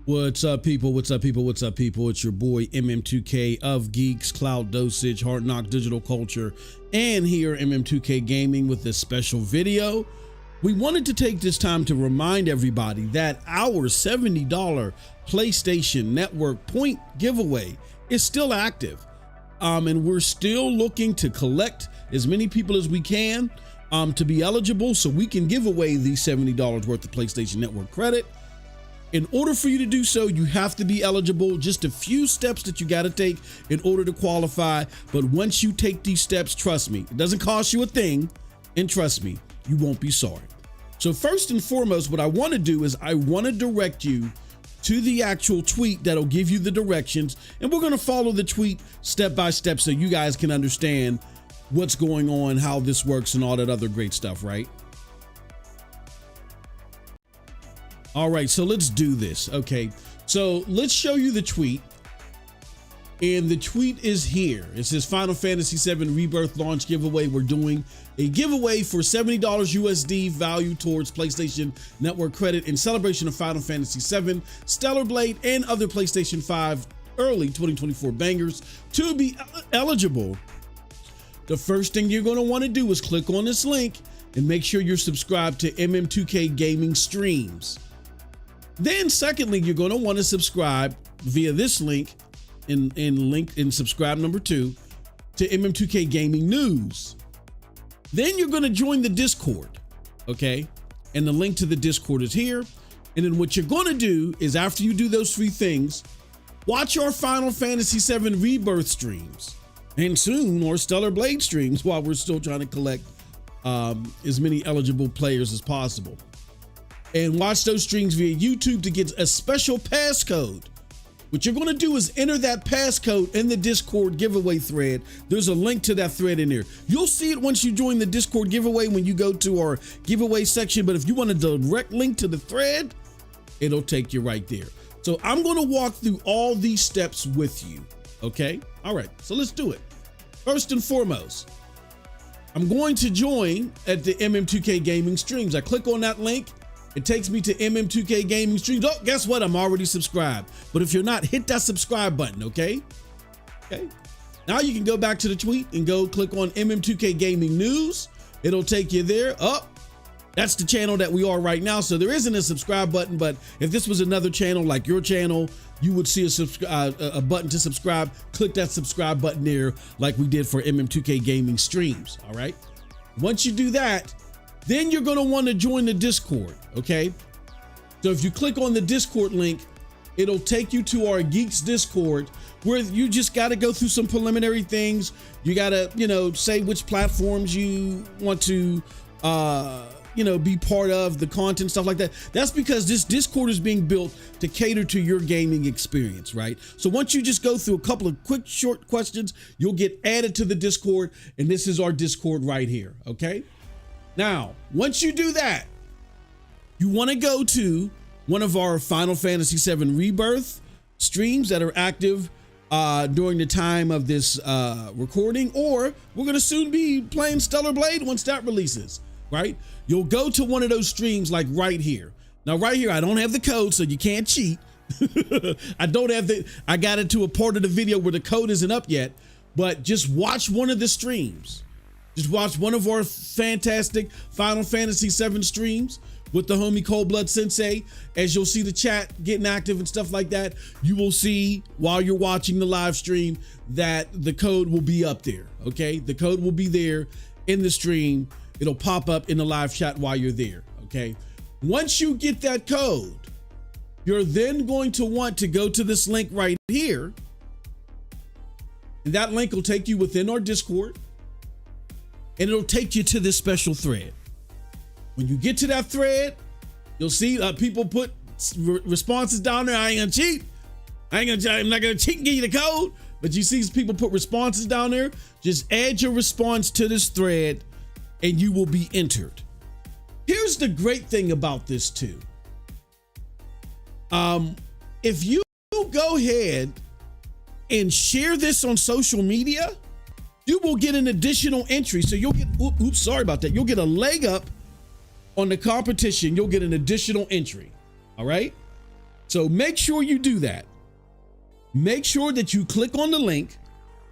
What's up, people? What's up, people? What's up, people? It's your boy MM2K of GEiX, Cloud Dosage, Hard Knock Digital Culture, and here MM2K Gaming with this special video. We wanted to take this time to remind everybody that our $70 PlayStation Network point giveaway is still active. And we're still looking to collect as many people as we can to be eligible so we can give away the $70 worth of PlayStation Network credit. In order for you to do so, you have to be eligible. Just a few steps that you got to take in order to qualify. But once you take these steps, trust me, it doesn't cost you a thing. And trust me, you won't be sorry. So first and foremost, what I want to do is I want to direct you to the actual tweet that'll give you the directions. And we're going to follow the tweet step by step so you guys can understand what's going on, how this works, and all that other great stuff, right? All right, so let's do this. Okay, so let's show you the tweet. And the tweet is here. It says Final Fantasy VII Rebirth launch giveaway. We're doing a giveaway for $70 USD value towards PlayStation Network credit in celebration of Final Fantasy VII, Stellar Blade, and other PlayStation 5 early 2024 bangers. To be eligible, the first thing you're going to want to do is click on this link and make sure you're subscribed to MM2K Gaming Streams. Then secondly, you're going to want to subscribe via this link in subscribe number 2 to MM2K Gaming News. Then you're going to join the Discord, okay? And the link to the Discord is here. And then what you're going to do is after you do those 3 things, watch our Final Fantasy VII Rebirth streams and soon our Stellar Blade streams while we're still trying to collect as many eligible players as possible. And watch those streams via YouTube to get a special passcode. What you're going to do is enter that passcode in the Discord giveaway thread. There's a link to that thread in there. You'll see it once you join the Discord giveaway when you go to our giveaway section. But if you want a direct link to the thread, it'll take you right there. So I'm going to walk through all these steps with you. Okay. All right. So let's do it. First and foremost, I'm going to join at the MM2K Gaming streams. I click on that link. It takes me to MM2K Gaming Streams. Oh, guess what? I'm already subscribed. But if you're not, hit that subscribe button, okay? Okay. Now you can go back to the tweet and go click on MM2K Gaming News. It'll take you there. Oh, that's the channel that we are right now. So there isn't a subscribe button, but if this was another channel like your channel, you would see a button to subscribe. Click that subscribe button there like we did for MM2K Gaming Streams, all right? Once you do that, then you're going to want to join the Discord, okay? So if you click on the Discord link, it'll take you to our GEiX Discord where you just got to go through some preliminary things. You got to, say which platforms you want to, be part of, the content, stuff like that. That's because this Discord is being built to cater to your gaming experience, right? So once you just go through a couple of quick, short questions, you'll get added to the Discord, and this is our Discord right here, okay? Now, once you do that, you want to go to one of our Final Fantasy VII Rebirth streams that are active during the time of this recording, or we're going to soon be playing Stellar Blade once that releases, right? You'll go to one of those streams like right here. Now, right here, I don't have the code, so you can't cheat. I got it to a part of the video where the code isn't up yet, but just watch one of the streams. Just watch one of our fantastic Final Fantasy VII streams with the homie Cold Blood Sensei. As you'll see the chat getting active and stuff like that, you will see while you're watching the live stream that the code will be up there, okay? The code will be there in the stream. It'll pop up in the live chat while you're there, okay? Once you get that code, you're then going to want to go to this link right here. And that link will take you within our Discord. And it'll take you to this special thread. When you get to that thread, you'll see people put responses down there. I ain't gonna cheat. I'm not gonna cheat and give you the code. But you see people put responses down there. Just add your response to this thread and you will be entered. Here's the great thing about this too. If you go ahead and share this on social media, you will get an additional entry. So you'll get, sorry about that. You'll get a leg up on the competition. You'll get an additional entry. All right. So make sure you do that. Make sure that you click on the link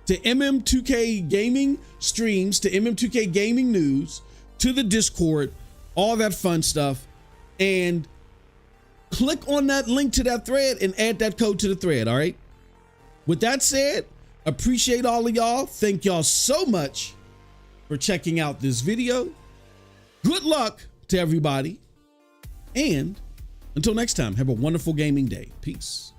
to MM2K Gaming streams, to MM2K Gaming news, to the Discord, all that fun stuff, and click on that link to that thread and add that code to the thread, all right? With that said, appreciate all of y'all. Thank y'all so much for checking out this video. Good luck to everybody. And until next time, have a wonderful gaming day. Peace.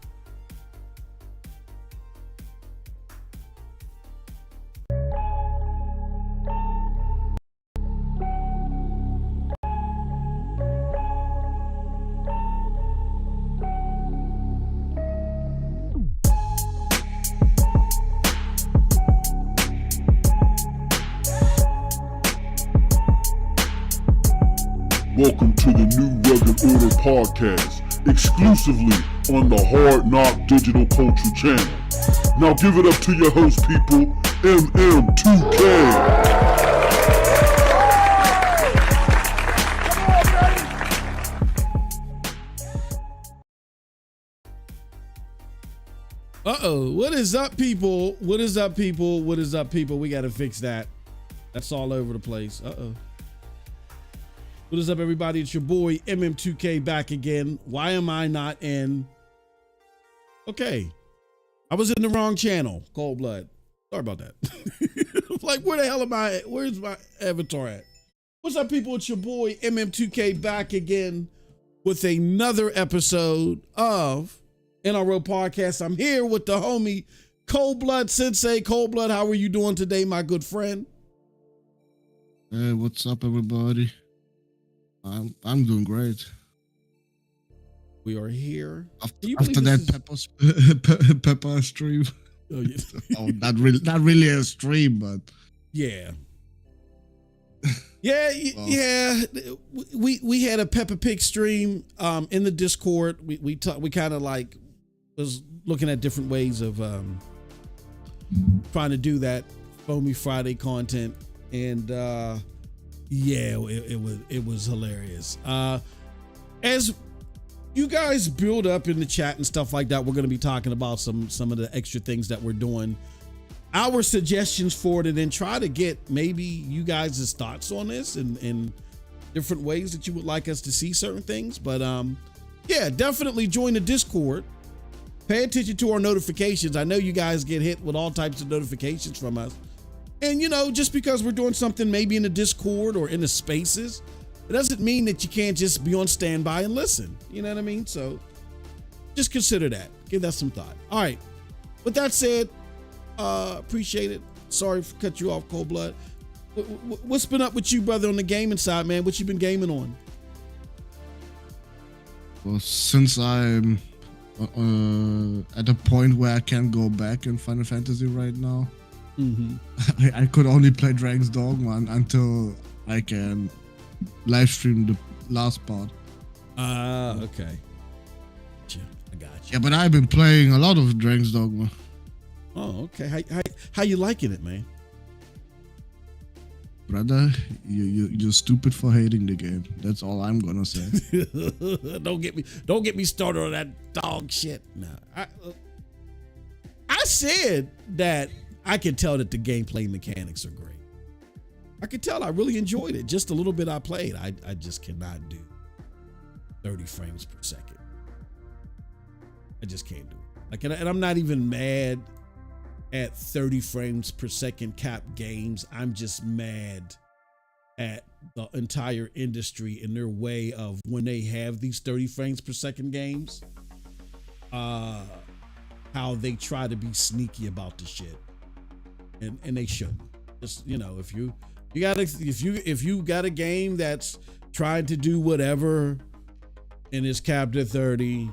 Welcome to the New Rugged Order podcast, exclusively on the Hard Knock Digital Culture channel. Now give it up to your host, people, MM2K. Uh-oh, what is up, people? What is up, people? What is up, people? We got to fix that. That's all over the place. Uh-oh. What is up, everybody? It's your boy MM2K back again. Why am I not in? Okay, I was in the wrong channel. Cold Blood. Sorry about that. Like, where the hell am I? Where's my avatar at? What's up, people? It's your boy MM2K back again with another episode of NRO Podcast. I'm here with the homie Cold Blood Sensei. Cold Blood, how are you doing today, my good friend? Hey, what's up, everybody? I'm doing great. We are here. After that Pepper stream. Oh, yeah. Oh, not really a stream, but yeah. Yeah. We had a Peppa Pig stream in the Discord. We kind of like was looking at different ways of trying to do that Foamy Friday content, and yeah, it was hilarious. As you guys build up in the chat and stuff like that, we're going to be talking about some of the extra things that we're doing, our suggestions for it, and then try to get maybe you guys' thoughts on this and different ways that you would like us to see certain things. But yeah, definitely join the Discord. Pay attention to our notifications. I know you guys get hit with all types of notifications from us. And, you know, just because we're doing something maybe in the Discord or in the spaces, it doesn't mean that you can't just be on standby and listen. You know what I mean? So just consider that. Give that some thought. All right. With that said, appreciate it. Sorry for cut you off, Cold Blood. What's been up with you, brother, on the gaming side, man? What you been gaming on? Well, since I'm at a point where I can't go back in Final Fantasy right now, I could only play Dragon's Dogma until I can live stream the last part. Okay. I got you. Yeah, but I've been playing a lot of Dragon's Dogma. Oh, okay. How you liking it, man? Brother, you're stupid for hating the game. That's all I'm gonna say. Don't get me started on that dog shit. No, I said that I could tell that the gameplay mechanics are great. I could tell I really enjoyed it. Just a little bit I played. I just cannot do 30 frames per second. I just can't do it. Like, and I'm not even mad at 30 frames per second cap games. I'm just mad at the entire industry and their way of when they have these 30 frames per second games, how they try to be sneaky about the shit. And they shouldn't. Just, you know, if you got a game that's trying to do whatever and is capped at 30,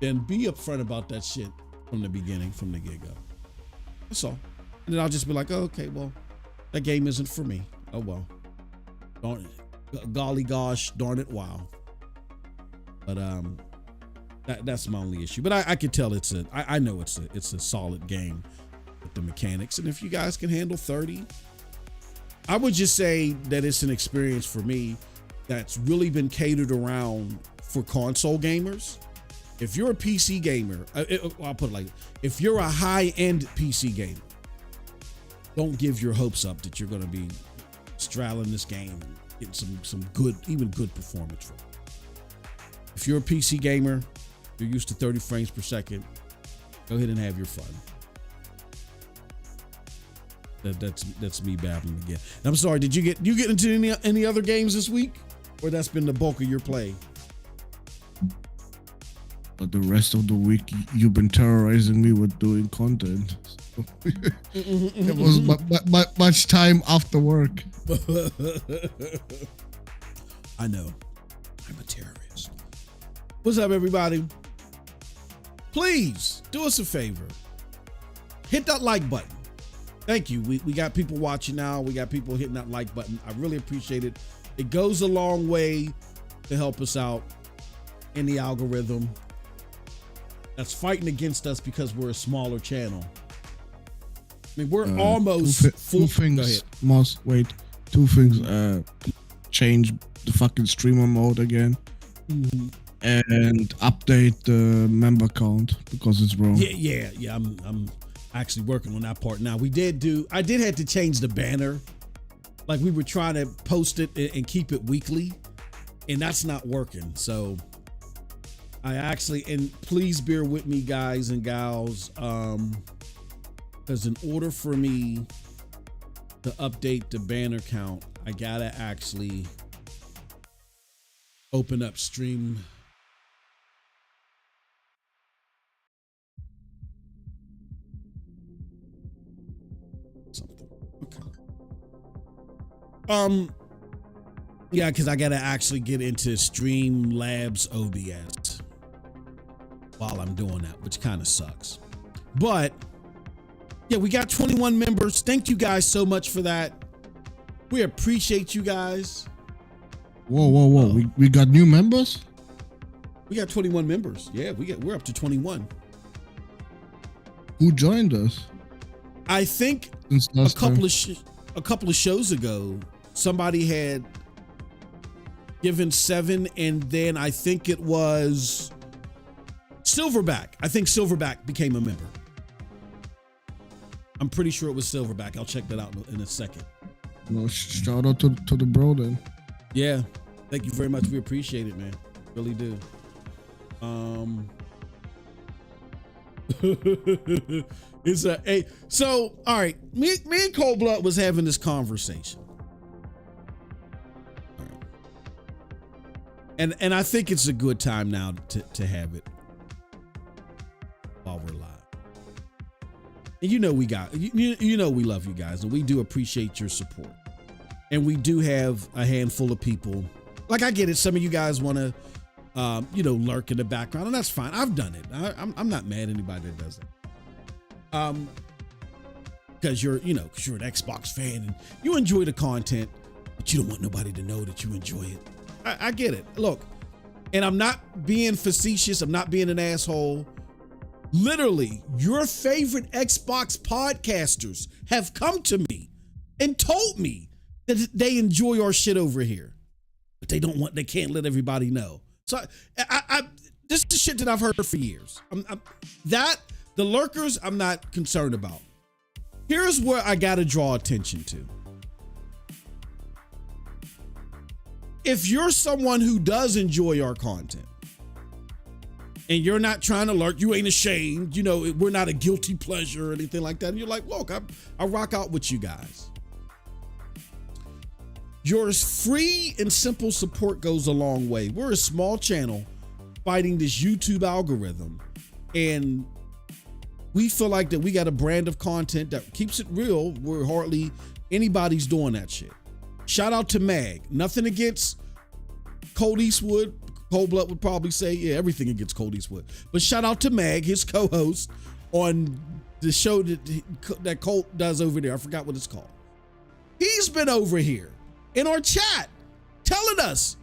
then be upfront about that shit from the beginning, from the get-go. That's all. And then I'll just be like, oh, okay, well, that game isn't for me. Oh well. Darn it. Golly gosh, darn it, wow. But that's my only issue. But I could tell I know it's a solid game with the mechanics. And if you guys can handle 30, I would just say that it's an experience for me that's really been catered around for console gamers. if you're a PC gamer, I'll put it like, if you're a high-end PC gamer, don't give your hopes up that you're going to be straddling this game and getting some good, even good performance from it. If you're a PC gamer, you're used to 30 frames per second, go ahead and have your fun. That's me babbling again. And I'm sorry, did you get into any other games this week? Or that's been the bulk of your play? But the rest of the week, you've been terrorizing me with doing content. So it was much time after work. I know. I'm a terrorist. What's up, everybody? Please do us a favor. Hit that like button. Thank you. We got people watching now. We got people hitting that like button. I really appreciate it. It goes a long way to help us out in the algorithm that's fighting against us because we're a smaller channel. I mean, we're almost two things. Two things. Change the fucking streamer mode again, and update the member count because it's wrong. Yeah. I'm actually working on that part now. I did have to change the banner. Like, we were trying to post it and keep it weekly, and that's not working. So I actually, and please bear with me, guys and gals, because in order for me to update the banner count, I gotta actually open up stream. Yeah, because I gotta actually get into Streamlabs OBS while I'm doing that, which kind of sucks. But yeah, we got 21 members. Thank you guys so much for that. We appreciate you guys. Whoa. We got new members? We got 21 members. Yeah, we're up to 21. Who joined us? I think a couple of shows ago, somebody had given 7, and then I think it was Silverback. I think Silverback became a member. I'm pretty sure it was Silverback. I'll check that out in a second. Well, shout out to the bro then. Yeah, thank you very much. We appreciate it, man. Really do. So all right, me and Cold Blood was having this conversation. All right. And I think it's a good time now to have it while we're live. And you know we love you guys, and we do appreciate your support. And we do have a handful of people. Like, I get it, some of you guys want to lurk in the background, and that's fine. I've done it. I'm not mad at anybody that does that. Because you're an Xbox fan and you enjoy the content, but you don't want nobody to know that you enjoy it. I get it. Look, and I'm not being facetious. I'm not being an asshole. Literally, your favorite Xbox podcasters have come to me and told me that they enjoy our shit over here, but they can't let everybody know. So this is shit that I've heard for years. The lurkers, I'm not concerned about. Here's where I got to draw attention to. If you're someone who does enjoy our content and you're not trying to lurk, you ain't ashamed, we're not a guilty pleasure or anything like that. And you're like, look, I rock out with you guys. Your free and simple support goes a long way. We're a small channel fighting this YouTube algorithm, and we feel like that we got a brand of content that keeps it real where hardly anybody's doing that shit. Shout out to Mag. Nothing against Cold Eastwood. Cold Blood would probably say, yeah, everything against Cold Eastwood. But shout out to Mag, his co-host on the show that Colt does over there. I forgot what it's called. He's been over here in our chat telling us,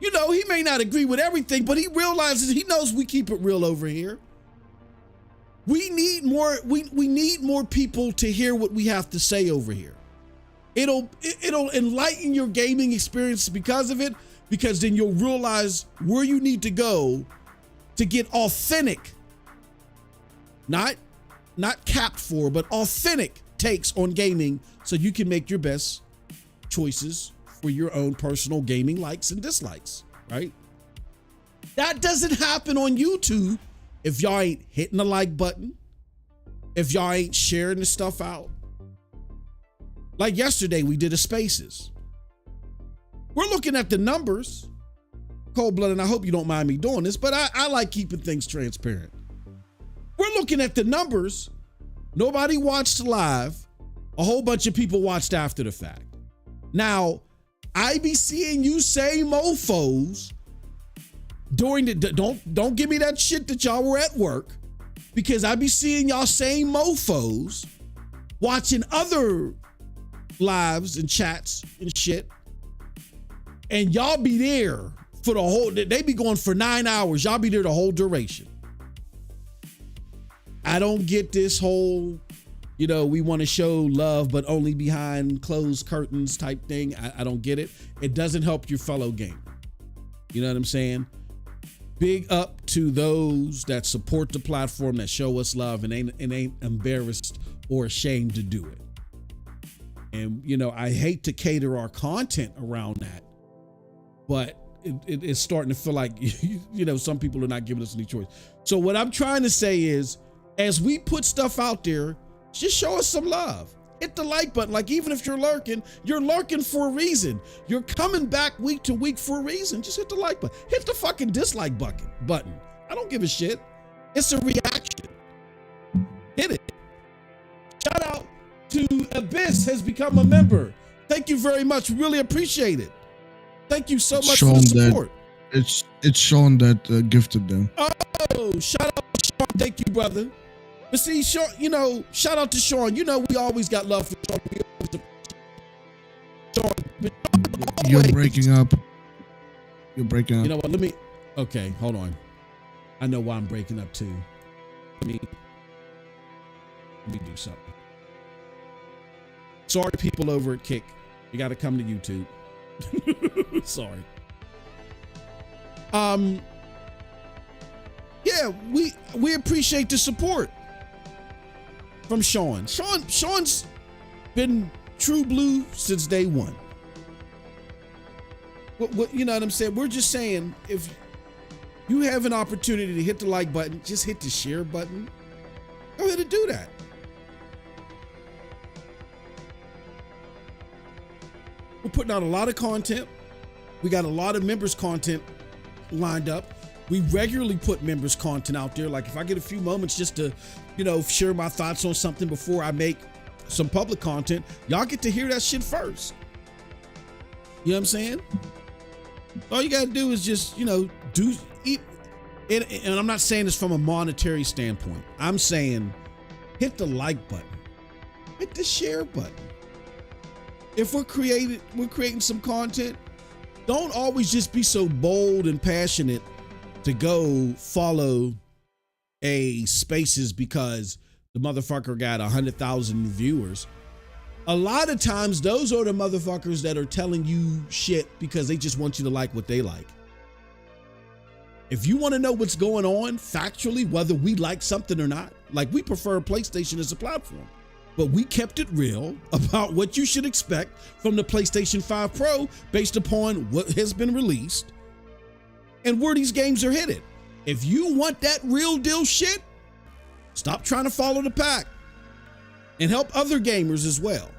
he may not agree with everything, but he realizes, he knows we keep it real over here. We need more, we need more people to hear what we have to say over here. It'll enlighten your gaming experience because of it, because then you'll realize where you need to go to get authentic, not capped for, but authentic takes on gaming so you can make your best choices for your own personal gaming likes and dislikes, right? That doesn't happen on YouTube if y'all ain't hitting the like button, if y'all ain't sharing the stuff out. Like yesterday, we did a Spaces. We're looking at the numbers, cold-blooded, and I hope you don't mind me doing this, but I like keeping things transparent. We're looking at the numbers. Nobody watched live. A whole bunch of people watched after the fact. Now, I be seeing you same mofos during the, don't give me that shit that y'all were at work, because I be seeing y'all same mofos watching other lives and chats and shit. And y'all be there for the whole, they be going for 9 hours. Y'all be there the whole duration. I don't get this whole, we want to show love, but only behind closed curtains type thing. I don't get it. It doesn't help your fellow gamer. You know what I'm saying? Big up to those that support the platform, that show us love and ain't embarrassed or ashamed to do it. And, I hate to cater our content around that, but it's starting to feel like, some people are not giving us any choice. So what I'm trying to say is, as we put stuff out there, just show us some love. Hit the like button. Like, even if you're lurking for a reason. You're coming back week to week for a reason. Just hit the like button. Hit the fucking dislike button. I don't give a shit. It's a reaction. Hit it. Shout out to Abyss has become a member. Thank you very much. Really appreciate it. Thank you so much for the support. It's Sean that gifted them. Oh, shout out to Sean. Thank you, brother. But see, Sean, shout out to Sean. We always got love for Sean. You're breaking up. You're breaking up. You know what? Okay, hold on. I know why I'm breaking up too. Let me do something. Sorry, people over at Kick. You got to come to YouTube. Sorry. Yeah, we appreciate the support from Sean. Sean's been true blue since day one. You know what I'm saying? We're just saying, if you have an opportunity to hit the like button, just hit the share button. Go ahead and do that. We're putting out a lot of content. We got a lot of members content lined up. We regularly put members content out there. Like, if I get a few moments just to, share my thoughts on something before I make some public content, y'all get to hear that shit first. You know what I'm saying? All you got to do is just, eat. And I'm not saying this from a monetary standpoint. I'm saying hit the like button, hit the share button. If we're creating some content, don't always just be so bold and passionate to go follow a Spaces because the motherfucker got 100,000 viewers. A lot of times those are the motherfuckers that are telling you shit because they just want you to like what they like. If you want to know what's going on factually, whether we like something or not, like, we prefer PlayStation as a platform, but we kept it real about what you should expect from the PlayStation 5 Pro based upon what has been released and where these games are headed. If you want that real deal shit, stop trying to follow the pack and help other gamers as well.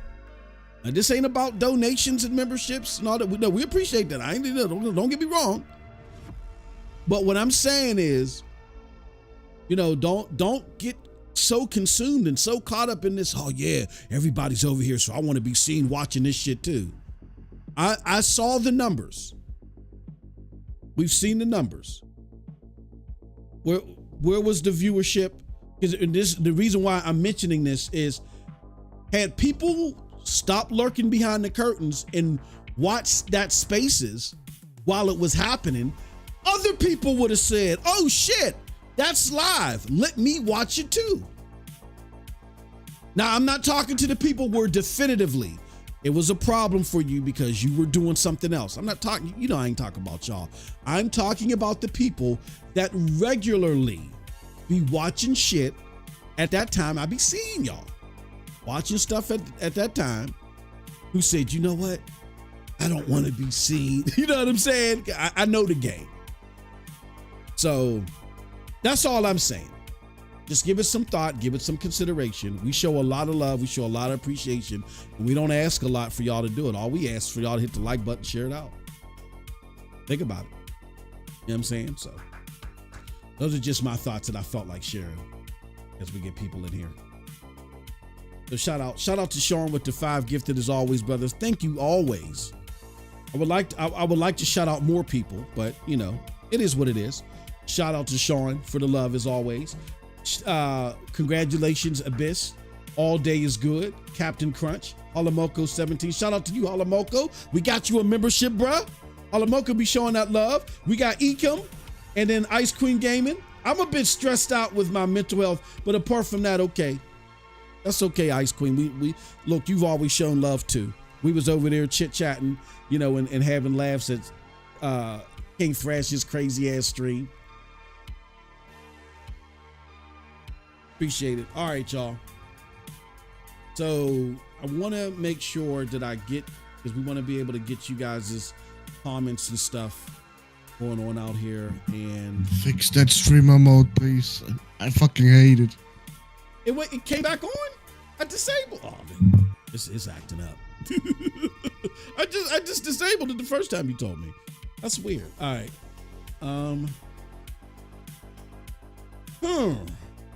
Now, this ain't about donations and memberships and all that. No, we appreciate that. Don't get me wrong. But what I'm saying is, don't get so consumed and so caught up in this, oh yeah, everybody's over here, so I want to be seen watching this shit too. I saw the numbers. We've seen the numbers. Where was the viewership? Because the reason why I'm mentioning this is, had people stopped lurking behind the curtains and watched that Spaces while it was happening, other people would have said, oh shit, that's live. Let me watch it too. Now, I'm not talking to the people where definitively It was a problem for you because you were doing something else. I'm not talking, I ain't talking about y'all. I'm talking about the people that regularly be watching shit at that time. I be seeing y'all watching stuff at that time who said, you know what? I don't want to be seen. You know what I'm saying? I know the game. So that's all I'm saying. Just give it some thought, give it some consideration. We show a lot of love, we show a lot of appreciation, and we don't ask a lot for y'all to do it. All we ask for y'all to hit the like button, share it out. Think about it. You know what I'm saying? So those are just my thoughts that I felt like sharing as we get people in here. So shout out to Sean with the 5 gifted as always, brothers. Thank you always. I would like to shout out more people, but it is what it is. Shout out to Sean for the love as always. Congratulations, Abyss. All day is good. Captain Crunch. Halamoko 17. Shout out to you, Halamoko. We got you a membership, bruh. Halamoko be showing that love. We got Ecom and then Ice Queen Gaming. I'm a bit stressed out with my mental health, but apart from that, okay. That's okay, Ice Queen. We look, you've always shown love too. We was over there chit-chatting, and having laughs at King Thrash's crazy ass stream. Appreciate it. All right, y'all. So I want to make sure that I get, because we want to be able to get you guys' comments and stuff going on out here. And fix that streamer mode, please. I fucking hate it. It came back on. I disabled. Oh man, this is acting up. I just disabled it the first time you told me. That's weird. All right.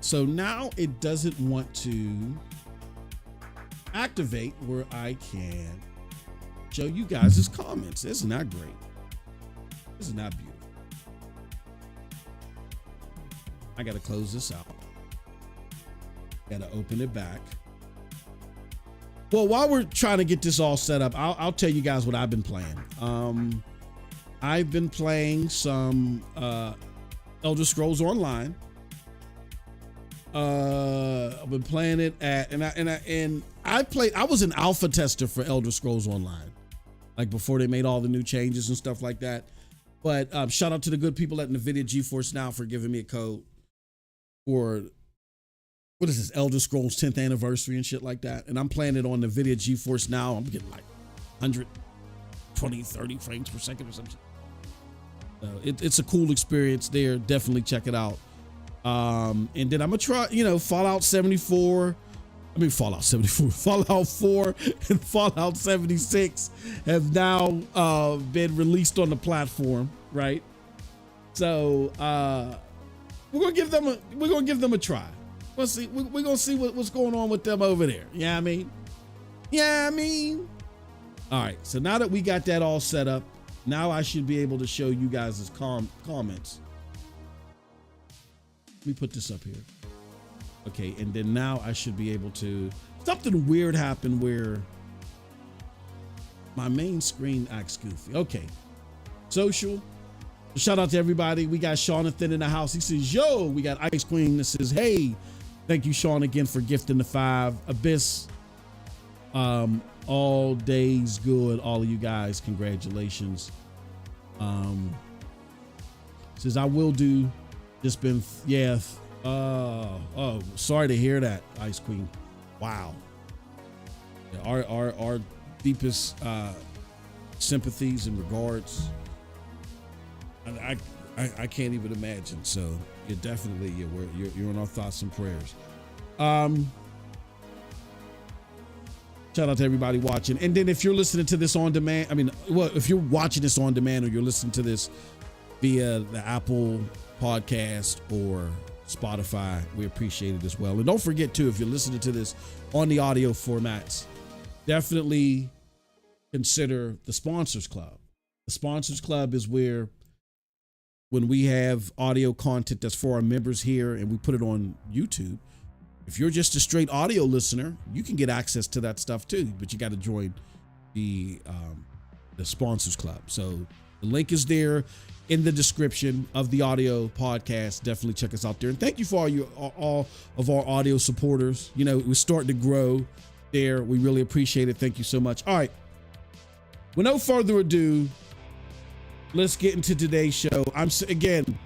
So now it doesn't want to activate where I can show you guys' comments. Isn't that great? Isn't that beautiful? I got to close this out. Got to open it back. Well, while we're trying to get this all set up, I'll tell you guys what I've been playing. I've been playing some Elder Scrolls Online. I've been playing it I was an alpha tester for Elder Scrolls Online, like before they made all the new changes and stuff like that. But shout out to the good people at NVIDIA GeForce Now for giving me a code for, what is this, Elder Scrolls 10th anniversary and shit like that. And I'm playing it on NVIDIA GeForce Now. I'm getting like 120, 30 frames per second or something. So it's a cool experience there. Definitely check it out. And then I'm gonna try, Fallout 4 and Fallout 76 have now been released on the platform, right? So we're gonna give them a try. We're gonna see what's going on with them over there. Yeah, I mean. All right. So now that we got that all set up, now I should be able to show you guys' comments. Let me put this up here. Okay, and then now I should be able to. Something weird happened where my main screen acts goofy. Okay, social. Shout out to everybody. We got Jonathan in the house. He says, yo, we got Ice Queen that says, hey, thank you, Sean, again for gifting the 5. Abyss, all days good. All of you guys, congratulations. Says, I will do. Just been, yeah. Oh, sorry to hear that, Ice Queen. Wow. Yeah, our deepest sympathies and regards. I can't even imagine. So you're definitely you're in our thoughts and prayers. Shout out to everybody watching. And then if you're listening to this on demand, if you're watching this on demand or you're listening to this via the Apple Podcast or Spotify, we appreciate it as well. And don't forget too, if you're listening to this on the audio formats, definitely consider the Sponsors Club. The Sponsors Club is where, when we have audio content that's for our members here and we put it on YouTube, if you're just a straight audio listener, you can get access to that stuff too, but you got to join the Sponsors Club. So the link is there in the description of the audio podcast. Definitely check us out there. And thank you for all of our audio supporters. We're starting to grow. there. We really appreciate it. Thank you so much. All right. With no further ado, let's get into today's show. Again,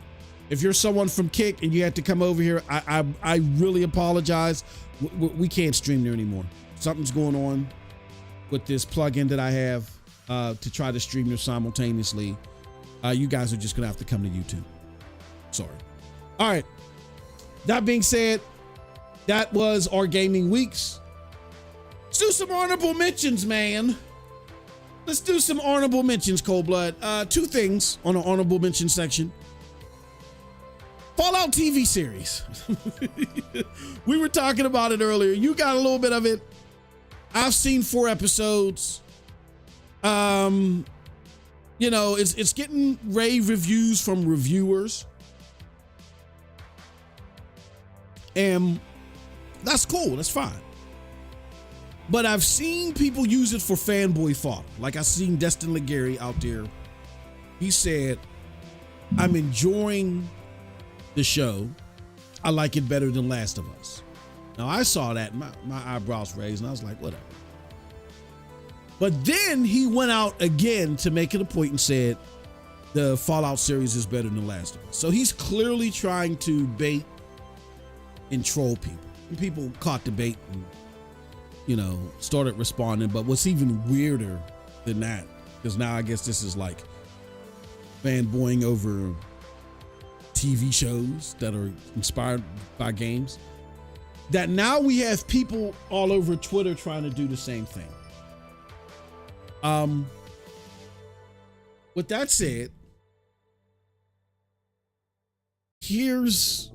if you're someone from Kick and you had to come over here, I really apologize. We can't stream there anymore. Something's going on with this plugin that I have to try to stream there simultaneously. You guys are just gonna have to come to YouTube. Sorry. All right. That being said, that was our gaming weeks. Let's do some honorable mentions, man. Let's do some honorable mentions, Cold Blood. Two things on the honorable mention section. Fallout TV series. We were talking about it earlier. You got a little bit of it. I've seen 4 episodes. You know, it's getting rave reviews from reviewers. And that's cool. That's fine. But I've seen people use it for fanboy fodder. Like I seen Destin Legary out there. He said, I'm enjoying the show. I like it better than Last of Us. Now I saw that, my eyebrows raised, and I was like, whatever. But then he went out again to make it a point and said the Fallout series is better than Last of Us. So he's clearly trying to bait and troll people. And people caught the bait and, you know, started responding. But what's even weirder than that, because now I guess this is like fanboying over TV shows that are inspired by games, that now we have people all over Twitter trying to do the same thing. With that said, here's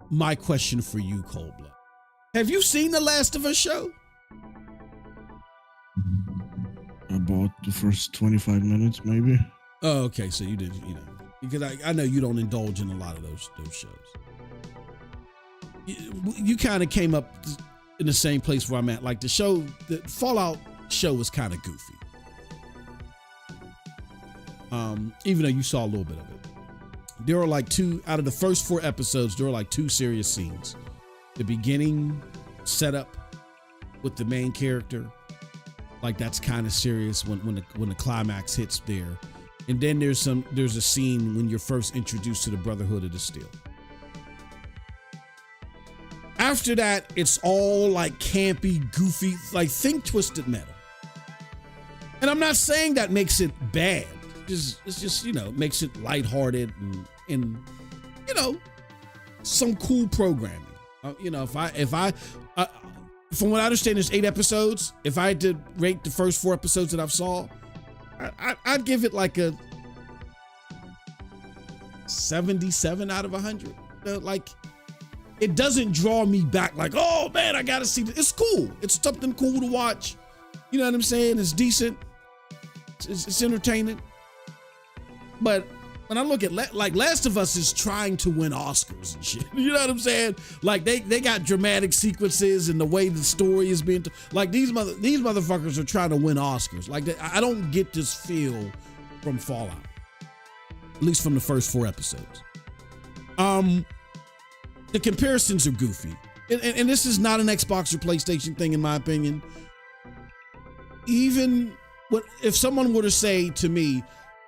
my question for you, Cold Blood. Have you seen the Last of Us show? About the first 25 minutes, maybe. Oh, okay. So you did, you know, because I know you don't indulge in a lot of those shows. You kind of came up in the same place where I'm at. Like the Fallout show was kind of goofy. Even though you saw a little bit of it. There are like 2 out of the first 4 episodes, there are like 2 serious scenes. The beginning setup with the main character, like that's kind of serious when the climax hits there. And then there's a scene when you're first introduced to the Brotherhood of the Steel. After that, it's all like campy, goofy, like think Twisted Metal. And I'm not saying that makes it bad. It's just, you know, makes it lighthearted and you know, some cool programming. You know, if I from what I understand, there's 8 episodes. If I had to rate the first 4 episodes that I've saw, I'd give it like a 77 out of 100. Like, it doesn't draw me back like, oh man, I gotta see this. It's cool. It's something cool to watch. You know what I'm saying? It's decent. It's entertaining. But when I look at like Last of Us is trying to win Oscars and shit. You know what I'm saying? Like they got dramatic sequences and the way the story is being like these motherfuckers are trying to win Oscars. Like I don't get this feel from Fallout, at least from the first 4 episodes. The comparisons are goofy, and this is not an Xbox or PlayStation thing in my opinion. Even if someone were to say to me,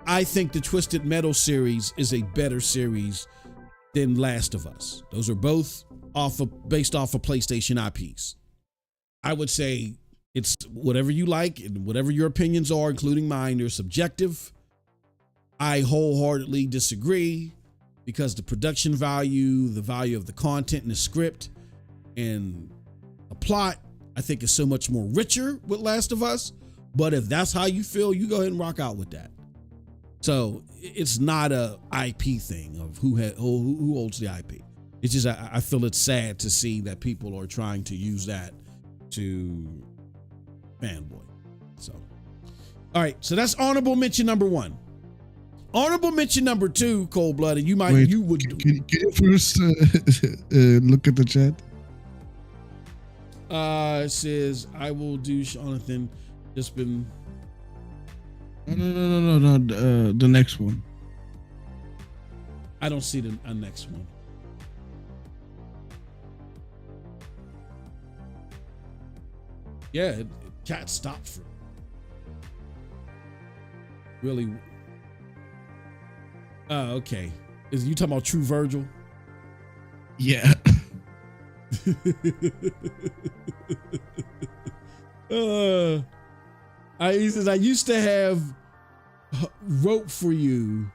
I think the Twisted Metal series is a better series than Last of Us. Those are both based off of PlayStation IPs. I would say it's whatever you like and whatever your opinions are, including mine, they're subjective. I wholeheartedly disagree because the production value, the value of the content and the script and the plot, I think is so much more richer with Last of Us. But if that's how you feel, you go ahead and rock out with that. So it's not a IP thing of who holds the IP. It's just I feel it's sad to see that people are trying to use that to fanboy. So, all right. So that's honorable mention number 1. Honorable mention number 2, Cold Blooded. You might. Wait, you would. Can you first look at the chat? It says I will do Jonathan. Just been. No. The next one. I don't see the next one. Yeah, chat stopped for really. Oh, okay. Is you talking about True Virgil? Yeah. He says, I used to have rope for you.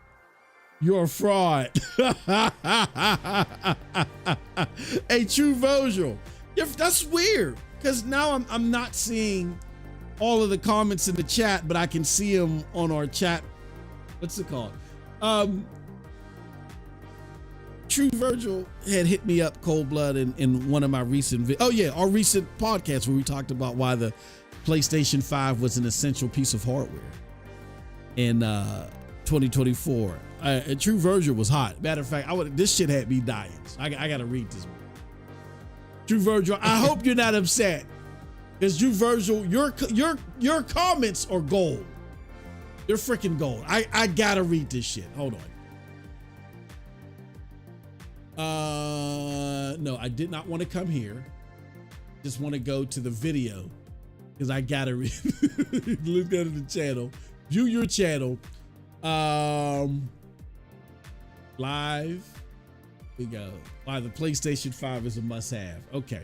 You're a fraud. Hey, True Virgil. That's weird. Because now I'm not seeing all of the comments in the chat, but I can see them on our chat. What's it called? True Virgil had hit me up cold blood in one of my recent our recent podcast where we talked about why the PlayStation 5 was an essential piece of hardware in 2024. True Virgil was hot. Matter of fact, this shit had me dying. So I gotta read this. True Virgil, I hope you're not upset, because True Virgil, your comments are gold. They're freaking gold. I gotta read this shit. Hold on. No, I did not want to come here. Just want to go to the video because I gotta read. Let's go to the channel. View your channel. Live. We go. Why the PlayStation 5 is a must-have. Okay,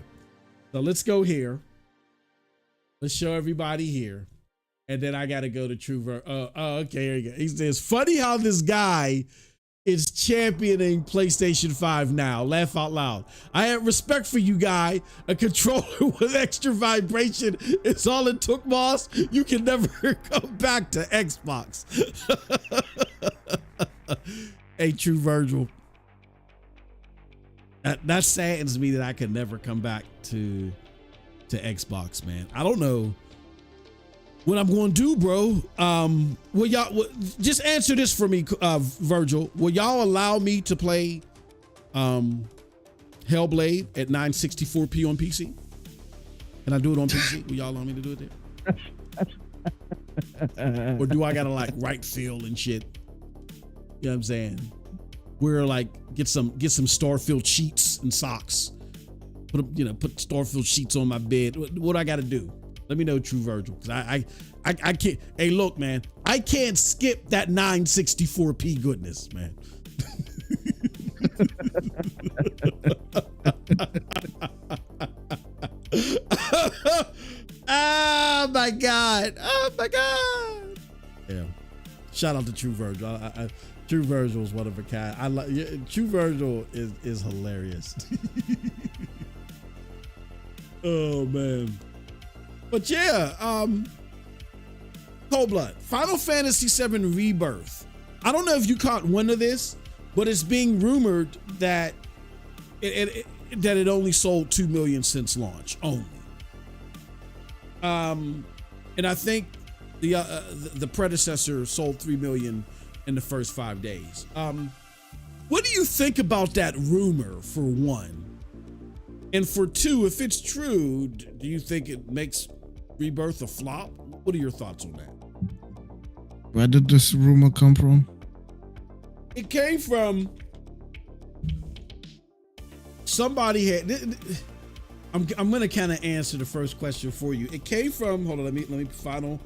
so let's go here. Let's show everybody here, and then I gotta go to True Virgil. Okay, here you go. He says, "Funny how this guy is championing PlayStation 5 now. Laugh out loud. I have respect for you, guy. A controller with extra vibration is all it took, boss. You can never come back to Xbox." Hey, True Virgil. That saddens me that I could never come back to Xbox, man. I don't know what I'm going to do, bro. Will y'all just answer this for me, Virgil? Will y'all allow me to play Hellblade at 964p on PC? Can I do it on PC? Will y'all allow me to do it there? Or do I gotta like right field and shit? You know what I'm saying? We're like get some Starfield sheets and socks. Put Starfield sheets on my bed. What I gotta do? Let me know, True Virgil, because I can't. Hey, look, man, I can't skip that 964p goodness, man. Oh my god! Oh my god! Yeah. Shout out to True Virgil. True Virgil is one of a kind. True Virgil is hilarious. Oh man. But yeah, Cold Blood, Final Fantasy VII Rebirth. I don't know if you caught wind of this, but it's being rumored that it only sold 2 million since launch only. And I think the predecessor sold 3 million in the first 5 days. What do you think about that rumor, for one? And for two, if it's true, do you think it makes Rebirth a flop? What are your thoughts on that? Where did this rumor come from? It came from somebody I'm going to kind of answer the first question for you. It came from, hold on, let me Final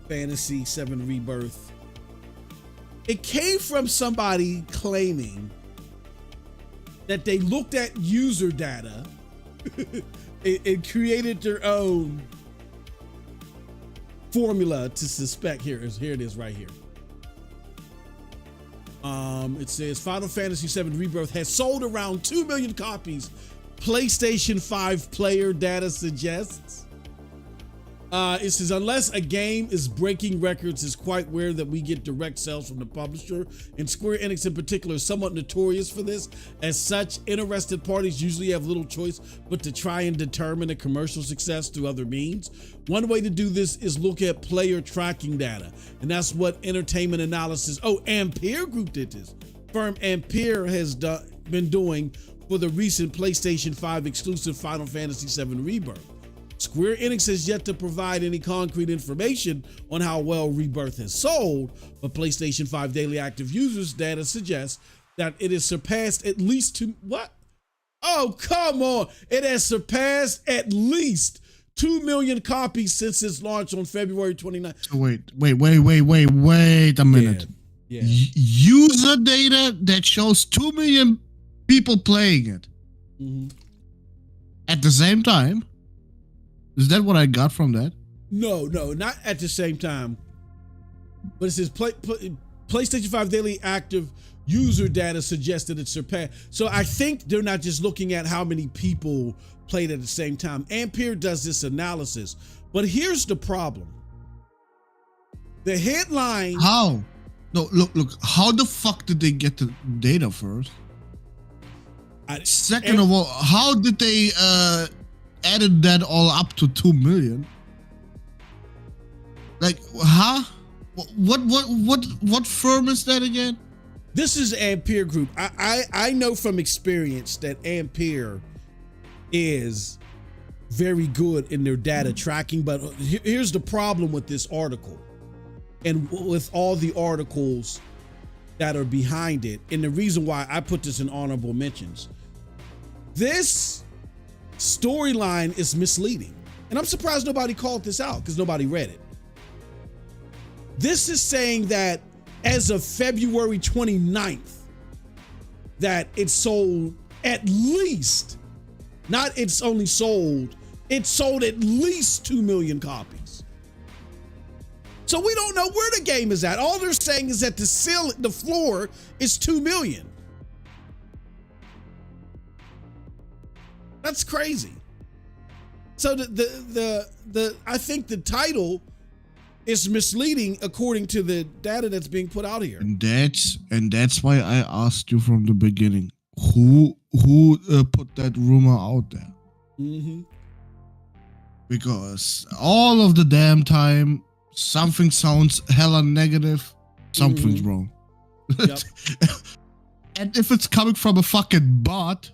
Fantasy VII Rebirth. It came from somebody claiming that they looked at user data and created their own formula to suspect. Here it is right here. It says Final Fantasy VII Rebirth has sold around 2 million copies. PlayStation 5 player data suggests. It says, unless a game is breaking records, it's quite rare that we get direct sales from the publisher, and Square Enix in particular is somewhat notorious for this. As such, interested parties usually have little choice but to try and determine a commercial success through other means. One way to do this is look at player tracking data, and that's what Entertainment Analysis, Ampere Group did this. Firm Ampere has been doing for the recent PlayStation 5 exclusive Final Fantasy VII Rebirth. Square Enix has yet to provide any concrete information on how well Rebirth has sold, but PlayStation 5 daily active users data suggests that it has surpassed at least what? Oh, come on. It has surpassed at least 2 million copies since its launch on February 29th. So wait a minute. Yeah. User data that shows 2 million people playing it at the same time. Is that what I got from that? No, not at the same time. But it says PlayStation 5 daily active user data suggests that it surpassed. So I think they're not just looking at how many people played at the same time. Ampere does this analysis. But here's the problem. The headline. How? No, look. How the fuck did they get the data first? Second of all, how did they added that all up to 2 million? Like, huh? What firm is that again? This is Ampere Group. I know from experience that Ampere is very good in their data tracking, but here's the problem with this article and with all the articles that are behind it, and the reason why I put this in honorable mentions. This storyline is misleading, and I'm surprised nobody called this out because nobody read it. This is saying that as of February 29th, that it sold at least, not it's only sold, it sold at least 2 million copies. So we don't know where the game is at. All they're saying is that the floor is 2 million. That's crazy. So I think the title is misleading according to the data that's being put out here. And that's why I asked you from the beginning, who put that rumor out there? Because all of the damn time, something sounds hella negative, something's wrong. Yep. And if it's coming from a fucking bot,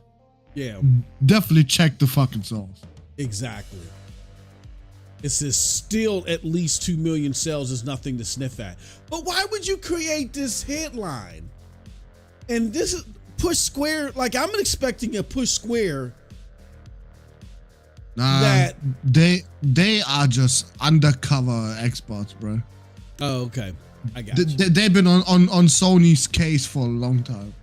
definitely check the fucking source. Exactly. It says still at least 2 million sales is nothing to sniff at. But why would you create this headline? And this is Push Square, like I'm expecting a Push Square. Nah, that they are just undercover experts, bro. Oh, okay. I got you. They've been on Sony's case for a long time.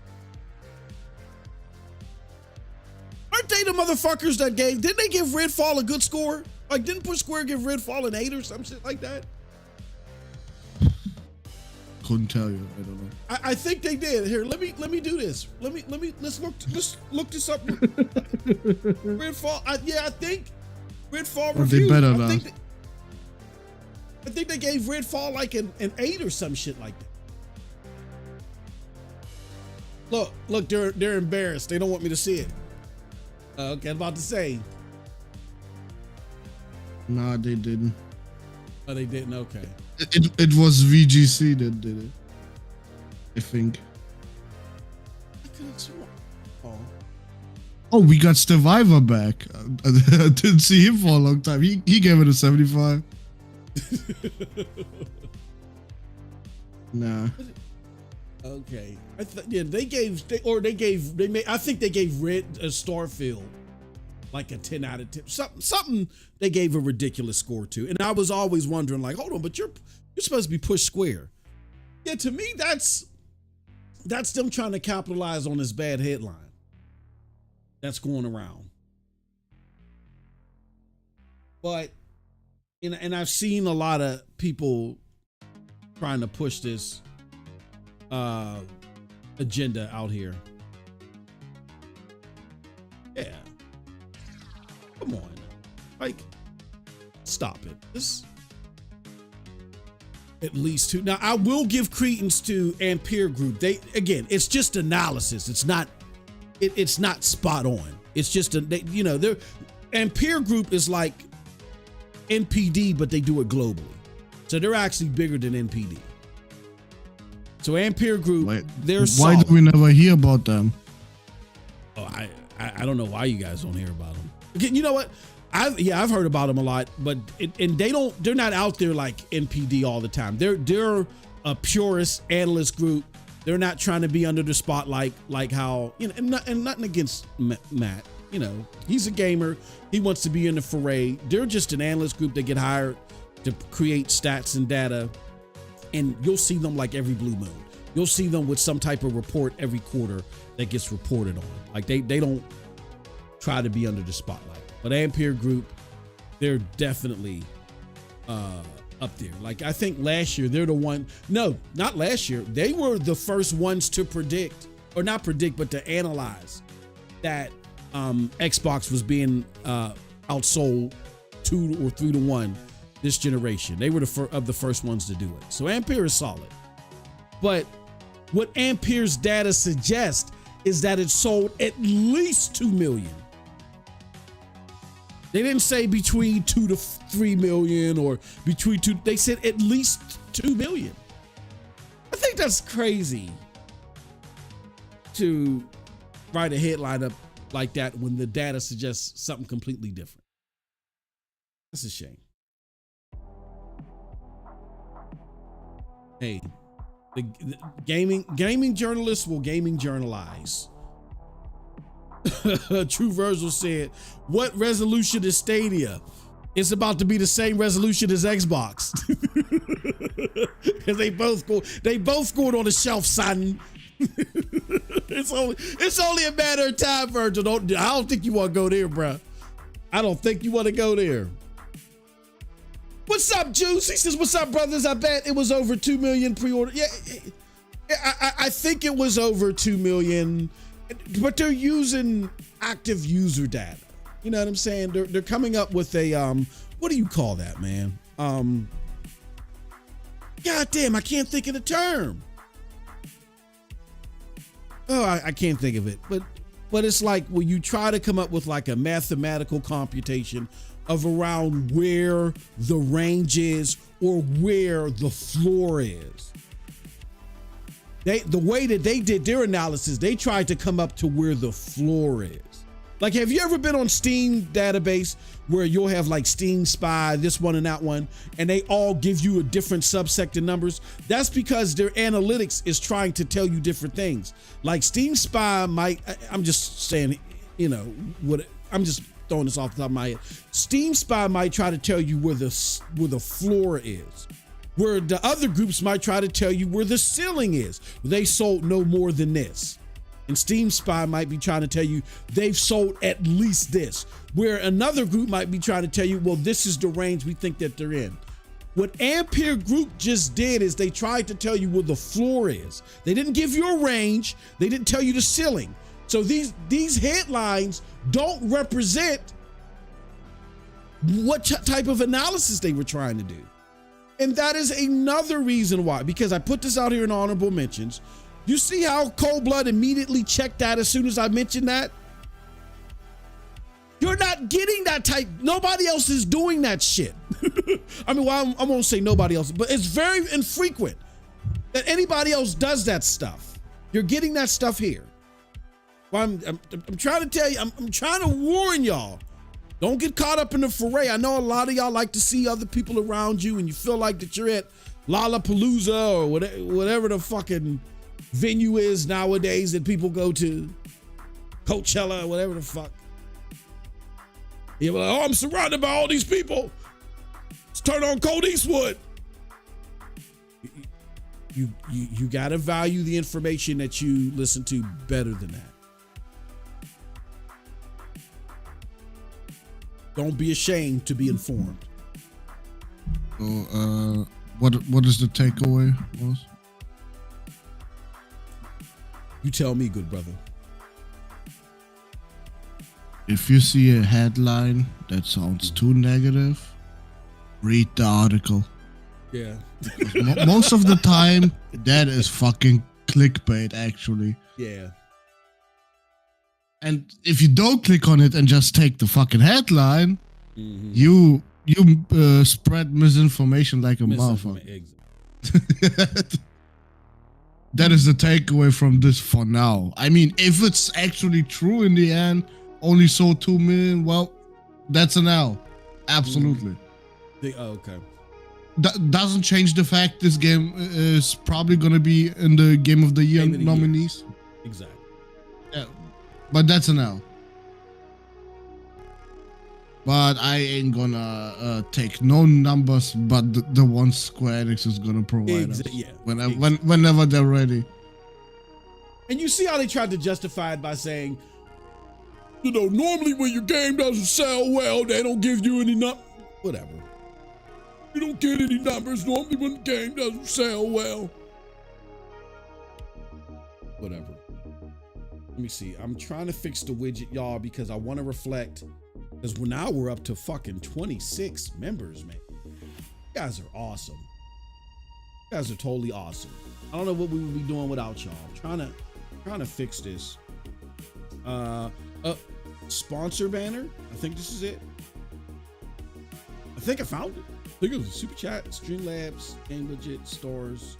Aren't they the motherfuckers that didn't they give Redfall a good score? Like, didn't Push Square give Redfall an 8 or some shit like that? Couldn't tell you. I don't know. I think they did. Here, let me do this. Let's look this up. Redfall. I think Redfall review. They better not. I think they gave Redfall like an 8 or some shit like that. Look, they're embarrassed. They don't want me to see it. Okay, I'm about to say. Nah, they didn't. Oh, they didn't. Okay. It was VGC that did it, I think. I could have sworn. Oh, we got Survivor back. I didn't see him for a long time. He gave it a 75. Nah. Okay. I think they gave Red Starfield like a 10 out of 10. Something they gave a ridiculous score to. And I was always wondering, like, hold on, but you're supposed to be Push Square. Yeah, to me, that's them trying to capitalize on this bad headline that's going around. But and I've seen a lot of people trying to push this agenda out here. Yeah. Come on. Like, stop it. This at least 2. Now, I will give credence to Ampere Group. It's just analysis. It's not spot on. It's just Ampere Group is like NPD, but they do it globally. So they're actually bigger than NPD. So Ampere Group, they're solid. Why do we never hear about them? Oh, I don't know why you guys don't hear about them. You know what? I've heard about them a lot, but they're not out there like NPD all the time. They're a purist analyst group. They're not trying to be under the spotlight like how, and nothing against Matt, you know, he's a gamer. He wants to be in the foray. They're just an analyst group that get hired to create stats and data. And you'll see them like every blue moon. You'll see them with some type of report every quarter that gets reported on. Like they don't try to be under the spotlight. But Ampere Group, they're definitely up there. Like I think last year they're the one. No, not last year. They were the first ones to predict, or not predict, but to analyze that Xbox was being outsold 2 or 3 to 1 this generation. They were the first ones to do it. So Ampere is solid. But what Ampere's data suggests is that it sold at least 2 million. They didn't say between 2 to 3 million or between 2. They said at least 2 million. I think that's crazy to write a headline up like that when the data suggests something completely different. That's a shame. Hey, the gaming journalists will gaming journalize. True Virgil said, "What resolution is Stadia? It's about to be the same resolution as Xbox." Because they both going on the shelf, son. It's only a matter of time, Virgil. I don't think you want to go there, bro. I don't think you want to go there. What's up, Juice? He says, "What's up, brothers? I bet it was over 2 million pre-order." Yeah, I think it was over 2 million, but they're using active user data. You know what I'm saying? They're coming up with a what do you call that, man? God damn, I can't think of the term. Oh, I can't think of it, but it's like when you try to come up with like a mathematical computation of around where the range is or where the floor is. The way that they did their analysis, they tried to come up to where the floor is. Like, have you ever been on Steam database where you'll have like Steam Spy, this one and that one, and they all give you a different subsect of numbers? That's because their analytics is trying to tell you different things. Like Steam Spy might, I'm just saying, you know, I'm just throwing this off the top of my head. Steam Spy might try to tell you where the floor is, where the other groups might try to tell you where the ceiling is. They sold no more than this. And Steam Spy might be trying to tell you they've sold at least this, where another group might be trying to tell you, well, this is the range we think that they're in. What Ampere Group just did is they tried to tell you where the floor is. They didn't give you a range. They didn't tell you the ceiling. So these headlines don't represent what type of analysis they were trying to do. And that is another reason why, because I put this out here in honorable mentions. You see how Cold Blood immediately checked that as soon as I mentioned that? You're not getting that type. Nobody else is doing that shit. I mean, well, I won't say nobody else, but it's very infrequent that anybody else does that stuff. You're getting that stuff here. Well, I'm trying to tell you, I'm trying to warn y'all. Don't get caught up in the foray. I know a lot of y'all like to see other people around you and you feel like that you're at Lollapalooza or whatever the fucking venue is nowadays that people go to, Coachella or whatever the fuck. You're like, oh, I'm surrounded by all these people. Let's turn on Cold Eastwood. You gotta value the information that you listen to better than that. Don't be ashamed to be informed. So, what is the takeaway, Woes? You tell me, good brother. If you see a headline that sounds too negative, read the article. Yeah. Most of the time, that is fucking clickbait, actually. Yeah. And if you don't click on it and just take the fucking headline, you spread misinformation like a motherfucker. That is the takeaway from this for now. I mean, if it's actually true in the end, only sold 2 million, well, that's an L. Absolutely. Okay. That doesn't change the fact this game is probably going to be in the Game of the Year nominees. Exactly. Yeah, but that's an L. But I ain't gonna take no numbers, but the ones Square Enix is gonna provide us whenever they're ready. And you see how they tried to justify it by saying, you know, normally when your game doesn't sell well, they don't give you any whatever. You don't get any numbers normally when the game doesn't sell well. Whatever. Let me see. I'm trying to fix the widget, y'all, because I want to reflect. Because now we're up to fucking 26 members, man. You guys are awesome. You guys are totally awesome. I don't know what we would be doing without y'all. I'm trying to fix this. Sponsor banner. I think this is it. I think I found it. I think it was a super chat, Streamlabs, Game Budget, Stars,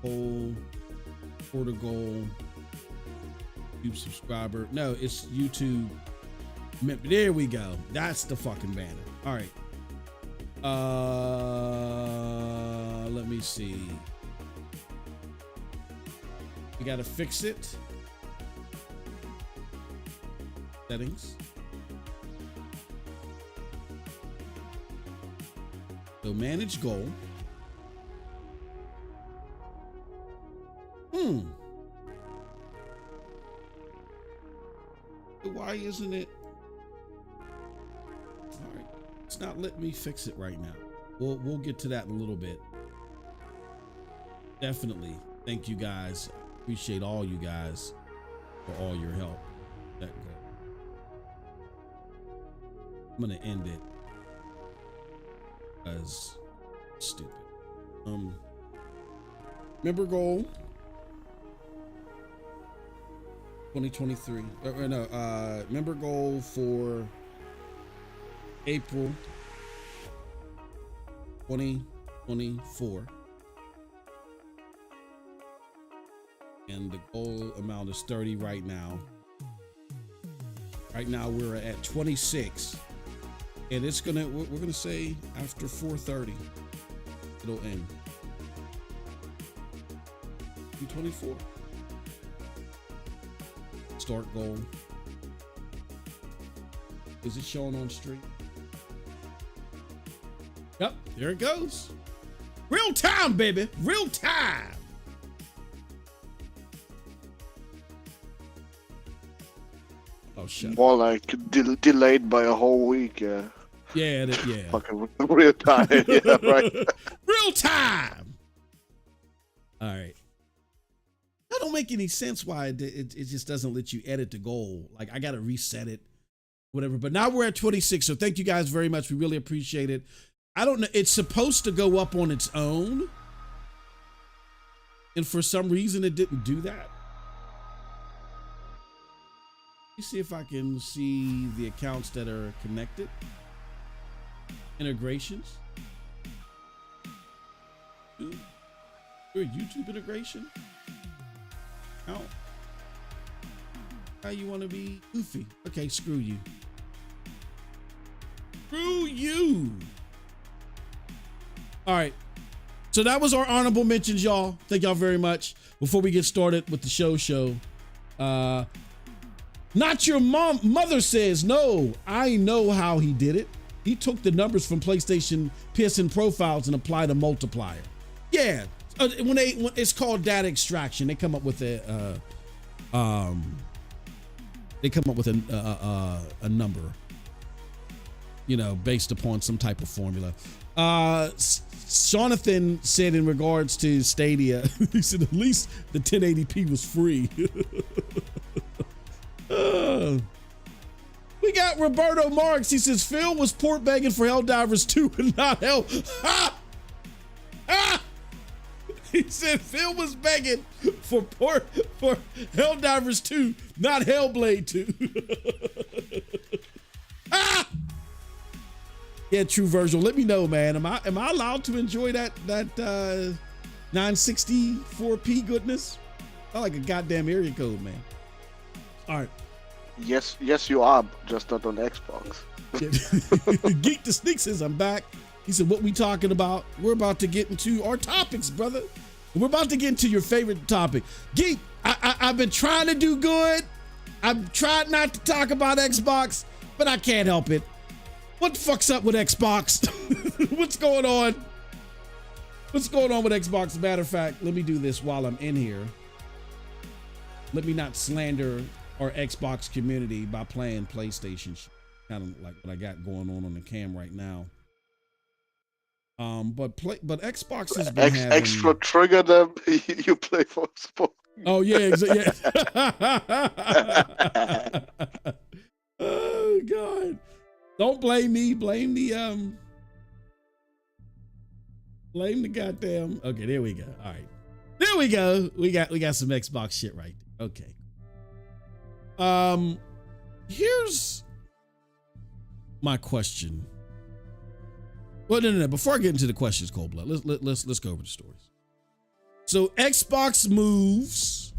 Goal, Quarter Goal, YouTube subscriber. No, it's YouTube. There we go. That's the fucking banner. All right. Let me see. We gotta fix it. Settings. So manage goal. Why isn't it? All right. It's not letting me fix it right now. We'll get to that in a little bit. Definitely. Thank you guys. Appreciate all you guys for all your help. That goal. I'm gonna end it as stupid. Member goal 2023. Member goal for April 2024. And the goal amount is 30 right now. Right now we're at 26. And it's we're gonna say after 4:30, it'll end. 224. Start goal. Is it showing on stream? Yep, there it goes. Real time, baby. Real time. Oh shit. More like delayed by a whole week, yeah. Yeah. Fucking real time, yeah, right. Real time. All right. That don't make any sense why it just doesn't let you edit the goal. Like I got to reset it, whatever. But now we're at 26. So thank you guys very much. We really appreciate it. I don't know. It's supposed to go up on its own. And for some reason it didn't do that. Let me see if I can see the accounts that are connected. Integrations. Your YouTube integration. How you want to be goofy? Okay, screw you. Screw you. All right. So that was our honorable mentions, y'all. Thank y'all very much. Before we get started with the show, not your mother says no. I know how he did it. He took the numbers from PlayStation PSN profiles and applied a multiplier. Yeah. When it's called data extraction, they come up with a number, you know, based upon some type of formula. Jonathan said in regards to Stadia, he said at least the 1080p was free. We got Roberto Marks. He says Phil was port begging for Helldivers 2 and not Hell. He said Phil was begging for Helldivers 2, not Hellblade 2. Yeah, true Virgil. Let me know, man. Am I allowed to enjoy that 964p goodness? I like a goddamn area code, man. All right. Yes, you are, just not on Xbox. Geek the Sneak says I'm back. He said, what we talking about? We're about to get into our topics, brother. We're about to get into your favorite topic. Geek, I've been trying to do good. I've tried not to talk about Xbox, but I can't help it. What the fuck's up with Xbox? What's going on? What's going on with Xbox? As a matter of fact, let me do this while I'm in here. Let me not slander our Xbox community by playing PlayStation. Kind of like what I got going on the cam right now. But Xbox has been having... extra trigger them. You play for sport. Oh yeah, yeah. Oh God! Don't blame me. Blame the goddamn. Okay, there we go. All right, there we go. We got some Xbox shit right there. Okay. Here's my question. Well, no. Before I get into the questions, Cold Blood, let's go over the stories. So Xbox moves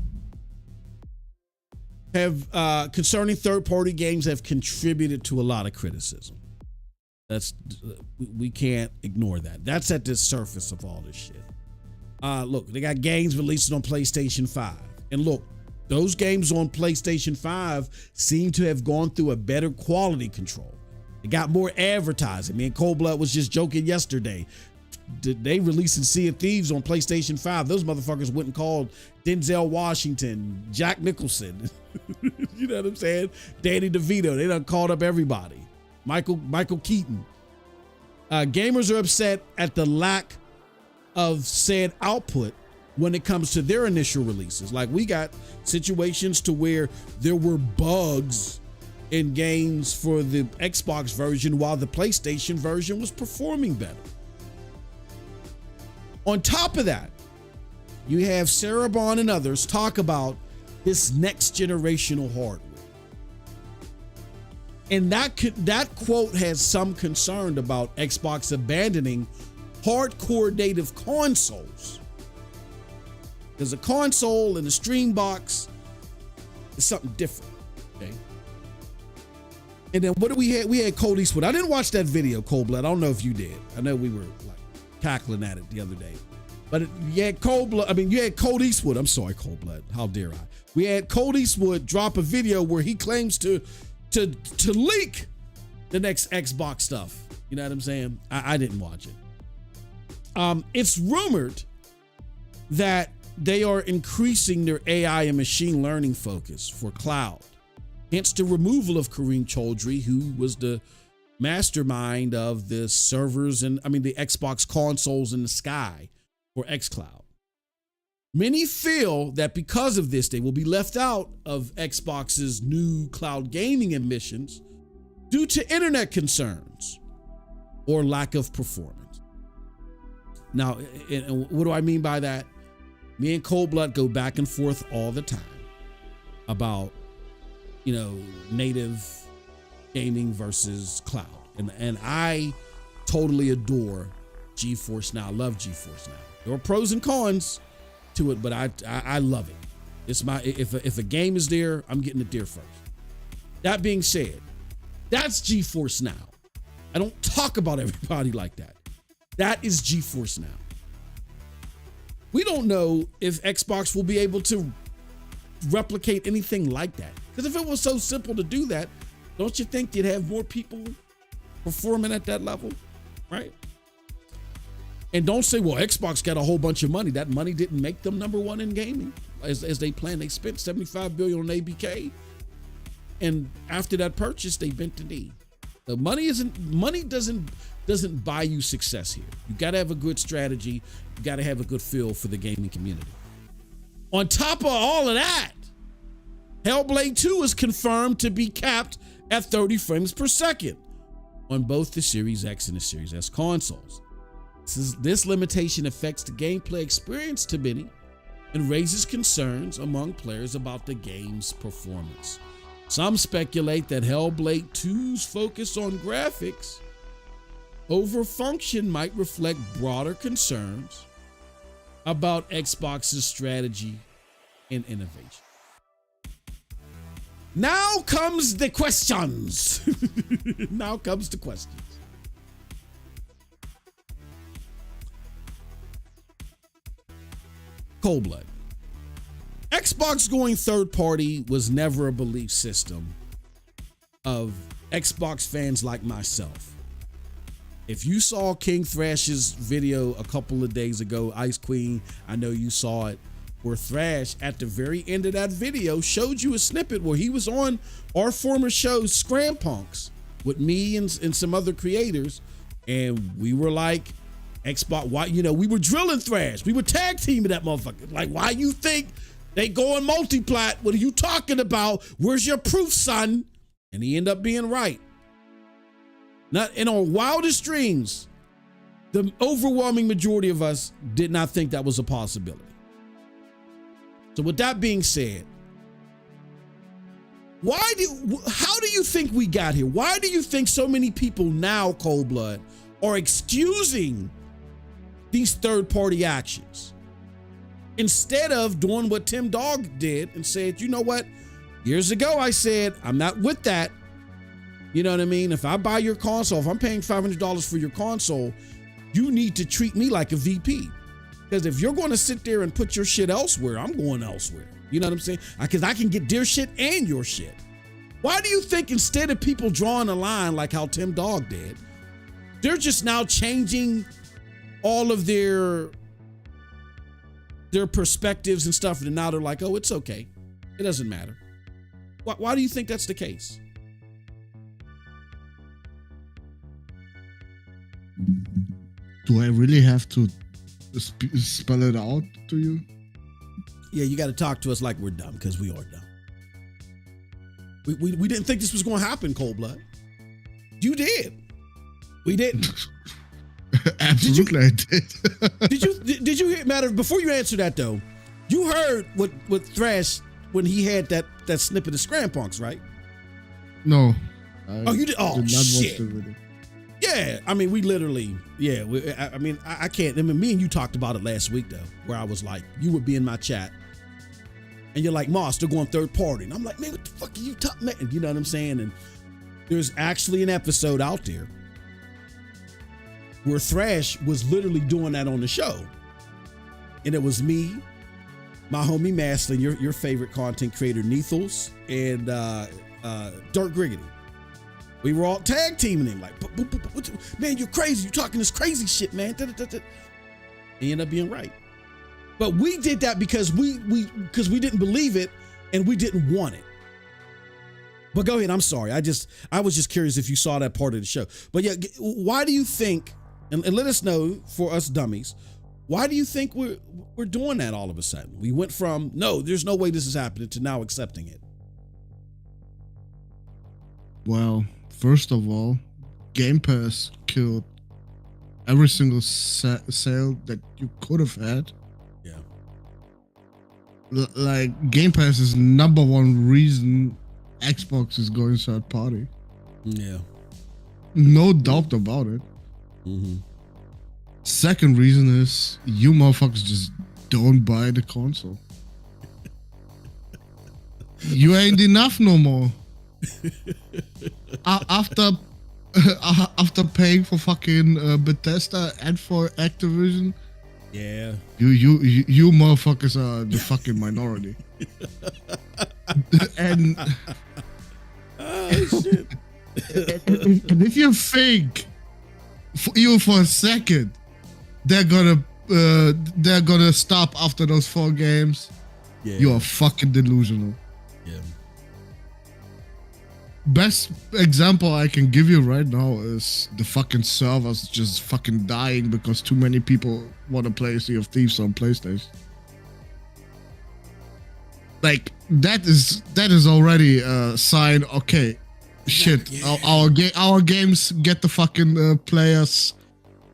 have concerning third-party games have contributed to a lot of criticism. We can't ignore that. That's at the surface of all this shit. Look, they got games released on PlayStation 5, and look, those games on PlayStation 5 seem to have gone through a better quality control. They got more advertising. Me and Cold Blood was just joking yesterday. They releasing Sea of Thieves on PlayStation 5. Those motherfuckers went and called Denzel Washington, Jack Nicholson. You know what I'm saying? Danny DeVito. They done called up everybody. Michael Keaton. Gamers are upset at the lack of said output when it comes to their initial releases. Like, we got situations to where there were bugs in games for the Xbox version while the PlayStation version was performing better. On top of that, you have Cerebon and others talk about this next generational hardware. And that quote has some concern about Xbox abandoning hardcore native consoles. Because a console and a stream box is something different, okay? And then what do we had? We had Cold Eastwood. I didn't watch that video, Cold Blood. I don't know if you did. I know we were like cackling at it the other day. But you had you had Cold Eastwood. I'm sorry, Cold Blood. How dare I? We had Cold Eastwood drop a video where he claims to leak the next Xbox stuff. You know what I'm saying? I didn't watch it. It's rumored that they are increasing their AI and machine learning focus for cloud. Hence the removal of Kareem Chaudhry, who was the mastermind of the servers and the Xbox consoles in the sky for xCloud. Many feel that because of this, they will be left out of Xbox's new cloud gaming ambitions due to internet concerns or lack of performance. Now, what do I mean by that? Me and Cold Blood go back and forth all the time about, native gaming versus cloud. And I totally adore GeForce Now. I love GeForce Now. There are pros and cons to it, but I love it. It's if a game is there, I'm getting it there first. That being said, that's GeForce Now. I don't talk about everybody like that. That is GeForce Now. We don't know if Xbox will be able to replicate anything like that. Because if it was so simple to do that, don't you think you'd have more people performing at that level, right? And don't say, well, Xbox got a whole bunch of money. That money didn't make them number one in gaming as they planned. They spent $75 billion on ABK, and after that purchase, they bent the knee. The money doesn't buy you success here. You got to have a good strategy. You got to have a good feel for the gaming community. On top of all of that, Hellblade 2 is confirmed to be capped at 30 frames per second on both the Series X and the Series S consoles. This limitation affects the gameplay experience to many and raises concerns among players about the game's performance. Some speculate that Hellblade 2's focus on graphics over function might reflect broader concerns about Xbox's strategy and innovation. Now comes the questions. Now comes the questions. Cold Blood. Xbox going third party was never a belief system of Xbox fans like myself, if you saw King Thrash's video a couple of days ago, Ice Queen, I know you saw it, where Thrash at the very end of that video showed you a snippet where he was on our former show Scram Punks with me and some other creators, and we were like, Xbox, why, we were drilling Thrash, we were tag teaming that motherfucker. Like, why you think they going multi-plat? What are you talking about? Where's your proof, son? And he ended up being right. Not in our wildest dreams, the overwhelming majority of us did not think that was a possibility. So with that being said, how do you think we got here? Why do you think so many people now, Cold Blood, are excusing these third-party actions instead of doing what Tim Dog did and said, you know what? Years ago, I said, I'm not with that. You know what I mean? If I buy your console, if I'm paying $500 for your console, you need to treat me like a VP. Because if you're going to sit there and put your shit elsewhere, I'm going elsewhere. You know what I'm saying? Because I can get their shit and your shit. Why do you think instead of people drawing a line like how Tim Dog did, they're just now changing all of their perspectives and stuff, and now they're like, oh, it's okay. It doesn't matter. Why do you think that's the case? Do I really have to spell it out to you? Yeah, you got to talk to us like we're dumb, because we are dumb. We didn't think this was going to happen, Cold Blood. You did. We didn't. Absolutely, I did. Did you hear? Matter, before you answer that though, you heard what Thrash when he had that snippet of Scram Punks, right? No. You did. Oh, did not shit. watch the video. Yeah, I mean, we literally, yeah. I can't. I mean, me and you talked about it last week though, where I was like, you would be in my chat, and you're like, Moss, they're going third party, and I'm like, man, what the fuck are you talking, man? You know what I'm saying? And there's actually an episode out there where Thrash was literally doing that on the show, and it was me, my homie Maslin, your favorite content creator, Neethles, and Dirk Griggity. We were all tag teaming him, like, man, you're crazy. You're talking this crazy shit, man. He ended up being right. But we did that because we didn't believe it and we didn't want it. But go ahead. I'm sorry. I was just curious if you saw that part of the show. But yeah, why do you think, and let us know for us dummies, why do you think we're doing that all of a sudden? We went from, no, there's no way this is happening, to now accepting it. Well, first of all, Game Pass killed every single sale that you could have had. Yeah. Like, Game Pass is number one reason Xbox is going third party. Yeah. No doubt about it. Mm-hmm. Second reason is you motherfuckers just don't buy the console. You ain't enough no more. After paying for fucking Bethesda and for Activision, yeah, you motherfuckers are the fucking minority. and oh shit! and if you think, even for a second, they're gonna stop after those 4 games, Yeah. you are fucking delusional. Yeah. Best example I can give you right now is the fucking servers just fucking dying because too many people want to play Sea of Thieves on PlayStation. Like, that is already a sign. Okay, shit, Yeah. our games get the fucking players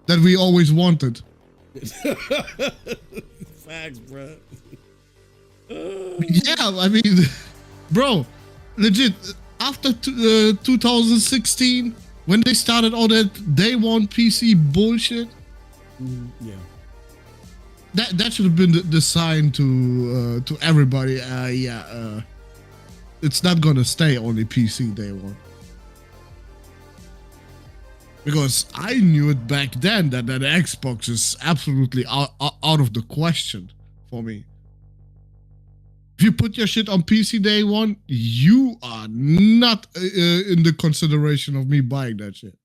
that we always wanted. Facts, bro. Yeah, I mean, bro, legit. After 2016, when they started all that day one PC bullshit, Yeah. that should have been the sign to everybody. It's not gonna stay only PC day one. Because I knew it back then that Xbox is absolutely out of the question for me. If you put your shit on PC day one, you are not in the consideration of me buying that shit.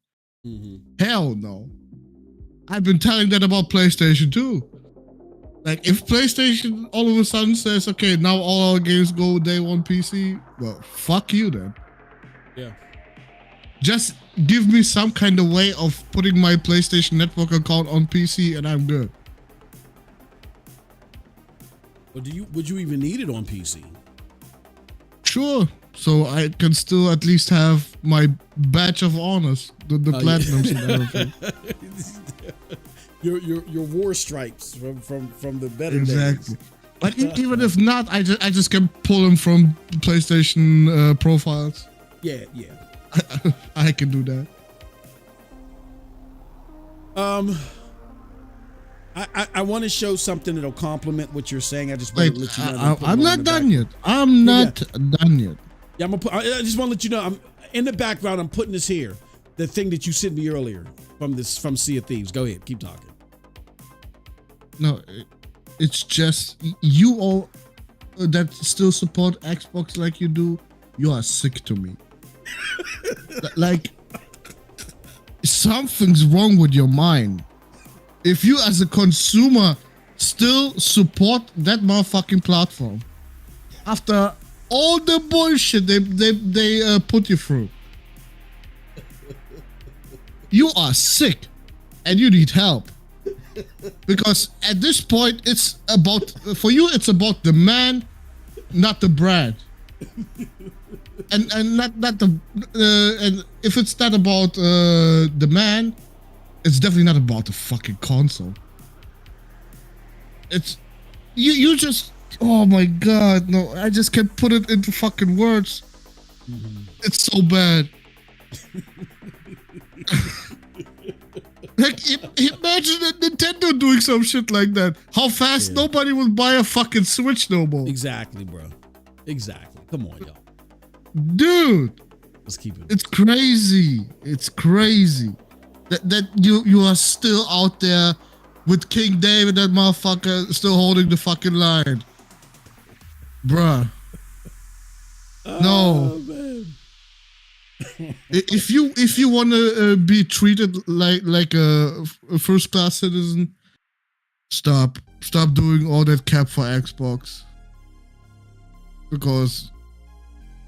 Hell no. I've been telling that about PlayStation too. Like, if PlayStation all of a sudden says, okay, now all our games go day one PC, well, fuck you then. Yeah. Just give me some kind of way of putting my PlayStation Network account on PC and I'm good. But would you even need it on PC? Sure. So I can still at least have my badge of honors, the platinums and everything. Your war stripes from the better exactly. days. But even if not, I just can pull them from PlayStation profiles. Yeah. I can do that. I want to show something that'll complement what you're saying. I just want to let you know. I'm not done yet. I'm not done yet. Yeah, I just want to let you know. I'm in the background. I'm putting this here. The thing that you sent me earlier from Sea of Thieves. Go ahead, keep talking. No, it's just you all that still support Xbox like you do. You are sick to me. Like, something's wrong with your mind. If you as a consumer still support that motherfucking platform after all the bullshit they put you through, you are sick and you need help. Because at this point, it's about the man, not the brand. And not the and if it's not about the man, it's definitely not about the fucking console. It's you just, oh my god, no, I just can't put it into fucking words. It's so bad. Like, imagine Nintendo doing some shit like that. How fast nobody will buy a fucking Switch no more. Exactly, bro. Exactly. Come on, y'all. Dude. Let's keep it. It's crazy. It's crazy. That you are still out there with King David, that motherfucker, still holding the fucking line. Bruh. No. Man. If you want to be treated like a first class citizen, stop doing all that cap for Xbox, because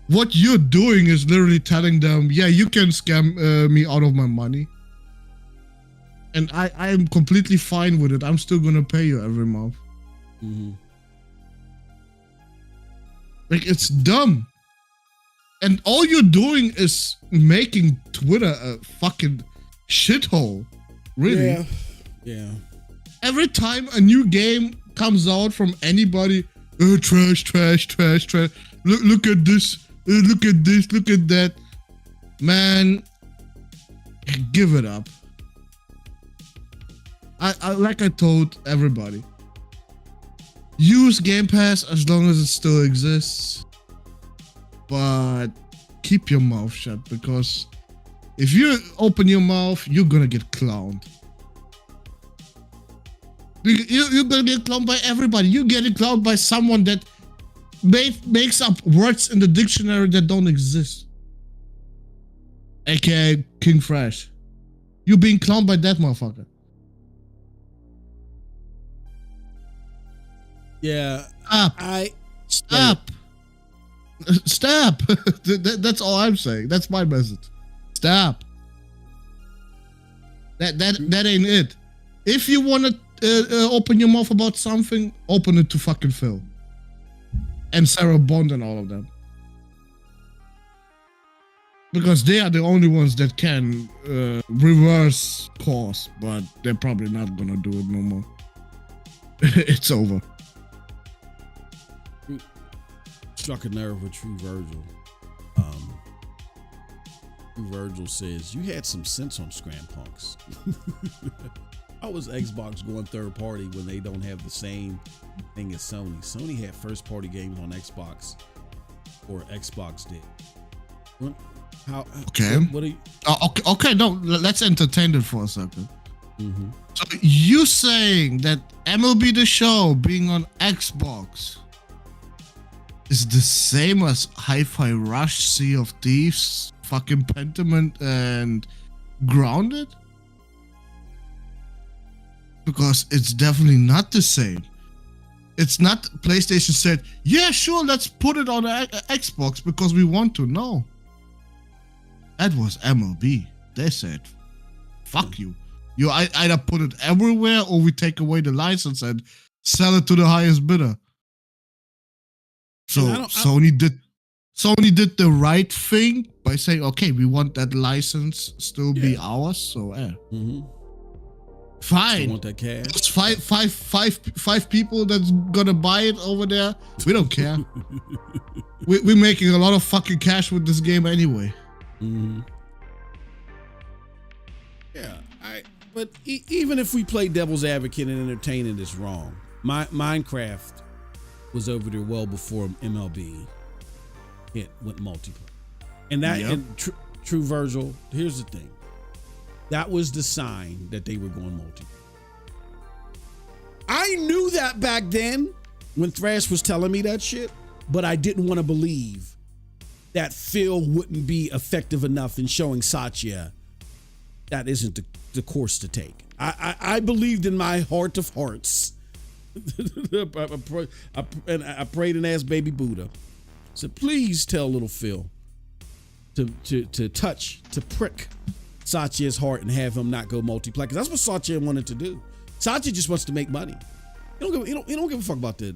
what you're doing is literally telling them, yeah, you can scam me out of my money, and I am completely fine with it. I'm still gonna pay you every month. Like, it's dumb. And all you're doing is making Twitter a fucking shithole. Really. Yeah. Every time a new game comes out from anybody, trash. Look at this. Look at this. Look at that. Man, give it up. I like I told everybody, use Game Pass as long as it still exists. But keep your mouth shut, because if you open your mouth, you're gonna get clowned. You're gonna get clowned by everybody. You're getting clowned by someone that makes up words in the dictionary that don't exist. AKA King Fresh. You're being clowned by that motherfucker. Yeah. Stop. Stop. That's all I'm saying. That's my message. Stop. That ain't it. If you want to open your mouth about something, open it to fucking Phil and Sarah Bond and all of them, because they are the only ones that can reverse course, but they're probably not gonna do it no more. It's over. Struck a nerve with True Virgil. True Virgil says, you had some sense on Scram Punks. How was Xbox going third party when they don't have the same thing as Sony? Sony had first party games on Xbox, or Xbox did. How? Okay. What are you? Okay, no, let's entertain it for a second. So you saying that MLB The Show being on Xbox is the same as Hi-Fi Rush, Sea of Thieves, fucking Pentiment, and Grounded? Because it's definitely not the same. It's not PlayStation said, yeah, sure, let's put it on Xbox because we want to. No. That was MLB. They said, fuck you. You either put it everywhere or we take away the license and sell it to the highest bidder. So Sony did the right thing by saying, okay, we want that license still be ours. So fine. Want that cash? It's five people that's gonna buy it over there. We don't care. We're making a lot of fucking cash with this game anyway. Yeah, but even if we play devil's advocate and entertaining this wrong, Minecraft was over there well before MLB went multiplayer. And that, true Virgil, here's the thing. That was the sign that they were going multiplayer. I knew that back then when Thrash was telling me that shit, but I didn't want to believe that Phil wouldn't be effective enough in showing Satya that isn't the course to take. I believed in my heart of hearts. I prayed and asked Baby Buddha. I said, please tell little Phil to prick Satya's heart and have him not go multiplayer. Because that's what Satya wanted to do. Satya just wants to make money. He don't give a fuck about the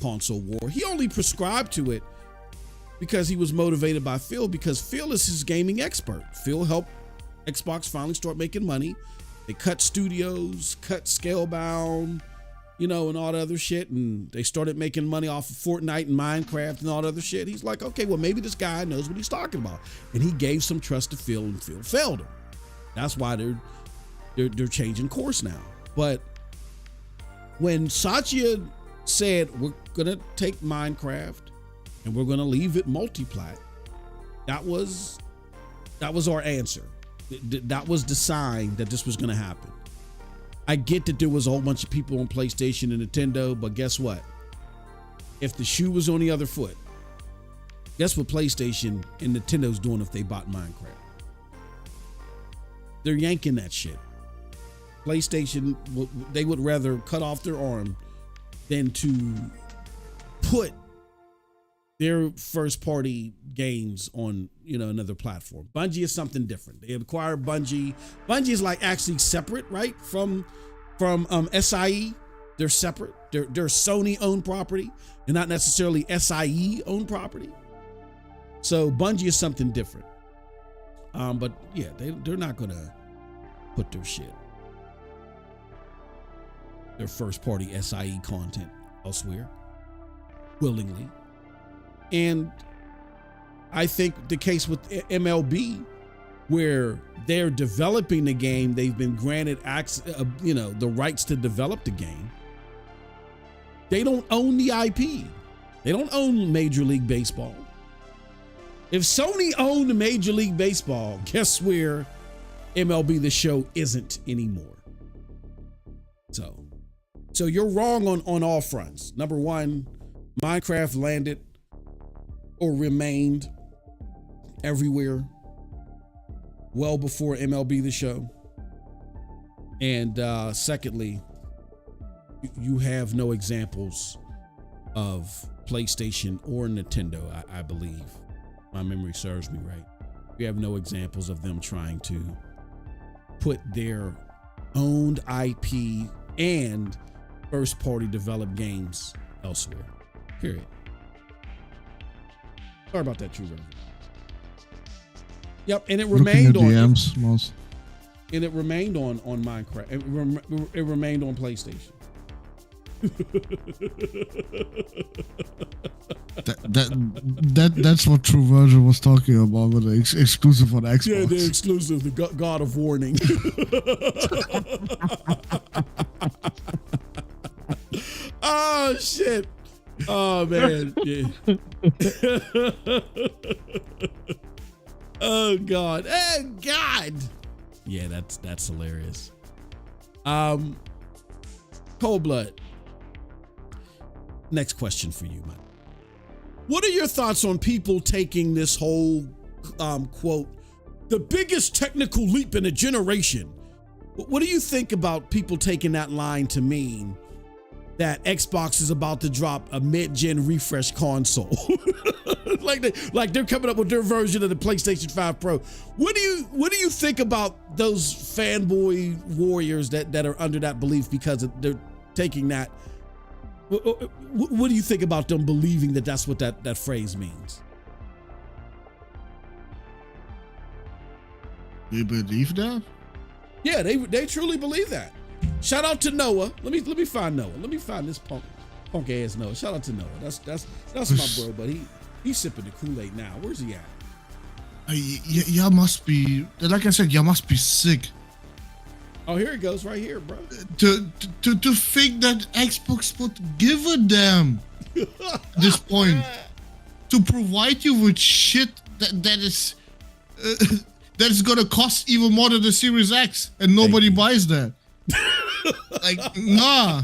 console war. He only prescribed to it because he was motivated by Phil, because Phil is his gaming expert. Phil helped Xbox finally start making money. They cut studios, cut Scalebound, and all the other shit, and they started making money off of Fortnite and Minecraft and all the other shit. He's like, okay, well, maybe this guy knows what he's talking about. And he gave some trust to Phil, and Phil failed him. That's why they're changing course now. But when Satya said, we're gonna take Minecraft and we're gonna leave it multiplat, that was our answer. That was the sign that this was gonna happen. I get that there was a whole bunch of people on PlayStation and Nintendo, but guess what? If the shoe was on the other foot, guess what PlayStation and Nintendo's doing if they bought Minecraft? They're yanking that shit. PlayStation, they would rather cut off their arm than to put their first party games on, another platform. Bungie is something different. They acquired Bungie. Bungie is like actually separate, right? From SIE. They're separate. They're Sony owned property and not necessarily SIE owned property. So Bungie is something different. But yeah, they're not gonna put their first party SIE content elsewhere willingly. And I think the case with MLB, where they're developing the game, they've been granted access, the rights to develop the game. They don't own the IP. They don't own Major League Baseball. If Sony owned Major League Baseball, guess where MLB The Show isn't anymore. So you're wrong on all fronts. Number one, Minecraft landed or remained everywhere well before MLB The Show. And secondly, you have no examples of PlayStation or Nintendo, I believe. My memory serves me right. You have no examples of them trying to put their owned IP and first party developed games elsewhere. Period. Sorry about that, True Version. Yep, and it remained on DMs most. And it remained on Minecraft. It remained on PlayStation. That's what True Version was talking about with the exclusive on Xbox. Yeah, the exclusive, the God of Warning. Oh shit. Oh man. Yeah. Oh God. Oh God. Yeah, that's hilarious. Cold Blood. next question for you, man. What are your thoughts on people taking this whole quote, the biggest technical leap in a generation? What do you think about people taking that line to mean that Xbox is about to drop a mid-gen refresh console? like they're coming up with their version of the PlayStation 5 Pro. What do you think about those fanboy warriors that are under that belief because they're taking that? What do you think about them believing that that's what that phrase means? You believe that? Yeah, they truly believe that. Shout out to Noah. Let me find Noah. Let me find this punk ass Noah. Shout out to Noah. That's my bro, but he's sipping the Kool-Aid now. Where's he at? Y'all must be, like I said, y'all must be sick. Oh, here it goes, right here, bro. To think that Xbox would give a damn at this point to provide you with shit that is gonna cost even more than the Series X, and nobody buys that. Like, nah.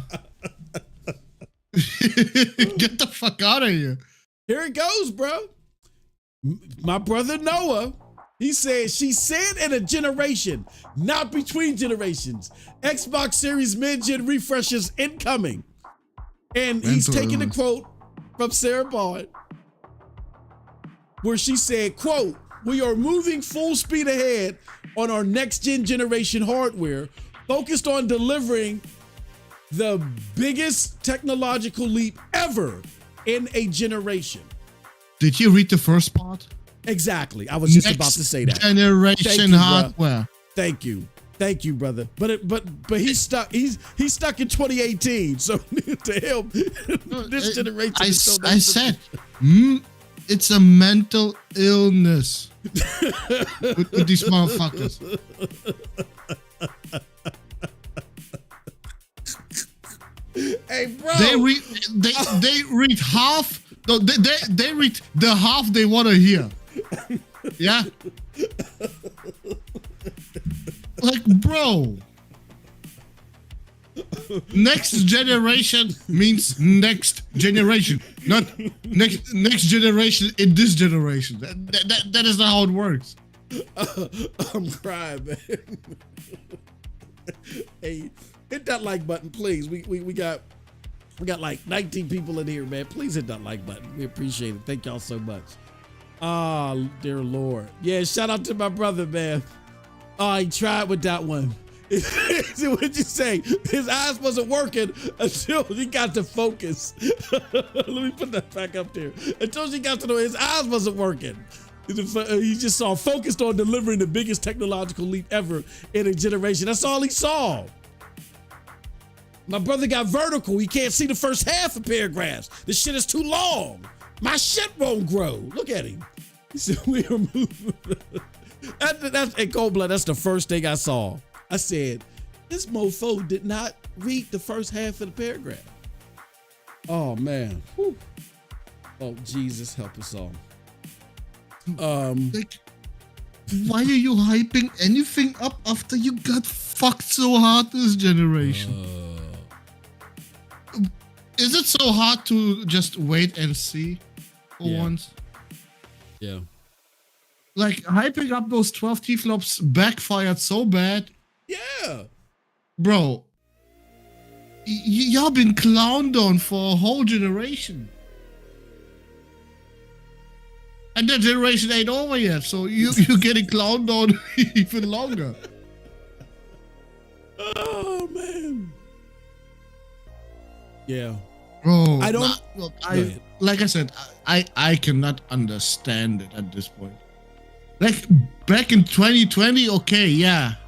Get the fuck out of here. Here it goes, bro. My brother Noah, he said, she said in a generation, not between generations. Xbox Series mid-gen refreshes incoming. And he's taking a quote from Sarah Bond, where she said, quote, "We are moving full speed ahead on our next-gen generation hardware, focused on delivering the biggest technological leap ever in a generation." Did you read the first part? Exactly. I was just about to say that. Generation hardware. Thank you, brother. But he's stuck. He's stuck in 2018. So to help this generation. I said, it's a mental illness with these motherfuckers. Hey, bro. They read half. No, they read the half they want to hear. Yeah. Like, bro. Next generation means next generation, not next generation in this generation. That is not how it works. I'm crying, man. Hey, hit that like button, please. We got like 19 people in here, man. Please hit that like button. We appreciate it. Thank y'all so much. Oh, dear Lord. Yeah, shout out to my brother, man. Oh, he tried with that one. What'd you say? His eyes wasn't working until he got to focus. Let me put that back up there. Until she got to know his eyes wasn't working. He just saw focused on delivering the biggest technological leap ever in a generation. That's all he saw. My brother got vertical. He can't see the first half of paragraphs. This shit is too long. My shit won't grow. Look at him. He said, we are moving. That's in cold blood. That's the first thing I saw. I said, this mofo did not read the first half of the paragraph. Oh, man. Whew. Oh, Jesus, help us all. Like, why are you hyping anything up after you got fucked so hard this generation? Is it so hard to just wait and see for once? Yeah. Like, hyping up those 12 T-flops backfired so bad. Yeah. Bro, y'all been clowned on for a whole generation. And that generation ain't over yet, so you're getting clowned on even longer. Oh, man. Yeah. Bro, I don't... like I said, I cannot understand it at this point. Like, back in 2020, okay,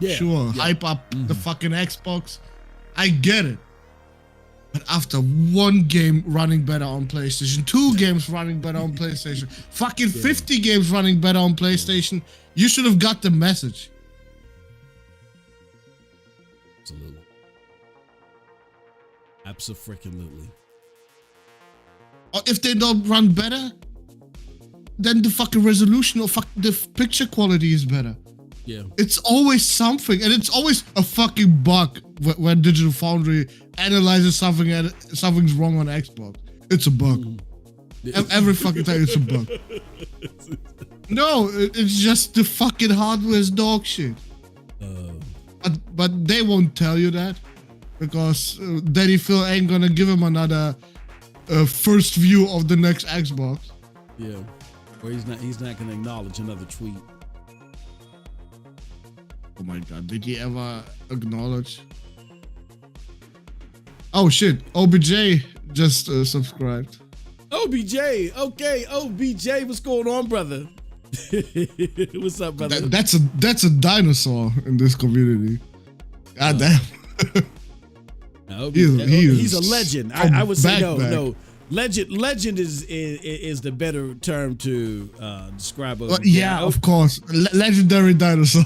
sure, hype up the fucking Xbox. I get it. But after one game running better on PlayStation, 2 games running better on PlayStation, fucking 50 games running better on PlayStation, you should have got the message. Absolutely. Absolutely. Or if they don't run better, then the fucking resolution or the picture quality is better. Yeah. It's always something, and it's always a fucking bug when Digital Foundry analyzes something and something's wrong on Xbox. It's a bug. Every fucking time it's a bug. No, it's just the fucking hardware is dog shit. But they won't tell you that because Daddy Phil ain't gonna give him another first view of the next Xbox. Yeah, or he's not gonna acknowledge another tweet. Oh my god, did he ever acknowledge? Oh shit, OBJ just subscribed. OBJ, okay, OBJ, what's going on, brother? What's up, brother? That's a dinosaur in this community. God damn. No, he's a legend. I would say no. Legend is the better term to describe OBJ. Yeah, of course, legendary dinosaur.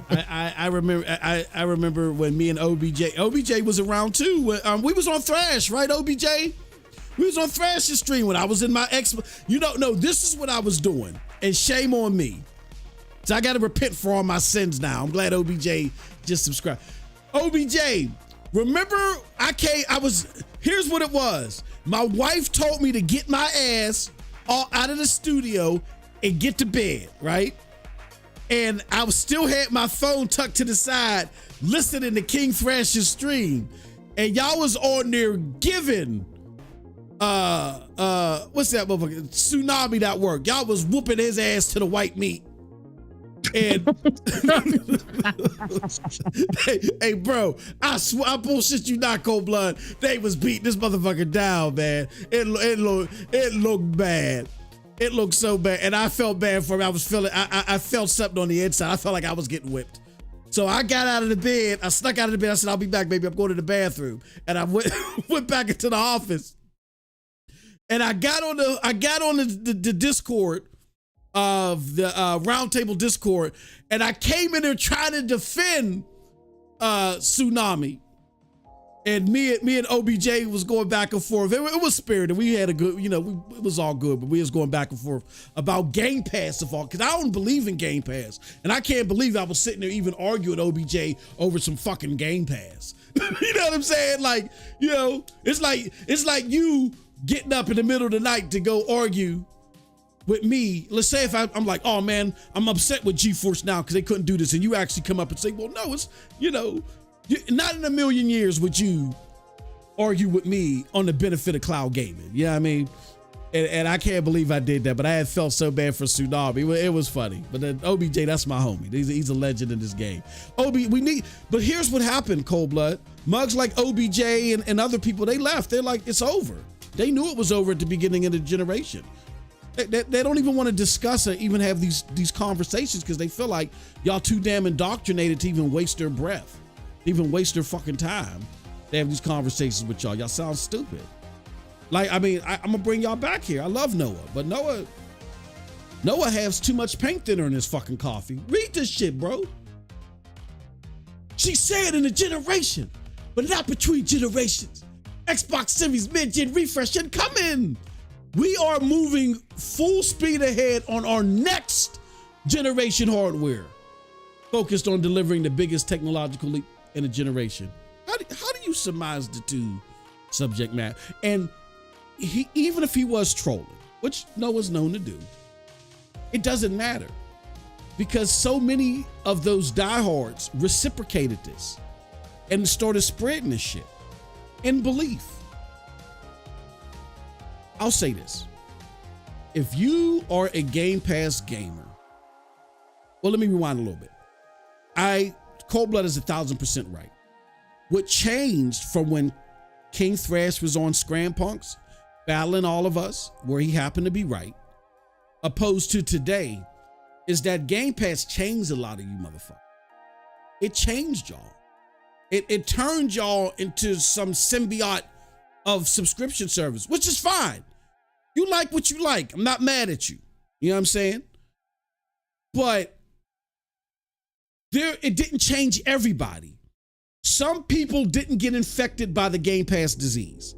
I remember when me and OBJ was around too. We was on Thrash, right, OBJ? We was on Thrash's stream when I was in my no, this is what I was doing, and shame on me. So I got to repent for all my sins now. I'm glad OBJ just subscribed. OBJ, remember here's what it was. My wife told me to get my ass out of the studio and get to bed, right? And I still had my phone tucked to the side, listening to King Thrash's stream. And y'all was on there giving what's that motherfucker? Tsunami that work. Y'all was whooping his ass to the white meat. And hey, bro, I swear, I bullshit you not, cold blood. They was beating this motherfucker down, man. It looked bad. It looked so bad, and I felt bad for him. I felt something on the inside. I felt like I was getting whipped. So I got out of the bed. I snuck out of the bed. I said, "I'll be back, baby. I'm going to the bathroom." And I went back into the office. And I got on the Discord of the Roundtable Discord, and I came in there trying to defend Tsunami. And me and OBJ was going back and forth. It was spirited. We had a good, it was all good, but we was going back and forth about Game Pass of all, because I don't believe in Game Pass. And I can't believe I was sitting there even arguing with OBJ over some fucking Game Pass. You know what I'm saying? Like, it's like you getting up in the middle of the night to go argue with me. Let's say if I'm like, oh man, I'm upset with GeForce Now because they couldn't do this, and you actually come up and say, well, no, it's, not in a million years would you argue with me on the benefit of cloud gaming. You know what I mean? And I can't believe I did that, but I had felt so bad for Tsunami. It was funny. But then OBJ, that's my homie. He's a legend in this game. But here's what happened, Cold Blood. Mugs like OBJ and other people, they left. They're like, it's over. They knew it was over at the beginning of the generation. They don't even want to discuss or even have these conversations because they feel like y'all too damn indoctrinated to even waste their breath, even waste their fucking time. They have these conversations with y'all. Y'all sound stupid. Like, I mean, I'm gonna bring y'all back here. I love Noah, but Noah has too much paint thinner in his fucking coffee. Read this shit, bro. She said in a generation, but not between generations. Xbox Series mid-gen refresh should come in. We are moving full speed ahead on our next generation hardware, focused on delivering the biggest technological leap in a generation. How do you surmise the two subject matter? And even if he was trolling, which Noah's known to do, it doesn't matter because so many of those diehards reciprocated this and started spreading this shit in belief. I'll say this. If you are a Game Pass gamer, well, let me rewind a little bit. Cold Blood is 1,000% right. What changed from when King Thrash was on Scram Punks, battling all of us, where he happened to be right, opposed to today, is that Game Pass changed a lot of you motherfuckers. It changed y'all. It turned y'all into some symbiote of subscription service, which is fine. You like what you like. I'm not mad at you. You know what I'm saying? But it didn't change everybody. Some people didn't get infected by the Game Pass disease.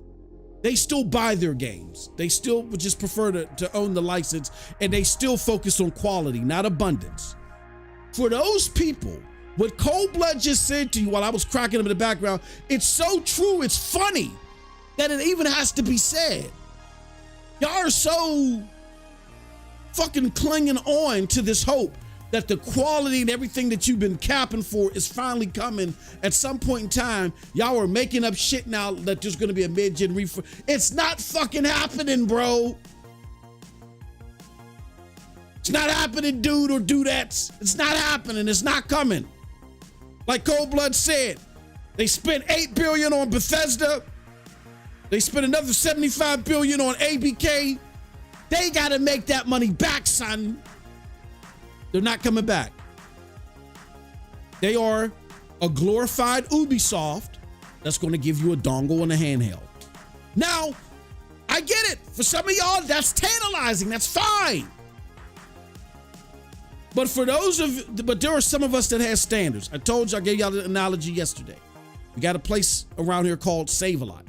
They still buy their games. They still would just prefer to own the license, and they still focus on quality, not abundance. For those people, what Cold Blood just said to you while I was cracking him in the background, it's so true, it's funny. that it even has to be said. Y'all are so fucking clinging on to this hope that the quality and everything that you've been capping for is finally coming at some point in time. Y'all are making up shit now that there's gonna be a mid-gen refresh. It's not fucking happening, bro. It's not happening, dude or dudettes. It's not happening. It's not coming. Like Cold Blood said, they spent $8 billion on Bethesda. They spent another $75 billion on ABK. They gotta make that money back, son. They're not coming back. They are a glorified Ubisoft that's going to give you a dongle and a handheld. Now, I get it. For some of y'all, that's tantalizing. That's fine. But there are some of us that have standards. I told you, I gave y'all the analogy yesterday. We got a place around here called Save-A-Lot.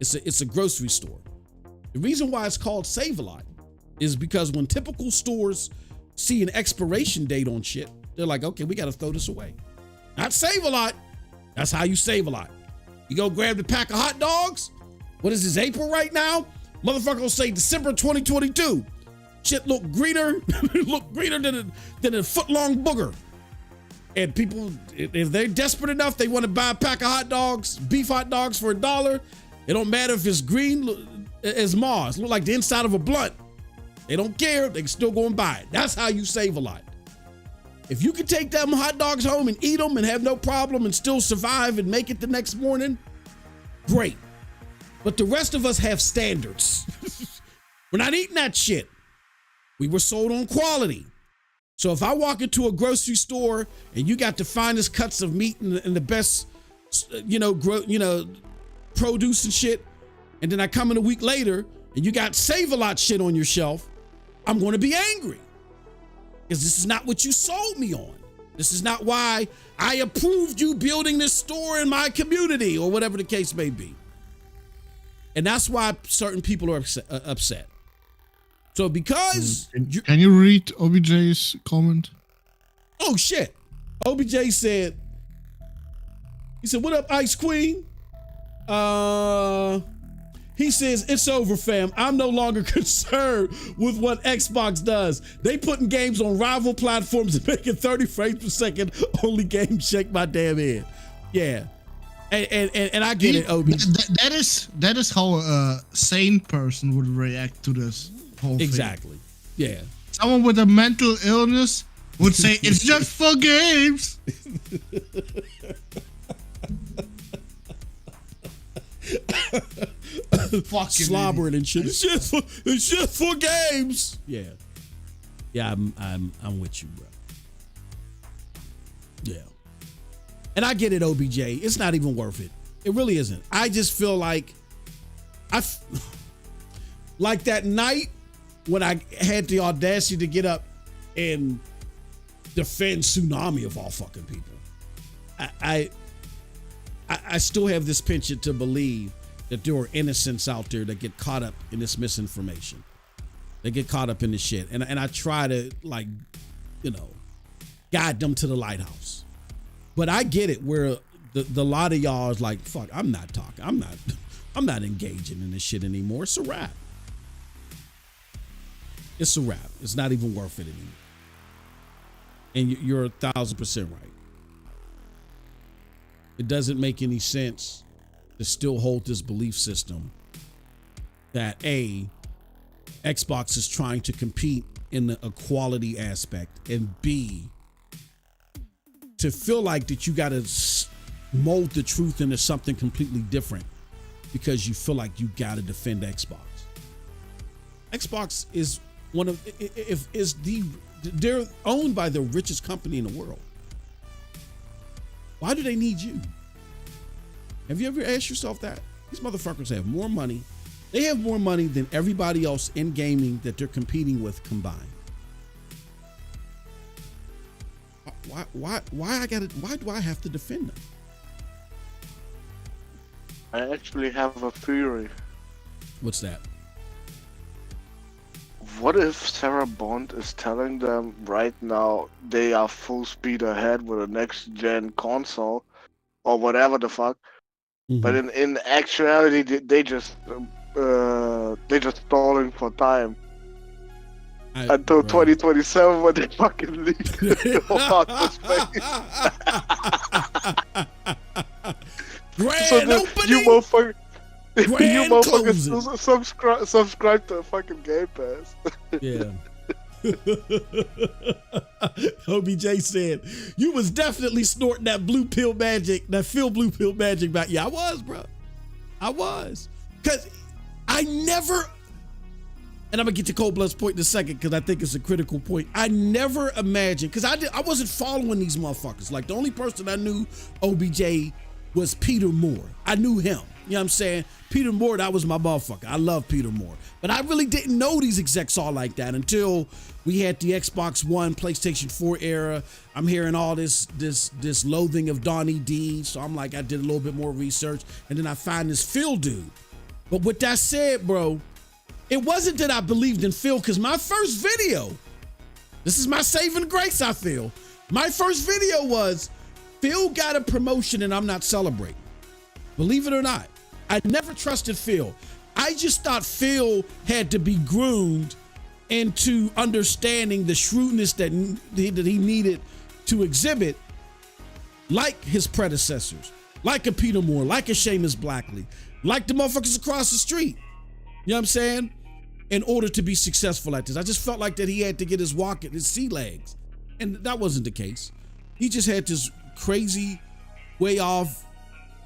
It's a grocery store. The reason why it's called Save-A-Lot is because when typical stores see an expiration date on shit, they're like, okay, we got to throw this away. Not Save-A-Lot. That's how you save a lot. You go grab the pack of hot dogs. What is this, April right now? Motherfucker will say December 2022. Shit look greener, than a foot-long booger. And people, if they're desperate enough, they want to buy a pack of hot dogs, beef hot dogs for $1. It don't matter if it's green as Mars. Look like the inside of a blunt. They don't care. They can still go and buy it. That's how you save a lot. If you can take them hot dogs home and eat them and have no problem and still survive and make it the next morning, great. But the rest of us have standards. We're not eating that shit. We were sold on quality. So if I walk into a grocery store and you got the finest cuts of meat and the best, produce and shit, and then I come in a week later and you got Save-A-Lot shit on your shelf, I'm going to be angry because this is not what you sold me on. This is not why I approved you building this store in my community or whatever the case may be. And that's why certain people are upset. So because... Can you read OBJ's comment? Oh, shit. OBJ said, what up, Ice Queen? He says, it's over, fam. I'm no longer concerned with what Xbox does. They putting games on rival platforms and making 30 frames per second. Only game shake my damn head. Yeah. And I get it, Obi. That is how a sane person would react to this whole thing. Exactly. Yeah. Someone with a mental illness would say, it's just for games. Fucking slobbering and shit. It's just for games. Yeah. Yeah, I'm with you, bro. Yeah. And I get it, OBJ. It's not even worth it. It really isn't. I just feel like like that night when I had the audacity to get up and defend Tsunami of all fucking people. I still have this penchant to believe that there are innocents out there that get caught up in this misinformation. They get caught up in this shit. And I try to guide them to the lighthouse. But I get it where the lot of y'all is like, fuck, I'm not talking. I'm not engaging in this shit anymore. It's a wrap. It's a wrap. It's not even worth it anymore. And you're 1,000% right. It doesn't make any sense to still hold this belief system that A, Xbox is trying to compete in a quality aspect, and B, to feel like that you got to mold the truth into something completely different because you feel like you got to defend Xbox. Xbox is they're owned by the richest company in the world. Why do they need you? Have you ever asked yourself that? These motherfuckers have more money. They have more money than everybody else in gaming that they're competing with combined. Why do I have to defend them? I actually have a theory. What's that? What if Sarah Bond is telling them right now they are full speed ahead with a next gen console or whatever the fuck, But in actuality, they just stalling for time until 2027 when they fucking leave outer space. Grand opening. You motherfuckers subscribe to fucking Game Pass. Yeah. OBJ said, you was definitely snorting that blue pill magic, that Phil blue pill magic back. Yeah, I was, bro. I was. Because I never, and I'm going to get to Cold Blood's point in a second because I think it's a critical point. I never imagined, because I wasn't following these motherfuckers. Like, the only person I knew OBJ was Peter Moore. I knew him. You know what I'm saying? Peter Moore, that was my motherfucker. I love Peter Moore. But I really didn't know these execs all like that until we had the Xbox One, PlayStation 4 era. I'm hearing all this loathing of Donnie D. So I'm like, I did a little bit more research. And then I find this Phil dude. But with that said, bro, it wasn't that I believed in Phil, because my first video, this is my saving grace, I feel. My first video was, Phil got a promotion and I'm not celebrating. Believe it or not. I never trusted Phil. I just thought Phil had to be groomed into understanding the shrewdness that he needed to exhibit, like his predecessors, like a Peter Moore, like a Seamus Blackley, like the motherfuckers across the street. You know what I'm saying? In order to be successful at this. I just felt like that he had to get his sea legs. And that wasn't the case. He just had this crazy, way off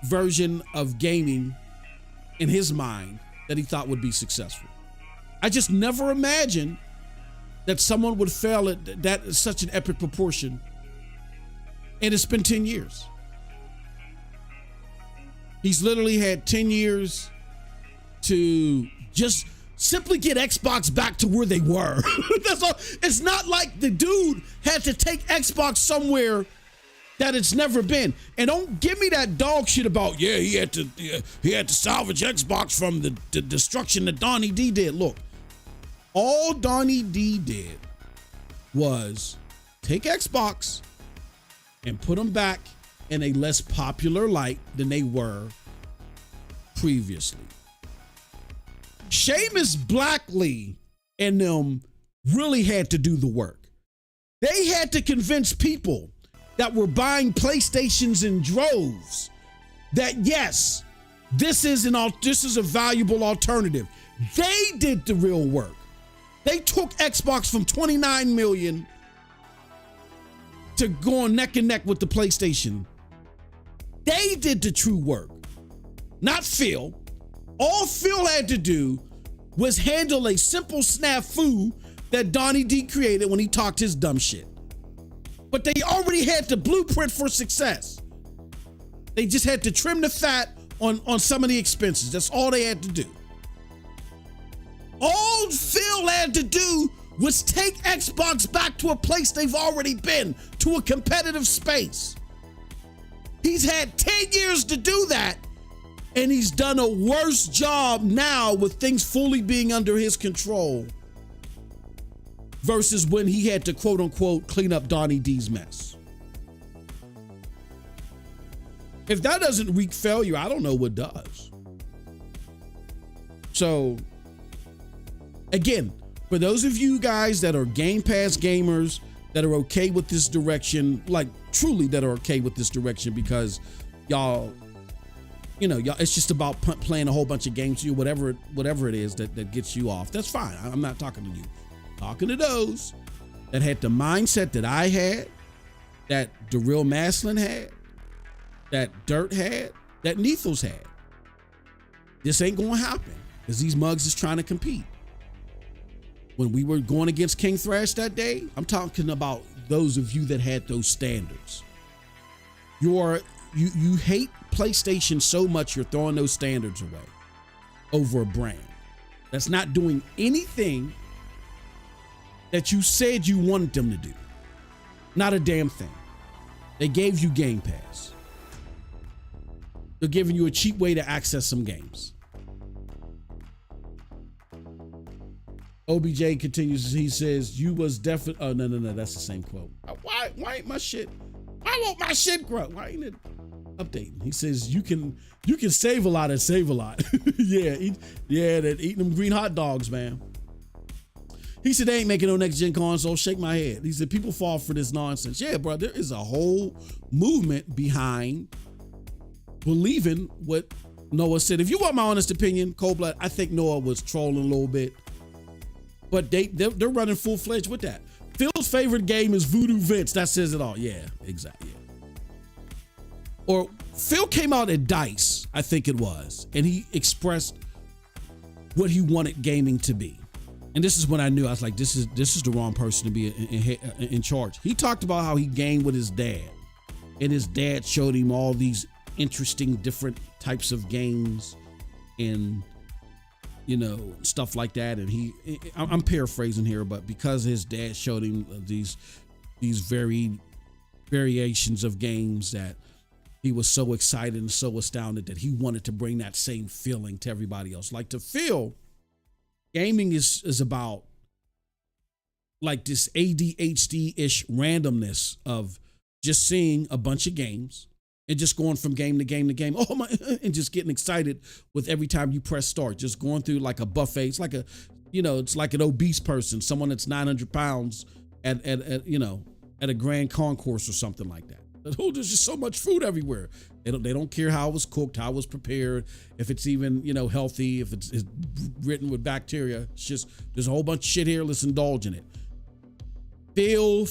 version of gaming in his mind that he thought would be successful. I just never imagined that someone would fail at that such an epic proportion. And it's been 10 years. He's literally had 10 years to just simply get Xbox back to where they were. That's all. It's not like the dude had to take Xbox somewhere that it's never been. And don't give me that dog shit about, he had to salvage Xbox from the destruction that Donnie D did. Look, all Donnie D did was take Xbox and put them back in a less popular light than they were previously. Seamus Blackley and them really had to do the work. They had to convince people that were buying PlayStations in droves that yes, this is a valuable alternative. They did the real work. They took Xbox from 29 million to going neck and neck with the PlayStation. They did the true work, not Phil. All Phil had to do was handle a simple snafu that Donnie D created when he talked his dumb shit. But they already had the blueprint for success. They just had to trim the fat on some of the expenses. That's all they had to do. All Phil had to do was take Xbox back to a place they've already been, to a competitive space. He's had 10 years to do that, and he's done a worse job now with things fully being under his control versus when he had to, quote unquote, clean up Donnie D's mess. If that doesn't wreak failure, I don't know what does. So, again, for those of you guys that are Game Pass gamers that are okay with this direction, like truly that are okay with this direction because y'all, it's just about playing a whole bunch of games, whatever it is that gets you off. That's fine. I'm not talking to you. Talking to those that had the mindset that I had, that Darryl Maslin had, that Dirt had, that Nethos had. This ain't gonna happen because these mugs is trying to compete. When we were going against King Thrash that day, I'm talking about those of you that had those standards. You hate PlayStation so much you're throwing those standards away over a brand that's not doing anything that you said you wanted them to do. Not a damn thing. They gave you Game Pass. They're giving you a cheap way to access some games. OBJ continues, he says, you was definitely, no, that's the same quote. Why ain't my shit, why won't my shit grow? Why ain't it? Updating. He says you can save a lot and save a lot. That eating them green hot dogs, man. He said they ain't making no next gen console. Shake my head. He said people fall for this nonsense. Yeah, bro, there is a whole movement behind believing what Noah said. If you want my honest opinion, Cold Blood, I think Noah was trolling a little bit, but they're running full fledged with that. Phil's favorite game is Voodoo Vince. That says it all. Yeah, exactly. Yeah. Or Phil came out at DICE, I think it was, and he expressed what he wanted gaming to be. And this is when I knew, I was like, this is the wrong person to be in charge. He talked about how he gamed with his dad, and his dad showed him all these interesting different types of games and, you know, stuff like that. And I'm paraphrasing here, but because his dad showed him these variations of games, that he was so excited and so astounded that he wanted to bring that same feeling to everybody else. Like, to Phil, gaming is about like this ADHD-ish randomness of just seeing a bunch of games and just going from game to game to game. Oh my, and just getting excited with every time you press start, just going through like a buffet. It's like it's like an obese person, someone that's 900 pounds at a grand concourse or something like that. Oh, there's just so much food everywhere. They don't care how it was cooked, how it was prepared, if it's even, healthy, if it's written with bacteria. It's just, there's a whole bunch of shit here. Let's indulge in it. Phil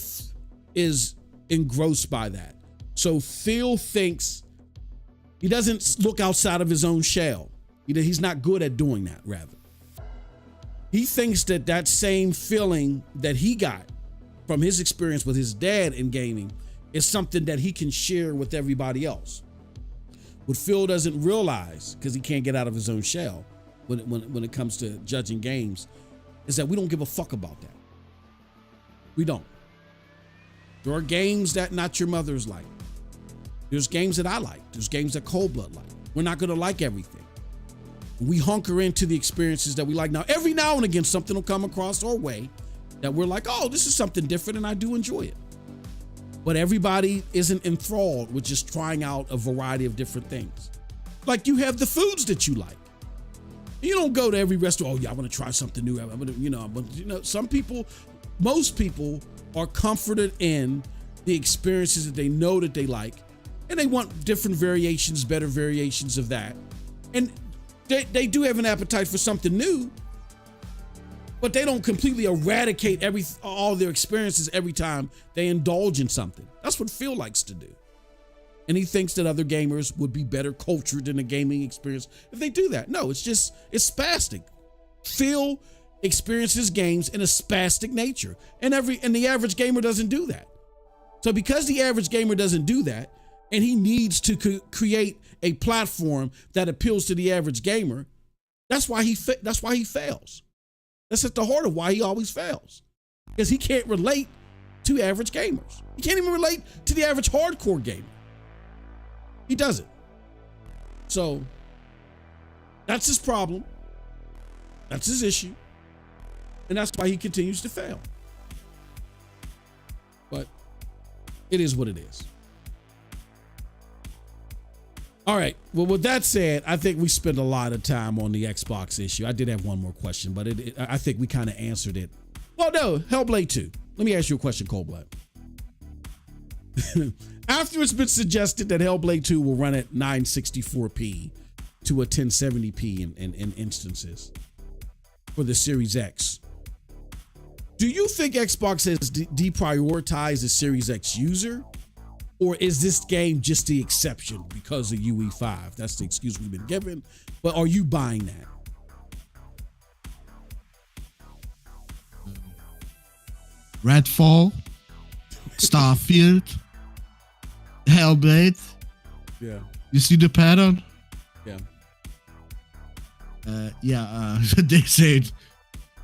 is engrossed by that. So Phil thinks he doesn't look outside of his own shell. He's not good at doing that, rather. He thinks that same feeling that he got from his experience with his dad in gaming is something that he can share with everybody else. What Phil doesn't realize, because he can't get out of his own shell when it comes to judging games, is that we don't give a fuck about that. We don't. There are games that Not Your Mother's like. There's games that I like. There's games that Cold Blood like. We're not going to like everything. We hunker into the experiences that we like. Now, every now and again, something will come across our way that we're like, oh, this is something different, and I do enjoy it. But everybody isn't enthralled with just trying out a variety of different things. Like, you have the foods that you like. You don't go to every restaurant, oh yeah, I want to try something new. Most people are comforted in the experiences that they know that they like, and they want different variations, better variations of that. And they do have an appetite for something new, but they don't completely eradicate all their experiences every time they indulge in something. That's what Phil likes to do. And he thinks that other gamers would be better cultured in a gaming experience if they do that. No, it's spastic. Phil experiences games in a spastic nature, and the average gamer doesn't do that. So because the average gamer doesn't do that, and he needs to create a platform that appeals to the average gamer, that's why he fails. That's at the heart of why he always fails, because he can't relate to average gamers. He can't even relate to the average hardcore gamer. He doesn't. So that's his problem. That's his issue. And that's why he continues to fail. But it is what it is. All right. Well, with that said, I think we spent a lot of time on the Xbox issue. I did have one more question, but I think we kind of answered it. Well, no, Hellblade 2. Let me ask you a question, Coldblood. After it's been suggested that Hellblade 2 will run at 964p to a 1070p in instances for the Series X, do you think Xbox has deprioritized the Series X user? Or is this game just the exception because of UE5? That's the excuse we've been given. But are you buying that? Redfall, Starfield, Hellblade. Yeah. You see the pattern? Yeah. They said,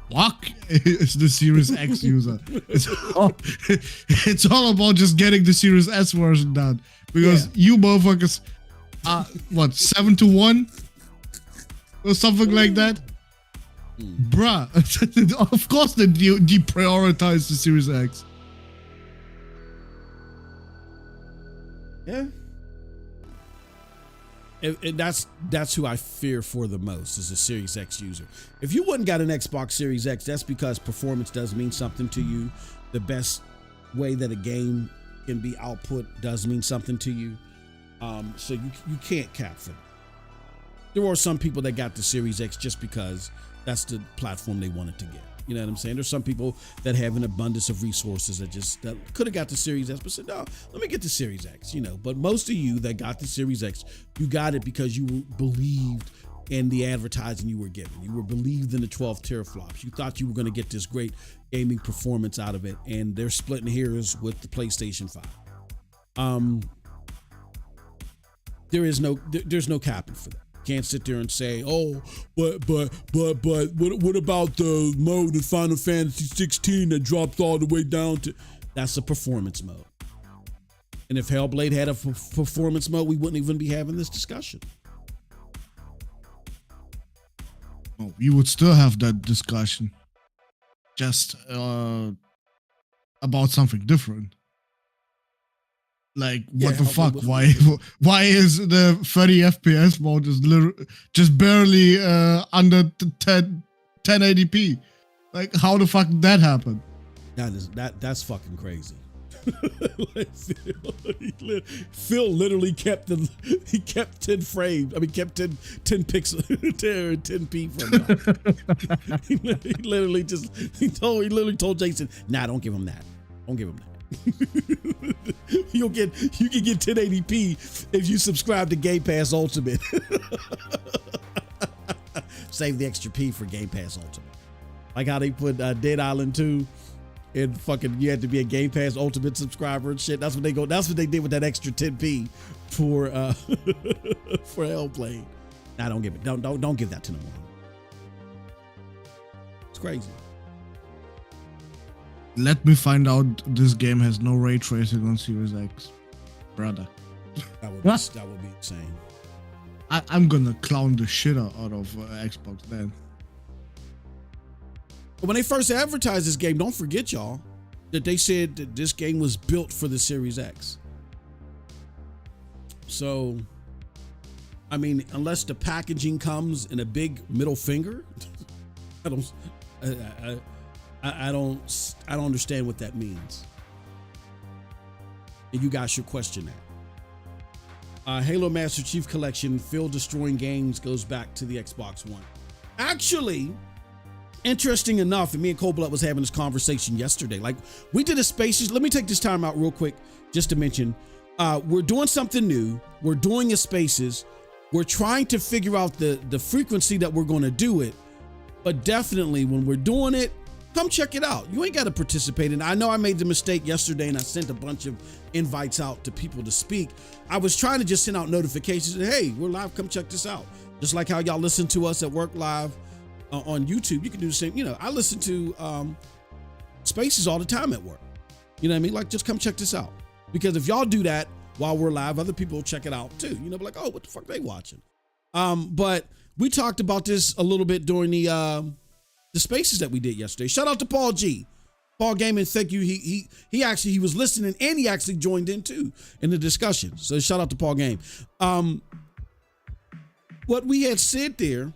fuck is the Series X user. It's all about just getting the Series S version done. Because you motherfuckers are, 7-1? Or something like that? Bruh. Of course they deprioritize the Series X. Yeah. and that's who I fear for the most is a Series X user. If you wouldn't got an Xbox Series X, that's because performance does mean something to you. The best way that a game can be output does mean something to you. So you can't cap for that. There are some people that got the Series X just because that's the platform they wanted to get. You know what I'm saying? There's some people that have an abundance of resources that could have got the Series X, but said, no, let me get the Series X, But most of you that got the Series X, you got it because you believed in the advertising you were given. You were believed in the 12 teraflops. You thought you were going to get this great gaming performance out of it, and they're splitting hairs with the PlayStation 5. There's no capping for that. Can't sit there and say, oh, but what about the mode in Final Fantasy 16 that drops all the way down to? That's a performance mode. And if Hellblade had a performance mode, we wouldn't even be having this discussion. Oh, we would still have that discussion, just about something different. Like, what the fuck? Why is the 30 FPS mode just barely under 1080p? Like, how the fuck did that happen? That's fucking crazy. Phil literally kept 10 frames. I mean, kept 10 pixels, 10p from it. He literally told Jason, nah, don't give him that. Don't give him that. you can get 1080p if you subscribe to Game Pass Ultimate. Save the extra P for Game Pass Ultimate. Like how they put Dead Island 2 and fucking you had to be a Game Pass Ultimate subscriber and shit. That's what they did with that extra 10p for for Hellblade. Nah, don't give it. Don't give that to no one. It's crazy. Let me find out this game has no ray tracing on Series X, brother. That would be insane. I'm gonna clown the shit out of Xbox then. But when they first advertised this game, don't forget, y'all, that they said that this game was built for the Series X. So, I mean, unless the packaging comes in a big middle finger, I don't understand what that means. And you guys should question that. Halo Master Chief Collection, Field Destroying Games goes back to the Xbox One. Actually, interesting enough, and me and Coldblood was having this conversation yesterday. Like, we did a Spaces. Let me take this time out real quick just to mention, we're doing something new. We're doing a Spaces. We're trying to figure out the frequency that we're going to do it. But definitely when we're doing it, come check it out. You ain't got to participate in it. I know I made the mistake yesterday and I sent a bunch of invites out to people to speak. I was trying to just send out notifications that, hey, we're live, come check this out. Just like how y'all listen to us at work live on YouTube. You can do the same. I listen to Spaces all the time at work. You know what I mean? Like, just come check this out. Because if y'all do that while we're live, other people will check it out too. Be like, oh, what the fuck are they watching? But we talked about this a little bit during the Spaces that we did yesterday. Shout out to Paul G. Paul Gaming, thank you. He was listening and he actually joined in too in the discussion. So shout out to Paul Game. What we had said there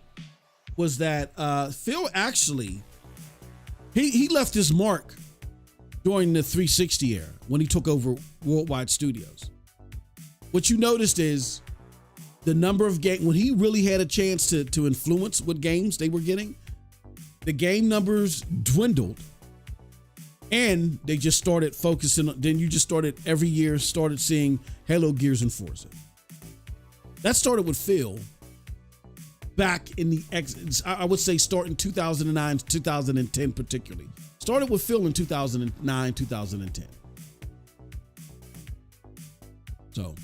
was that Phil actually he left his mark during the 360 era when he took over Worldwide Studios. What you noticed is the number of games when he really had a chance to influence what games they were getting. The game numbers dwindled and they just started focusing. Then you just started every year started seeing Halo, Gears, and Forza. That started with Phil back in I would say starting 2009, 2010 particularly. Started with Phil in 2009, 2010. So,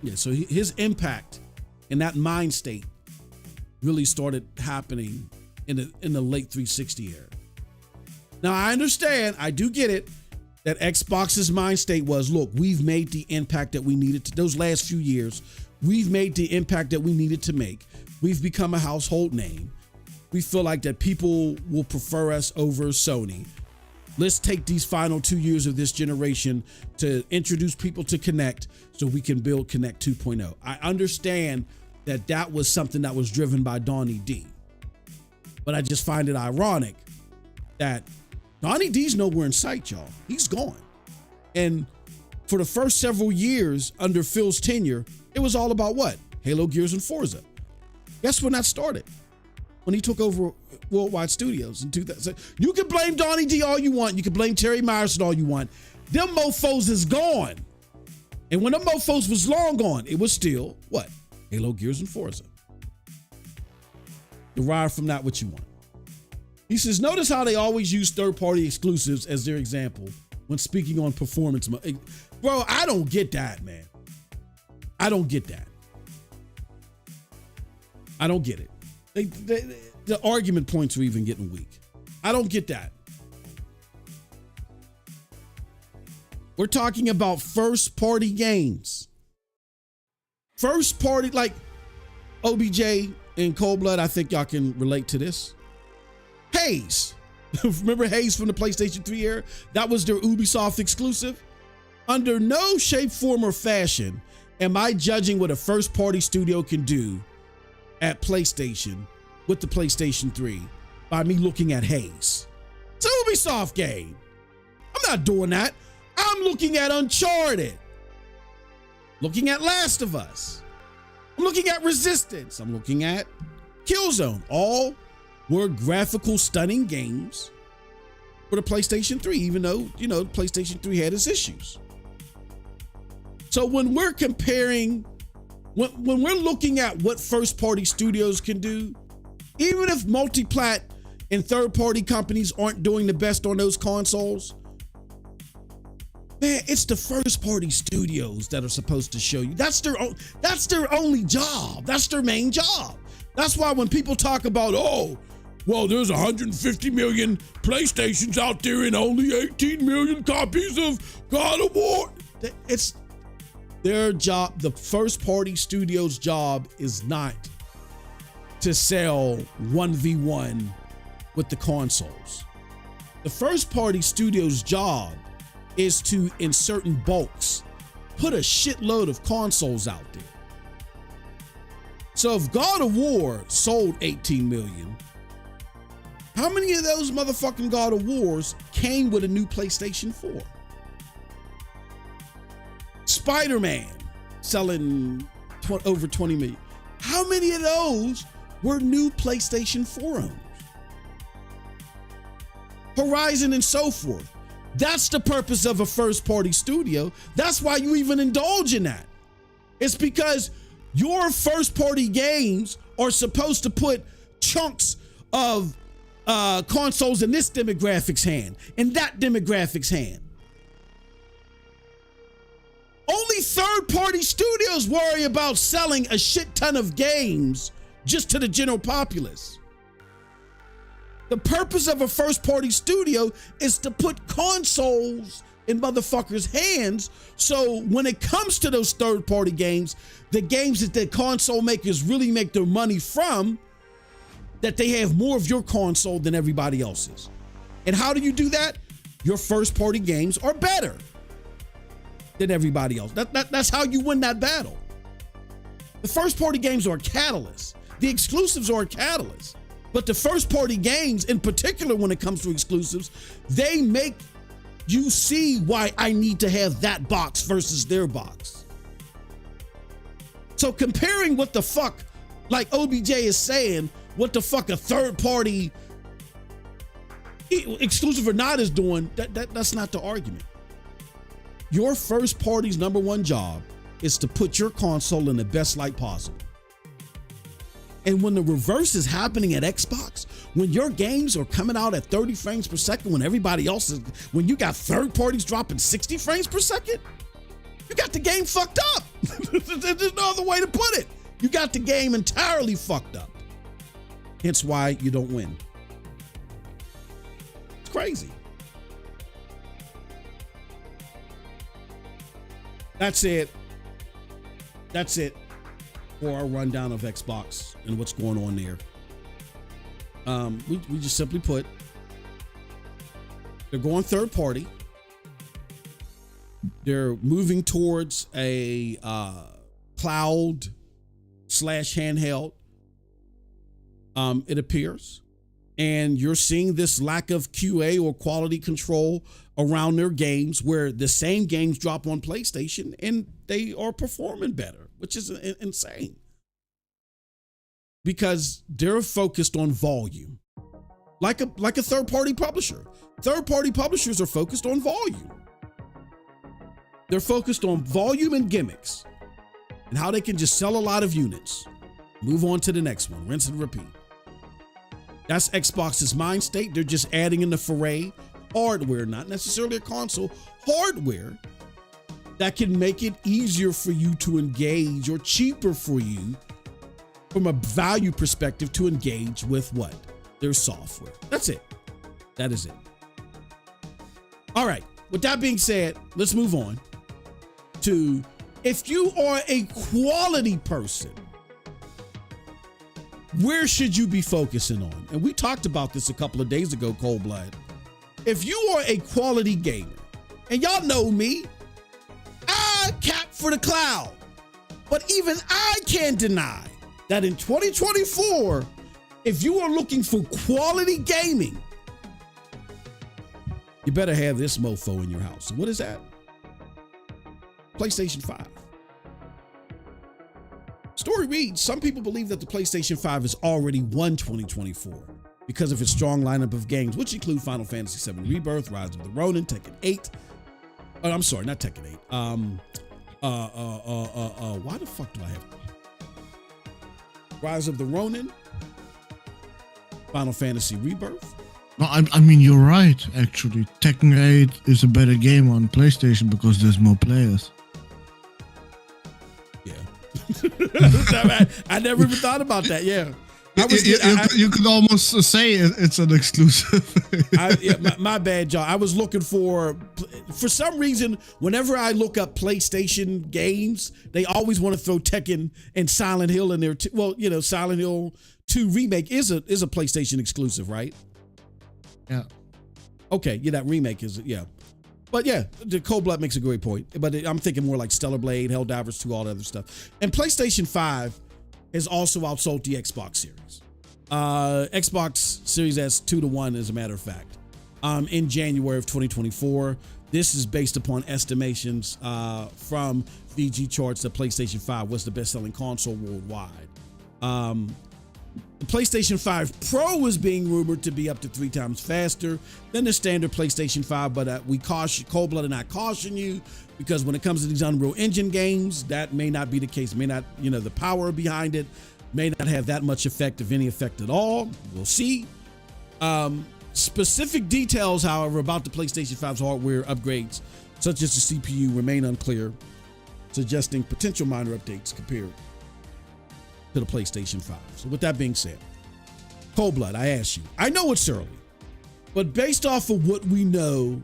yeah, so his impact in that mind state really started happening in the late 360 era. Now, I understand, I do get it, that Xbox's mind state was, look, we've made the impact that we needed to, those last few years, we've made the impact that we needed to make. We've become a household name. We feel like that people will prefer us over Sony. let's take these final 2 years of this generation to introduce people to Connect so we can build Connect 2.0. I understand that was something that was driven by Donnie D. But I just find it ironic that Donnie D's nowhere in sight, y'all. He's gone. And for the first several years under Phil's tenure, it was all about what? Halo, Gears, and Forza. Guess when that started? When he took over Worldwide Studios in 2000. You can blame Donnie D all you want. You can blame Terry Myerson all you want. Them mofos is gone. And when them mofos was long gone, it was still what? Halo, Gears, and Forza. Derive from that what you want. He says, notice how they always use third-party exclusives as their example when speaking on performance. Bro, I don't get that, man. I don't get that. I don't get it. The argument points are even getting weak. I don't get that. We're talking about first-party games. First party, like OBJ and Cold Blood, I think y'all can relate to this. Haze. Remember Haze from the PlayStation 3 era? That was their Ubisoft exclusive. Under no shape, form, or fashion am I judging what a first-party studio can do at PlayStation with the PlayStation 3 by me looking at Haze. It's an Ubisoft game. I'm not doing that. I'm looking at Uncharted. Looking at Last of Us. I'm looking at Resistance. I'm looking at Killzone. All were graphical, stunning games for the PlayStation 3, even though, the PlayStation 3 had its issues. So when we're comparing, when we're looking at what first-party studios can do, even if multi-plat and third-party companies aren't doing the best on those consoles, man, it's the first-party studios that are supposed to show you. That's their only job. That's their main job. That's why when people talk about, there's 150 million PlayStations out there and only 18 million copies of God of War. It's their job. The first-party studio's job is not to sell 1v1 with the consoles. The first-party studio's job is to, in certain bulks, put a shitload of consoles out there. So if God of War sold 18 million, how many of those motherfucking God of Wars came with a new PlayStation 4? Spider-Man selling over 20 million. How many of those were new PlayStation 4 owners? Horizon and so forth. That's the purpose of a first-party studio. That's why you even indulge in that. It's because your first-party games are supposed to put chunks of consoles in this demographic's hand, in that demographic's hand. Only third-party studios worry about selling a shit ton of games just to the general populace. The purpose of a first-party studio is to put consoles in motherfuckers' hands, so when it comes to those third-party games, the games that the console makers really make their money from, that they have more of your console than everybody else's. And how do you do that? Your first-party games are better than everybody else. That's how you win that battle. The first-party games are a catalyst. The exclusives are a catalyst. But the first-party games, in particular when it comes to exclusives, they make you see why I need to have that box versus their box. So comparing what the fuck, like OBJ is saying, what the fuck a third-party exclusive or not is doing, that's not the argument. Your first party's number one job is to put your console in the best light possible. And when the reverse is happening at Xbox, when your games are coming out at 30 frames per second, when everybody else is, when you got third parties dropping 60 frames per second, you got the game fucked up. There's no other way to put it. You got the game entirely fucked up. Hence why you don't win. It's crazy. That's it. That's it for our rundown of Xbox and what's going on there. We just simply put, They're going third party. They're moving towards a cloud/handheld. It appears. And you're seeing this lack of QA or quality control around their games, where the same games drop on PlayStation and they are performing better, which is insane. Because they're focused on volume. Like a third-party publisher. Third-party publishers are focused on volume. They're focused on volume and gimmicks and how they can just sell a lot of units. Move on to the next one, rinse and repeat. That's Xbox's mind state. They're just adding in the foray hardware, not necessarily a console, hardware that can make it easier for you to engage, or cheaper for you from a value perspective to engage with what? Their software. That's it. That is it. All right. With that being said, let's move on to, if you are a quality person, where should you be focusing on? And we talked about this a couple of days ago, Cold Blood. If you are a quality gamer, and y'all know me, I cap for the cloud. But even I can't deny that in 2024, if you are looking for quality gaming, you better have this mofo in your house. What is that? PlayStation 5. Story reads, some people believe that the PlayStation 5 has already won 2024 because of its strong lineup of games, which include Final Fantasy VII Rebirth, Rise of the Ronin, Tekken 8. Oh, I'm sorry, not Tekken 8. Why the fuck do I have Rise of the Ronin, Final Fantasy Rebirth? No, I mean, you're right, actually. Tekken 8 is a better game on PlayStation because there's more players. Yeah. I never even thought about that. Yeah. You could almost say it's an exclusive. My bad, John. I was looking for some reason, whenever I look up PlayStation games, they always want to throw Tekken and Silent Hill in there. Well, you know, Silent Hill 2 Remake is a PlayStation exclusive, right? Yeah. Okay. Yeah, that remake is, yeah. But yeah, the Cold Blood makes a great point. But I'm thinking more like Stellar Blade, Helldivers 2, all that other stuff. And PlayStation 5 has also outsold the Xbox Series. Xbox Series S 2-1, as a matter of fact. In January of 2024. This is based upon estimations from VG Charts that PlayStation 5 was the best-selling console worldwide. The PlayStation 5 Pro is being rumored to be up to 3 times faster than the standard PlayStation 5, but we caution, Cold Blood and I caution you, because when it comes to these Unreal Engine games, that may not be the case. May not, you know, the power behind it may not have that much effect, if any effect at all. We'll see. Specific details, however, about the PlayStation 5's hardware upgrades, such as the CPU, remain unclear, suggesting potential minor updates compared to the PlayStation 5. So with that being said, Cold Blood, I ask you, I know it's early, but based off of what we know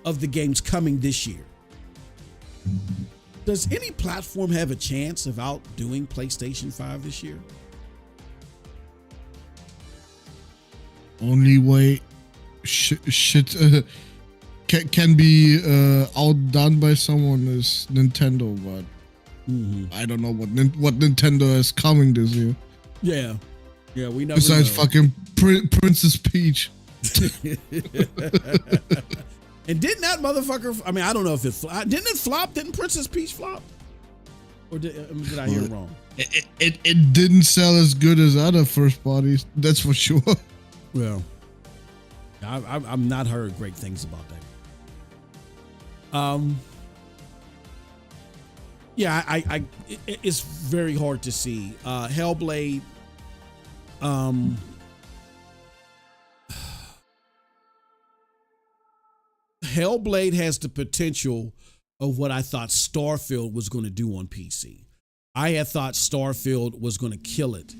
of the games coming this year, does any platform have a chance of outdoing PlayStation 5 this year? Only way shit can be outdone by someone is Nintendo, but I don't know what Nintendo is coming this year. Yeah, we never. Besides know. Fucking Princess Peach. And didn't that motherfucker? I mean, I don't know if didn't it flop? Didn't Princess Peach flop? Or did I hear it wrong? It didn't sell as good as other first parties. That's for sure. Well, I've not heard great things about that. Yeah, it's very hard to see. Hellblade, Hellblade has the potential of what I thought Starfield was going to do on PC. I had thought Starfield was going to kill it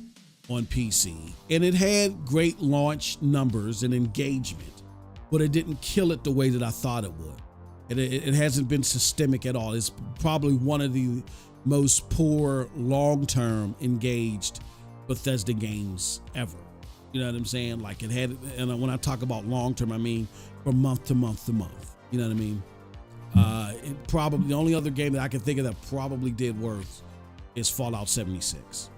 on PC, and it had great launch numbers and engagement, but it didn't kill it the way that I thought it would. It hasn't been systemic at all. It's probably one of the most poor long-term engaged Bethesda games ever. You know what I'm saying? Like it had, and when I talk about long term, I mean from month to month to month. You know what I mean? It probably the only other game that I can think of that probably did worse is Fallout 76.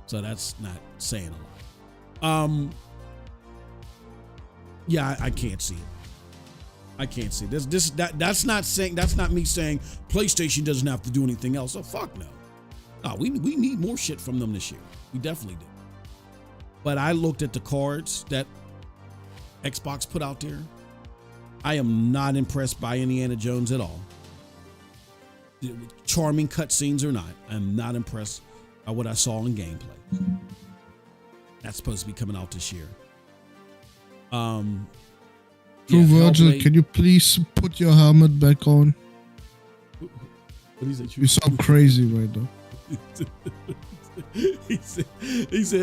So that's not saying a lot. Yeah, I can't see it. I can't see it. That's not me saying PlayStation doesn't have to do anything else. Oh, fuck no. No, we need more shit from them this year. We definitely do. But I looked at the cards that Xbox put out there. I am not impressed by Indiana Jones at all. Charming cutscenes or not, I'm not impressed by what I saw in gameplay. That's supposed to be coming out this year. Virgil, can you please put your helmet back on? What is it? You sound crazy right now. He said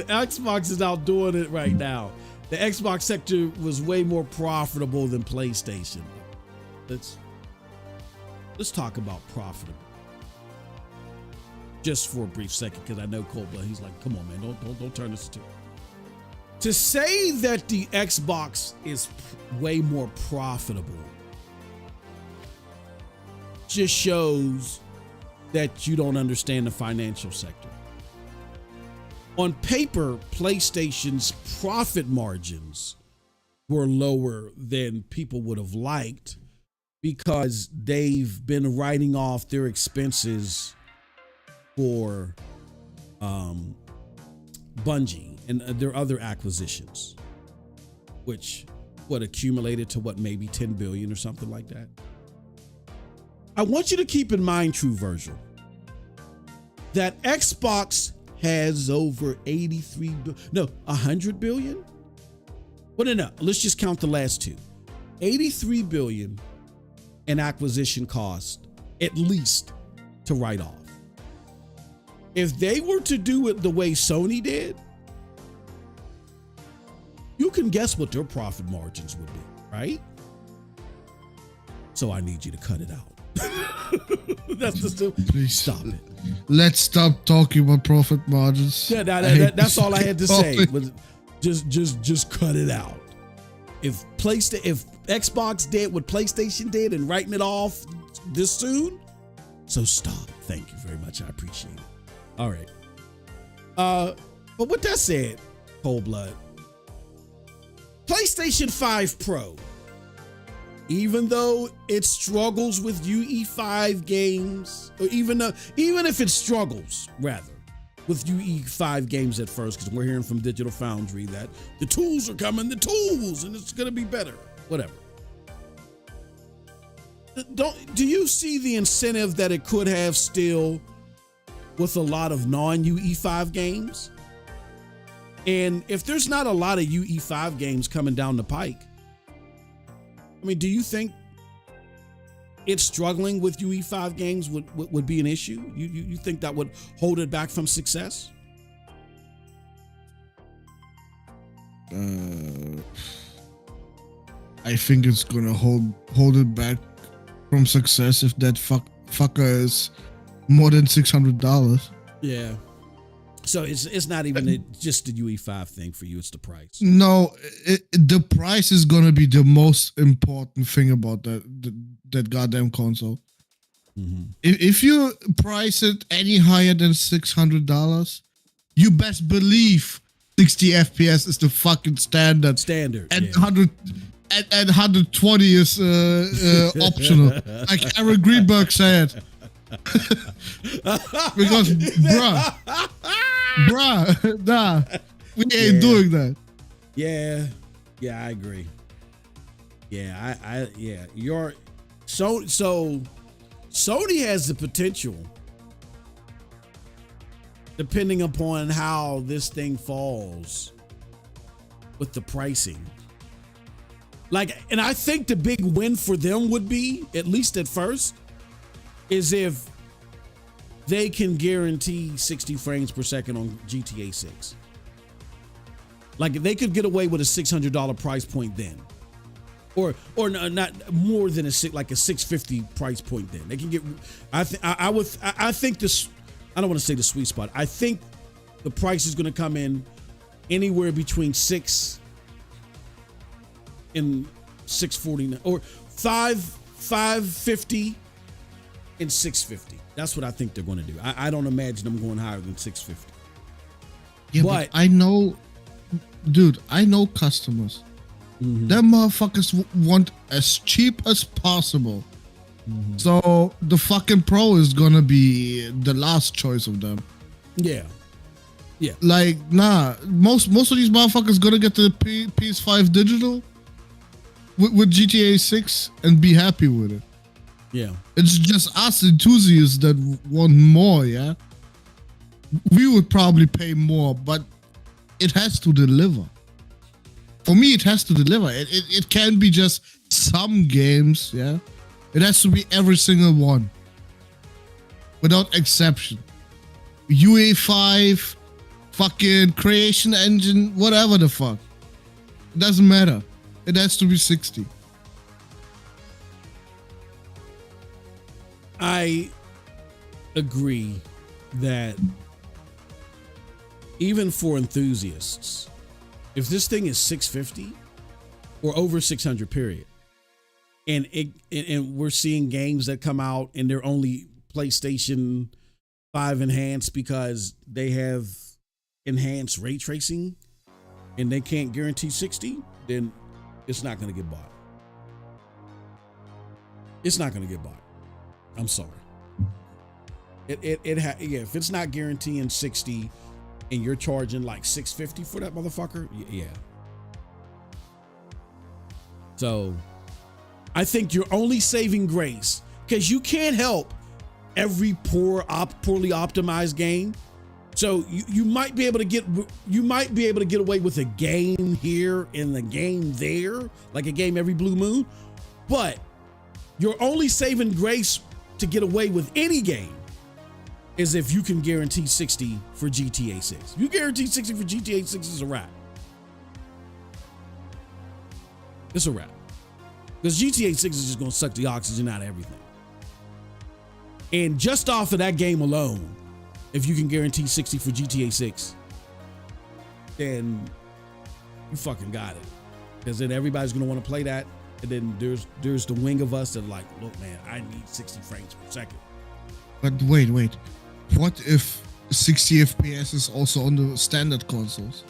Xbox is out doing it right now. The Xbox sector was way more profitable than PlayStation. Let's talk about profitable. Just for a brief second, because I know Coldblood, he's like, come on, man, don't turn this to say that the Xbox is way more profitable just shows that you don't understand the financial sector. On paper, PlayStation's profit margins were lower than people would have liked because they've been writing off their expenses for Bungie and their other acquisitions, which would accumulated to maybe 10 billion or something like that. I want you to keep in mind, True Virgil, that Xbox has over 100 billion? Well, no, let's just count the last two. 83 billion in acquisition cost, at least, to write off. If they were to do it the way Sony did, you can guess what their profit margins would be, right? So I need you to cut it out. That's the Please stop it. Let's stop talking about profit margins. Yeah, that's all I had to say. But just cut it out. If Xbox did what PlayStation did and writing it off this soon, so stop. Thank you very much. I appreciate it. All right. But with that said, Coldblood, PlayStation 5 Pro, even though it struggles with UE5 games, or even if it struggles, rather, with UE5 games at first, because we're hearing from Digital Foundry that the tools are coming, and it's going to be better, whatever. Do you see the incentive that it could have still with a lot of non-UE5 games? And if there's not a lot of UE5 games coming down the pike, I mean, do you think it's struggling with UE5 games would be an issue? You think that would hold it back from success? I think it's gonna hold it back from success if that fucker is more than $600. Yeah. So it's not even just the UE5 thing for you, it's the price. No, the price is gonna be the most important thing about that goddamn console. Mm-hmm. If you price it any higher than $600, you best believe 60 FPS is the fucking standard. And yeah. 120 is optional, like Aaron Greenberg said. Because bruh, nah, we ain't doing that. Yeah, I agree. Yeah, so Sony has the potential, depending upon how this thing falls with the pricing. And I think the big win for them would be, at least at first, is if they can guarantee 60 frames per second on GTA 6. Like if they could get away with a $600 price point then, or not more than a $650 price point then. They can get. I think this. I don't want to say the sweet spot. I think the price is going to come in anywhere between 6 and 649 or 550 and 650. That's what I think they're going to do. I don't imagine them going higher than 650. Yeah, but I know, dude, I know customers. Them motherfuckers want as cheap as possible. So the fucking Pro is gonna be the last choice of them. Yeah. Like, nah, most of these motherfuckers gonna get the PS5 digital with GTA 6 and be happy with it. Yeah. It's just us enthusiasts that want more, yeah? We would probably pay more, but it has to deliver. For me, it has to deliver. It can't be just some games, yeah? It has to be every single one. Without exception. UE5, fucking creation engine, whatever the fuck. It doesn't matter. It has to be 60. I agree that even for enthusiasts, if this thing is 650 or over 600, period, and we're seeing games that come out and they're only PlayStation 5 enhanced because they have enhanced ray tracing and they can't guarantee 60, then it's not going to get bought. It's not going to get bought. I'm sorry. If it's not guaranteeing 60 and you're charging like 650 for that motherfucker, yeah. So I think you're only saving grace because you can't help every poorly optimized game. So you might be able to get away with a game here and the game there, like a game every blue moon, but you're only saving grace to get away with any game is if you can guarantee 60 for GTA 6. If you guarantee 60 for GTA 6, is a wrap. It's a wrap. Because GTA 6 is just going to suck the oxygen out of everything. And just off of that game alone, if you can guarantee 60 for GTA 6, then you fucking got it. Because then everybody's going to want to play that. And then there's the wing of us that are like, look, man, I need 60 frames per second. But wait. What if 60 FPS is also on the standard consoles?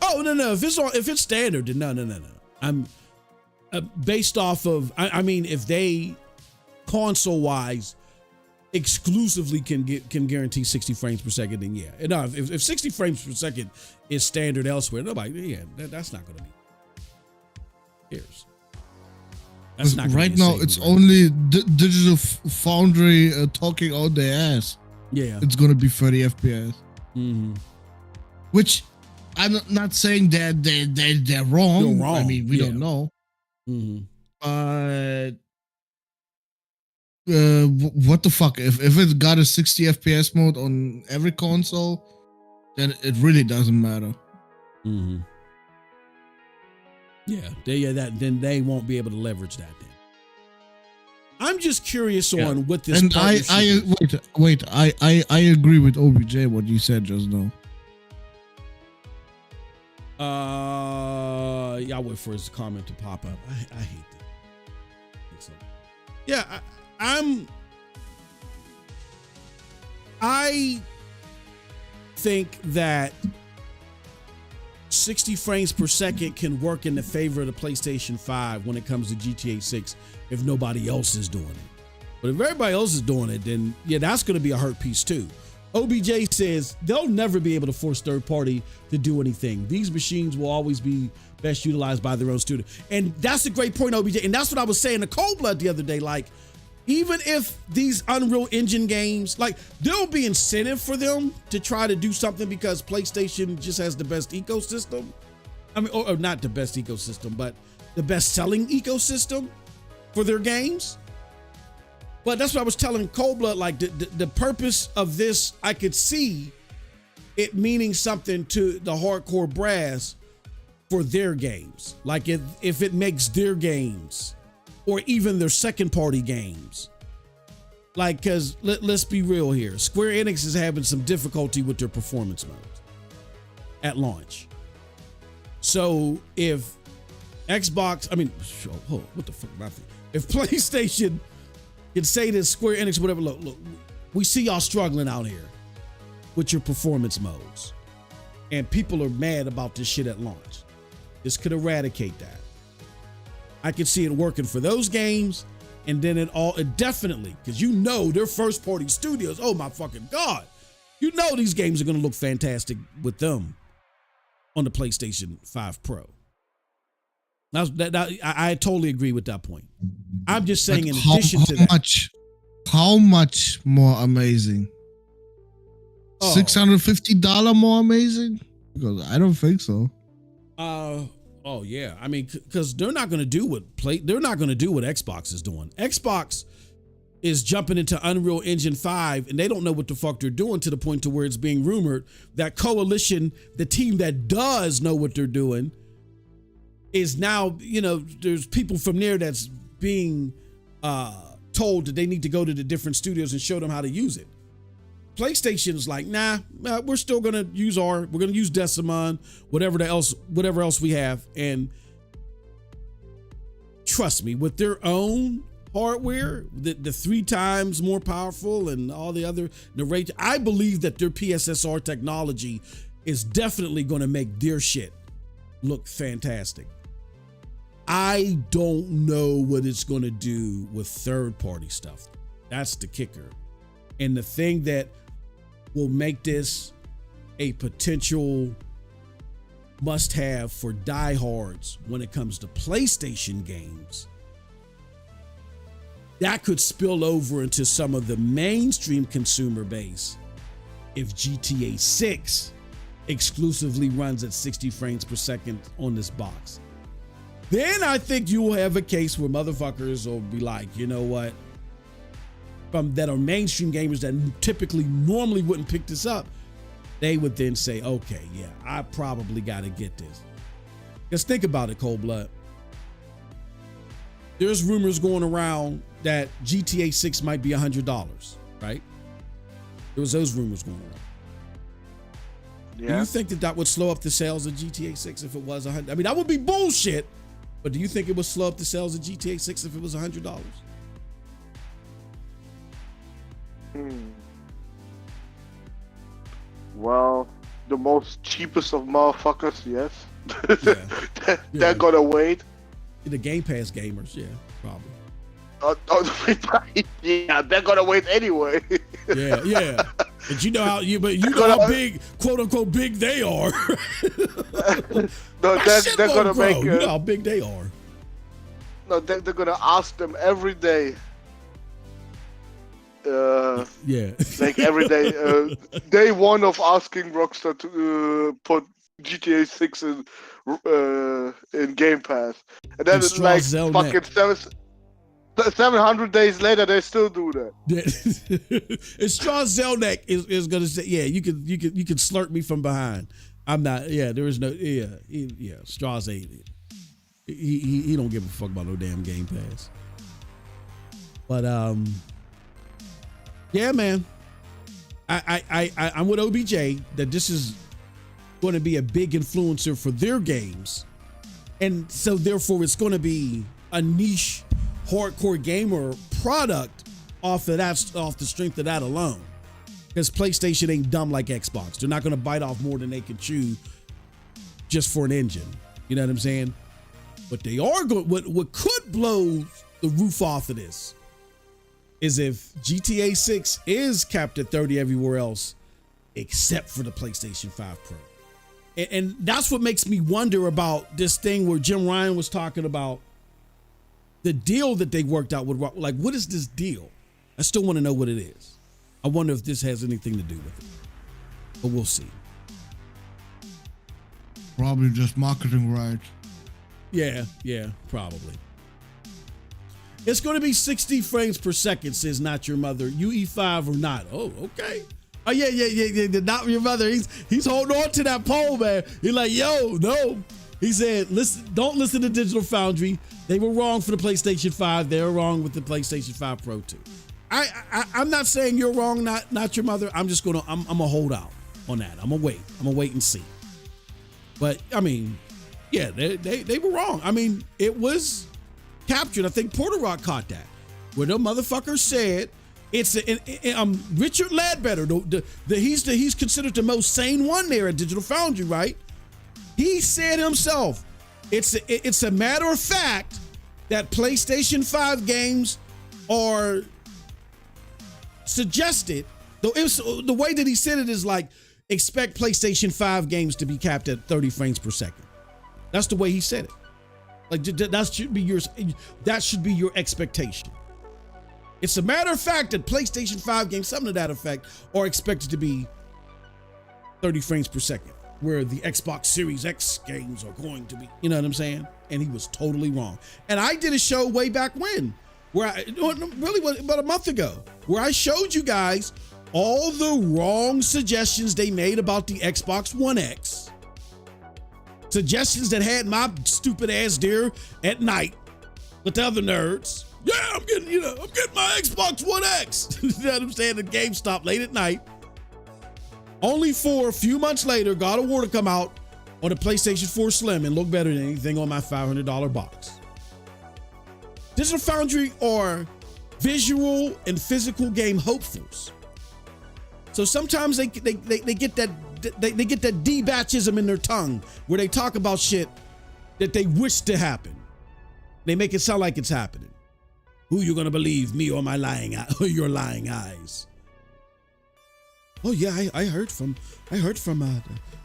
Oh, no. If it's standard, then no. I'm based off of, I mean, if they console-wise exclusively can guarantee 60 frames per second, then yeah. No, if 60 frames per second is standard elsewhere, that's not going to be. Here's. That's not right now. It's only Digital Foundry talking out their ass. Yeah, it's gonna be 30 FPS. Mm-hmm. Which I'm not saying that they're wrong. I mean, we don't know. Mm-hmm. What the fuck? If it got a 60 FPS mode on every console, then it really doesn't matter. Mm-hmm. Then they won't be able to leverage that then. I'm just curious on what this. And I agree with OBJ what you said just now. I'll wait for his comment to pop up. I hate that. So, yeah, I think that 60 frames per second can work in the favor of the PlayStation 5 when it comes to GTA 6 if nobody else is doing it. But if everybody else is doing it, then yeah, that's going to be a hurt piece too. OBJ says they'll never be able to force third party to do anything. These machines will always be best utilized by their own studio. And that's a great point, OBJ. And that's what I was saying to Cold Blood the other day. Like, even if these Unreal Engine games, like, there'll be incentive for them to try to do something because PlayStation just has the best ecosystem. I mean, or not the best ecosystem, but the best selling ecosystem for their games. But that's what I was telling Cold Blood, like the purpose of this, I could see it meaning something to the hardcore brass for their games. Like if it makes their games or even their second party games. Like, cause let's be real here. Square Enix is having some difficulty with their performance modes. at launch. So if Xbox, what the fuck am I thinking? If PlayStation can say to Square Enix, whatever, look, we see y'all struggling out here with your performance modes, and people are mad about this shit at launch. This could eradicate that. I could see it working for those games, and then it definitely, because they're first party studios. Oh my fucking God. These games are going to look fantastic with them on the PlayStation 5 Pro. I totally agree with that point. I'm just saying, in addition to that. How much more amazing? $650 more amazing? Because I don't think so. Oh yeah. I mean, because they're not going to do what Xbox is doing. Xbox is jumping into Unreal Engine 5, and they don't know what the fuck they're doing, to the point to where it's being rumored that Coalition, the team that does know what they're doing, is now, there's people from there that's being told that they need to go to the different studios and show them how to use it. PlayStation's like, nah, we're still gonna use Decimon, whatever else we have, and trust me, with their own hardware, the 3 times more powerful and all the other narrate, I believe that their PSSR technology is definitely going to make their shit look fantastic. I don't know what it's going to do with third-party stuff. That's the kicker. And the thing that will make this a potential must-have for diehards when it comes to PlayStation games, that could spill over into some of the mainstream consumer base if GTA 6 exclusively runs at 60 frames per second on this box. Then I think you will have a case where motherfuckers will be like, you know what? That are mainstream gamers that typically normally wouldn't pick this up, they would then say, okay, yeah, I probably got to get this. Because think about it, Cold Blood. There's rumors going around that GTA 6 might be $100, right? There was those rumors going around. Yeah. Do you think that would slow up the sales of GTA 6 if it was $100? I mean, that would be bullshit, but do you think it would slow up the sales of GTA 6 if it was $100? Well, the most cheapest of motherfuckers, yes. Yeah. They're gonna wait. The Game Pass gamers, yeah, probably. Yeah, they're gonna wait anyway. Yeah. And you know how big, quote unquote, big they are. No, they're gonna make. You know how big they are. No, they're gonna ask them every day. Yeah. Like every day. Day one of asking Rockstar to put GTA 6 in Game Pass, and then it's like fucking 700 days later they still do that. And Straw Zelnick is gonna say, yeah, you can slurp me from behind. I'm not. Yeah, there is no. Yeah. Straw's ain't. He don't give a fuck about no damn Game Pass. But yeah, man. I'm with OBJ that this is going to be a big influencer for their games, and so therefore it's going to be a niche hardcore gamer product off the strength of that alone. Because PlayStation ain't dumb like Xbox. They're not going to bite off more than they can chew just for an engine. You know what I'm saying? But they are going. What could blow the roof off of this is if GTA 6 is capped at 30 everywhere else, except for the PlayStation 5 Pro. And that's what makes me wonder about this thing where Jim Ryan was talking about the deal that they worked out with. Like, what is this deal? I still want to know what it is. I wonder if this has anything to do with it. But we'll see. Probably just marketing right. Yeah, probably. It's going to be 60 frames per second, says Not Your Mother. UE5 or not. Oh, okay. Oh, yeah. Not Your Mother. He's holding on to that pole, man. He's like, yo, no. He said, don't listen to Digital Foundry. They were wrong for the PlayStation 5. They were wrong with the PlayStation 5 Pro too. I'm not saying you're wrong, not Your Mother. I'm just going to hold out on that. I'm going to wait and see. But I mean, yeah, they were wrong. I mean, it was captured. I think Porter Rock caught that, where the motherfucker said it's Richard Ledbetter. He's considered the most sane one there at Digital Foundry, right? He said himself, it's a matter of fact that PlayStation 5 games are suggested. Though the way that he said it is like, expect PlayStation 5 games to be capped at 30 frames per second. That's the way he said it. Like that should be your expectation. It's a matter of fact that PlayStation 5 games, something to that effect, are expected to be 30 frames per second, where the Xbox Series X games are going to be. You know what I'm saying? And he was totally wrong. And I did a show way back when, really about a month ago, where I showed you guys all the wrong suggestions they made about the Xbox One X. Suggestions that had my stupid ass there at night with the other nerds. Yeah, I'm getting my Xbox One X. You know what I'm saying? At GameStop late at night. Only for a few months later, God of War to come out on the PlayStation 4 Slim and look better than anything on my $500 box. Digital Foundry are visual and physical game hopefuls. So sometimes they get that D-batchism in their tongue where they talk about shit that they wish to happen. They make it sound like it's happening. Who you gonna believe, me or my lying eye, or your lying eyes? Oh yeah, I heard from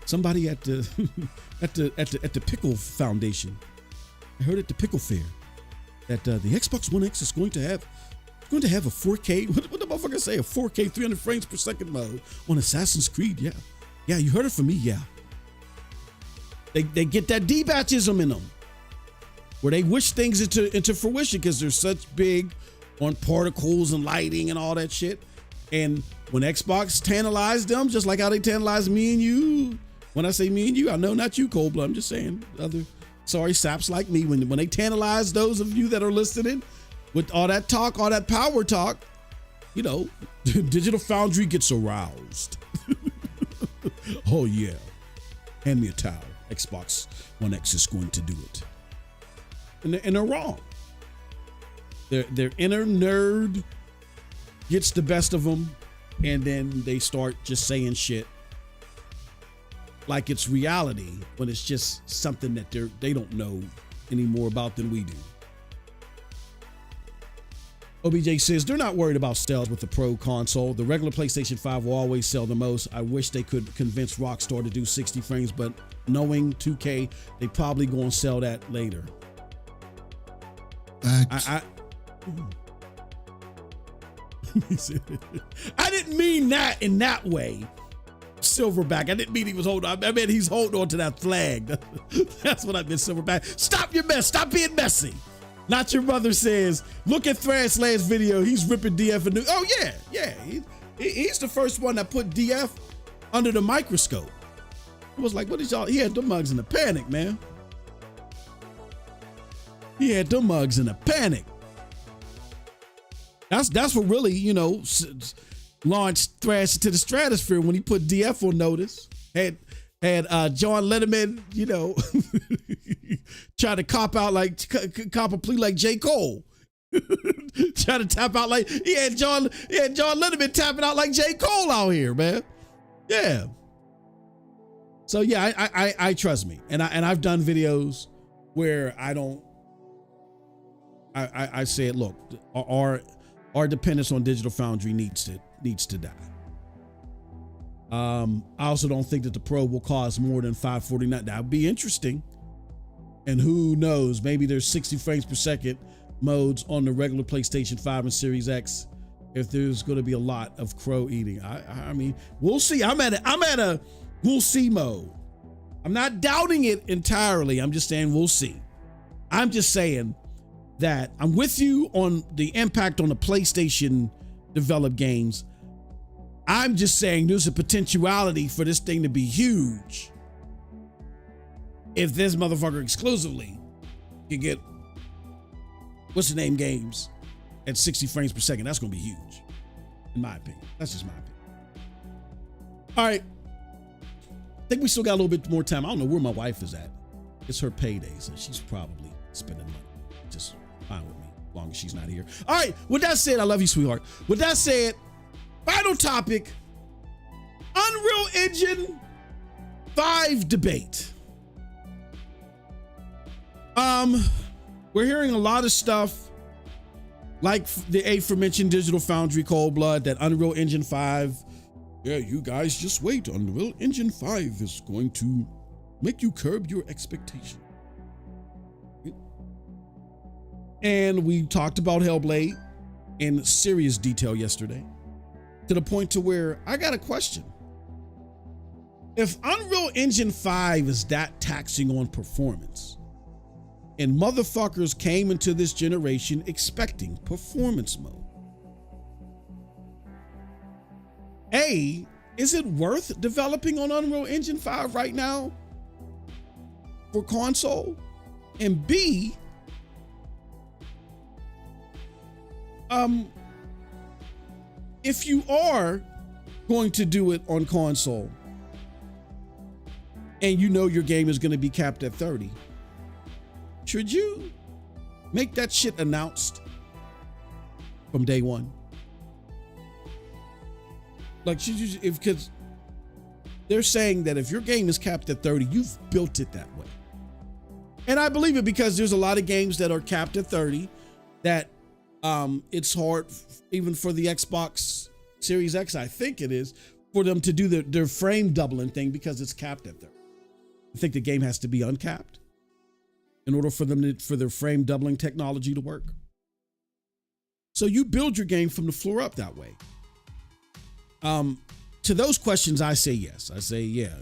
somebody at the at the Pickle Foundation. I heard at the Pickle Fair that the Xbox One X is going to have a 4K. What the motherfucker say? A 4K 300 frames per second mode on Assassin's Creed. Yeah, you heard it from me. Yeah, they get that D-batchism in them, where they wish things into fruition because they're such big on particles and lighting and all that shit. And when Xbox tantalized them, just like how they tantalized me and you. When I say me and you, I know not you, Cold Blood. I'm just saying saps like me. When they tantalize those of you that are listening with all that talk, all that power talk, you know, Digital Foundry gets aroused. Oh yeah, hand me a towel. Xbox One X is going to do it, and they're wrong. Their inner nerd gets the best of them, and then they start just saying shit like it's reality when it's just something that they don't know any more about than we do. OBJ says they're not worried about sales with the Pro console. The regular PlayStation 5 will always sell the most. I wish they could convince Rockstar to do 60 frames, but knowing 2K, they probably gonna sell that later. I didn't mean that in that way. Silverback. I didn't mean he was holding on. I mean he's holding on to that flag. That's what I meant, Silverback. Stop your mess. Stop being messy. Not your mother says, look at Thrash last video. He's ripping DF a new. Oh yeah. He's the first one that put DF under the microscope. It was like, what is y'all? He had them mugs in a panic, man. He had them mugs in a panic. That's what really, you know, launched Thrash into the stratosphere when he put DF on notice. Had John Letterman, you know, try to cop a plea like J. Cole. Try to tap out like he had John Letterman tapping out like J. Cole out here, man. Yeah. So yeah, I trust me, and I've done videos where I said, look, our dependence on Digital Foundry needs to die. I also don't think that the Pro will cost more than $549. That would be interesting. And who knows, maybe there's 60 frames per second modes on the regular PlayStation 5 and Series X if there's going to be a lot of crow eating. I mean, we'll see. I'm at a we'll see mode. I'm not doubting it entirely. I'm just saying we'll see. I'm just saying that I'm with you on the impact on the PlayStation developed games. I'm just saying there's a potentiality for this thing to be huge if this motherfucker exclusively can get what's the name games at 60 frames per second. That's gonna be huge, in my opinion. That's just my opinion. All right, think we still got a little bit more time. I don't know where my wife is at. It's her payday, so she's probably spending money. Just fine with me, as long as she's not here. All right, with that said, I love you, sweetheart. With that said, final topic, Unreal Engine 5 debate. We're hearing a lot of stuff like the aforementioned Digital Foundry Cold Blood, that Unreal Engine 5, yeah, you guys just wait. Unreal Engine 5 is going to make you curb your expectation. And we talked about Hellblade in serious detail yesterday, to the point to where I got a question. If Unreal Engine 5 is that taxing on performance, and motherfuckers came into this generation expecting performance mode, A, is it worth developing on Unreal Engine 5 right now for console? And B, if you are going to do it on console and you know your game is going to be capped at 30, should you make that shit announced from day one? Like, should you, because they're saying that if your game is capped at 30, you've built it that way. And I believe it, because there's a lot of games that are capped at 30 that it's hard, even for the Xbox Series X, I think it is, for them to do their frame doubling thing, because it's capped at 30. I think the game has to be uncapped in order for them for their frame doubling technology to work. So you build your game from the floor up that way. To those questions, I say yes. I say, yeah,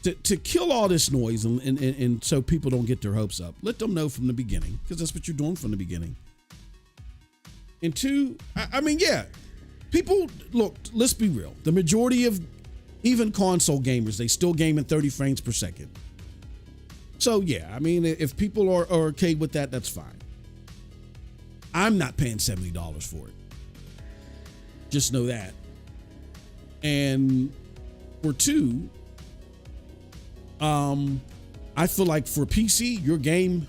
to kill all this noise and so people don't get their hopes up, let them know from the beginning, because that's what you're doing from the beginning. And two, I mean, yeah, people, look, let's be real. The majority of even console gamers, they still game in 30 frames per second. So yeah, I mean, if people are okay with that, that's fine. I'm not paying $70 for it. Just know that. And for two, I feel like for PC, your game,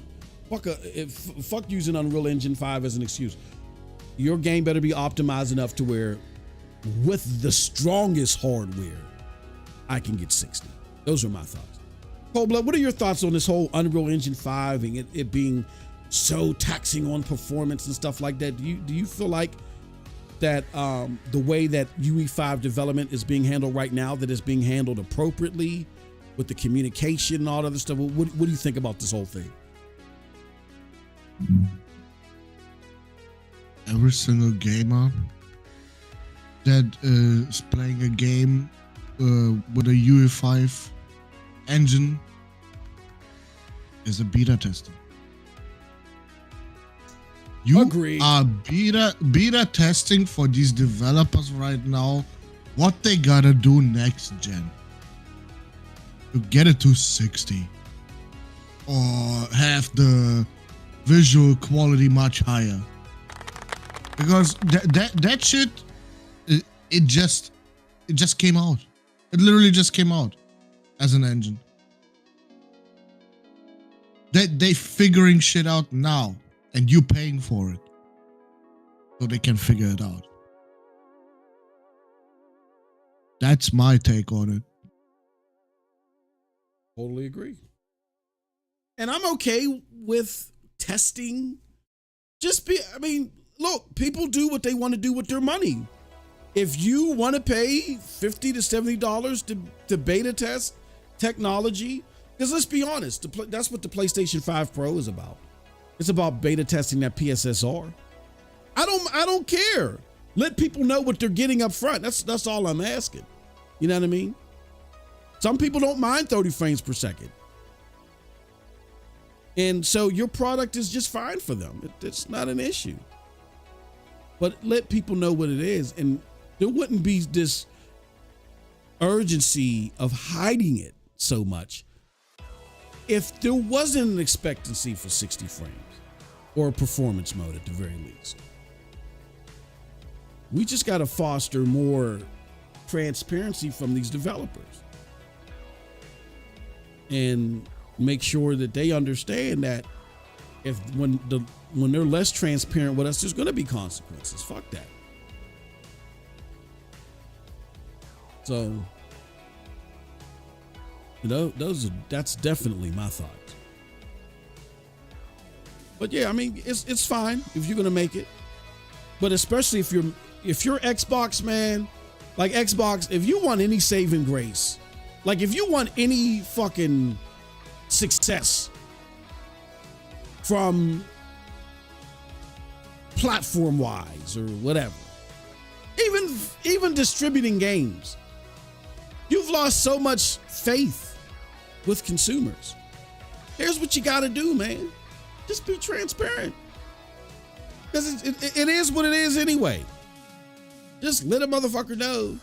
fuck using Unreal Engine 5 as an excuse. Your game better be optimized enough to where, with the strongest hardware, I can get 60. Those are my thoughts. Cold Blood, what are your thoughts on this whole Unreal Engine 5 and it being so taxing on performance and stuff like that? Do you feel like that the way that UE5 development is being handled right now, that it's being handled appropriately with the communication and all other stuff? What do you think about this whole thing? Every single gamer that is playing a game with a UE5 engine is a beta tester. You Agreed. are beta testing for these developers right now what they gotta do next gen to get it to 60 or have the visual quality much higher, because that shit it just came out. It literally just came out as an engine. They figuring shit out now, and you paying for it so they can figure it out. That's my take on it. Totally agree. And I'm okay with testing. Look, people do what they want to do with their money. If you want to pay $50 to $70 to beta test technology, because let's be honest, that's what the PlayStation 5 Pro is about. It's about beta testing that PSSR. I don't care. Let people know what they're getting up front. That's all I'm asking. You know what I mean? Some people don't mind 30 frames per second. And so your product is just fine for them. It's not an issue. But let people know what it is, and there wouldn't be this urgency of hiding it so much if there wasn't an expectancy for 60 frames or a performance mode at the very least. We just got to foster more transparency from these developers. and make sure that they understand that when they're less transparent with us, there's going to be consequences. Fuck that. So, that's definitely my thoughts. But yeah, I mean, it's fine if you're going to make it, but especially if you're Xbox, man, like Xbox, if you want any saving grace, like if you want any fucking success from platform wise or whatever, even distributing games, you've lost so much faith with consumers. Here's what you got to do, man. Just be transparent. Because it is what it is anyway. Just let a motherfucker know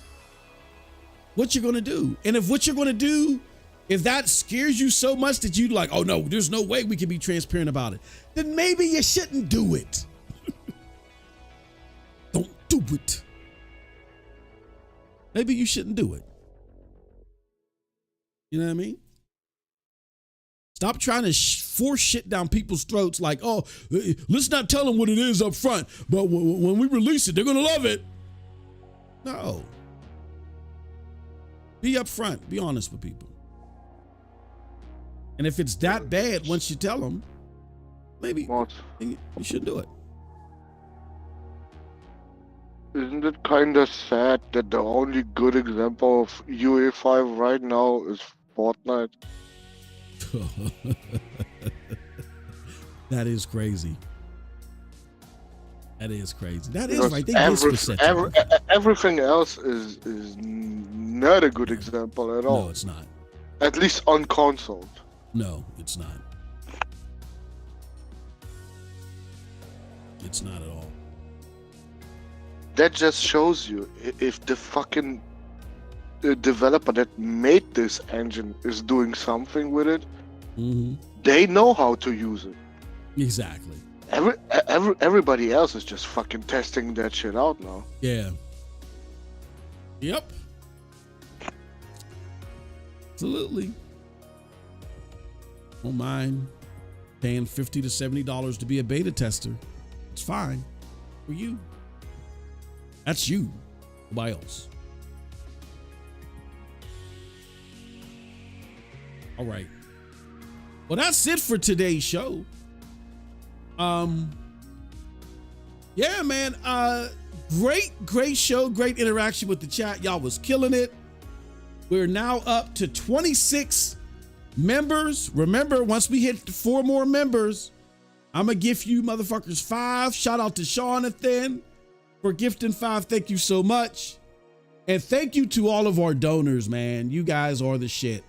what you're going to do. And if what you're going to do, if that scares you so much that you like, oh no, there's no way we can be transparent about it, then maybe you shouldn't do it. Don't do it. Maybe you shouldn't do it. You know what I mean? Stop trying to force shit down people's throats like, oh, let's not tell them what it is up front, but when we release it, they're going to love it. No. Be upfront. Be honest with people. And if it's that bad, once you tell them, maybe you should do it. Isn't it kind of sad that the only good example of UE5 right now is Fortnite? That is crazy. That is crazy. That is right. Everything else is not a good example at all. No, it's not. At least on console. No, it's not. It's not at all. That just shows you if the fucking developer that made this engine is doing something with it, they know how to use it. Exactly. Everybody else is just fucking testing that shit out now. Yeah. Yep. Absolutely. Don't mind paying $50 to $70 to be a beta tester. It's fine for you. That's you. Nobody else. All right. Well, that's it for today's show. Yeah, man. Great show. Great interaction with the chat. Y'all was killing it. We're now up to 26 members. Remember, once we hit 4 more members, I'm going to gift you motherfuckers 5. Shout out to Jonathan for gifting 5. Thank you so much. And thank you to all of our donors, man. You guys are the shit.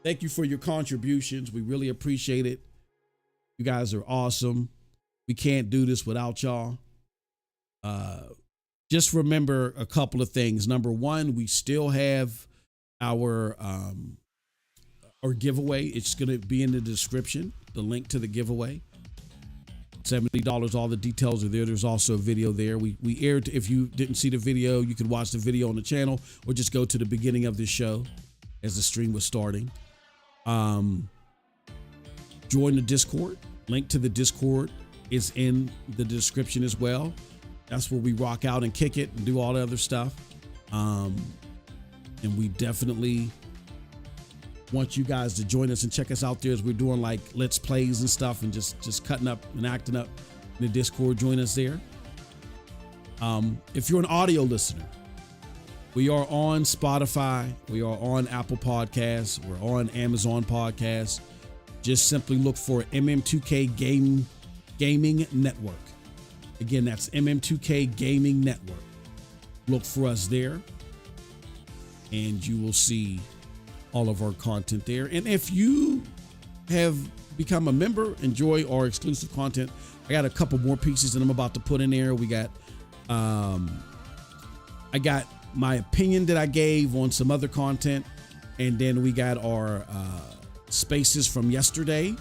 Thank you for your contributions. We really appreciate it. You guys are awesome. We can't do this without y'all. Just remember a couple of things. Number one, we still have our giveaway. It's going to be in the description, the link to the giveaway. $70. All the details are there. There's also a video there. We aired. If you didn't see the video, you can watch the video on the channel or just go to the beginning of the show as the stream was starting. Join the Discord. Link to the Discord is in the description as well. That's where we rock out and kick it and do all the other stuff. And we definitely want you guys to join us and check us out there as we're doing like Let's Plays and stuff and just cutting up and acting up in the Discord. Join us there. If you're an audio listener, we are on Spotify. We are on Apple Podcasts. We're on Amazon Podcasts. Just simply look for MM2K Gaming Network. Again, that's MM2K Gaming Network. Look for us there, and you will see all of our content there. And if you have become a member, enjoy our exclusive content, I got a couple more pieces that I'm about to put in there. We got, I got my opinion that I gave on some other content, and then we got our spaces from yesterday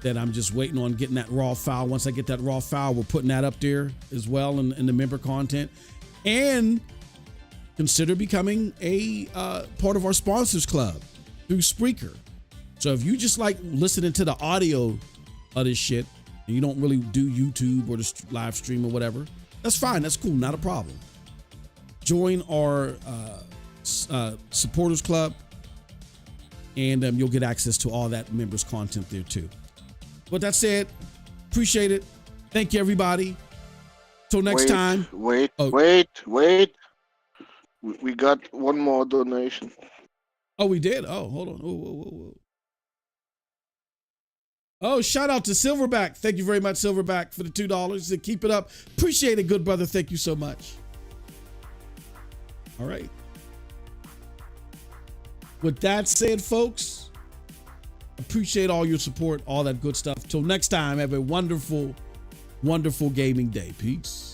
that I'm just waiting on getting that raw file. Once I get that raw file, we're putting that up there as well in the member content. And consider becoming a part of our sponsors club through Spreaker. So if you just like listening to the audio of this shit and you don't really do YouTube or the live stream or whatever, that's fine. That's cool. Not a problem. Join our supporters club, and you'll get access to all that members content there too. With that said, appreciate it. Thank you, everybody. Till next time. Wait. We got one more donation. Oh, we did? Oh, hold on. Whoa. Oh, shout out to Silverback. Thank you very much, Silverback, for the $2. And keep it up. Appreciate it, good brother. Thank you so much. All right. With that said, folks, appreciate all your support, all that good stuff. Till next time, have a wonderful, wonderful gaming day. Peace.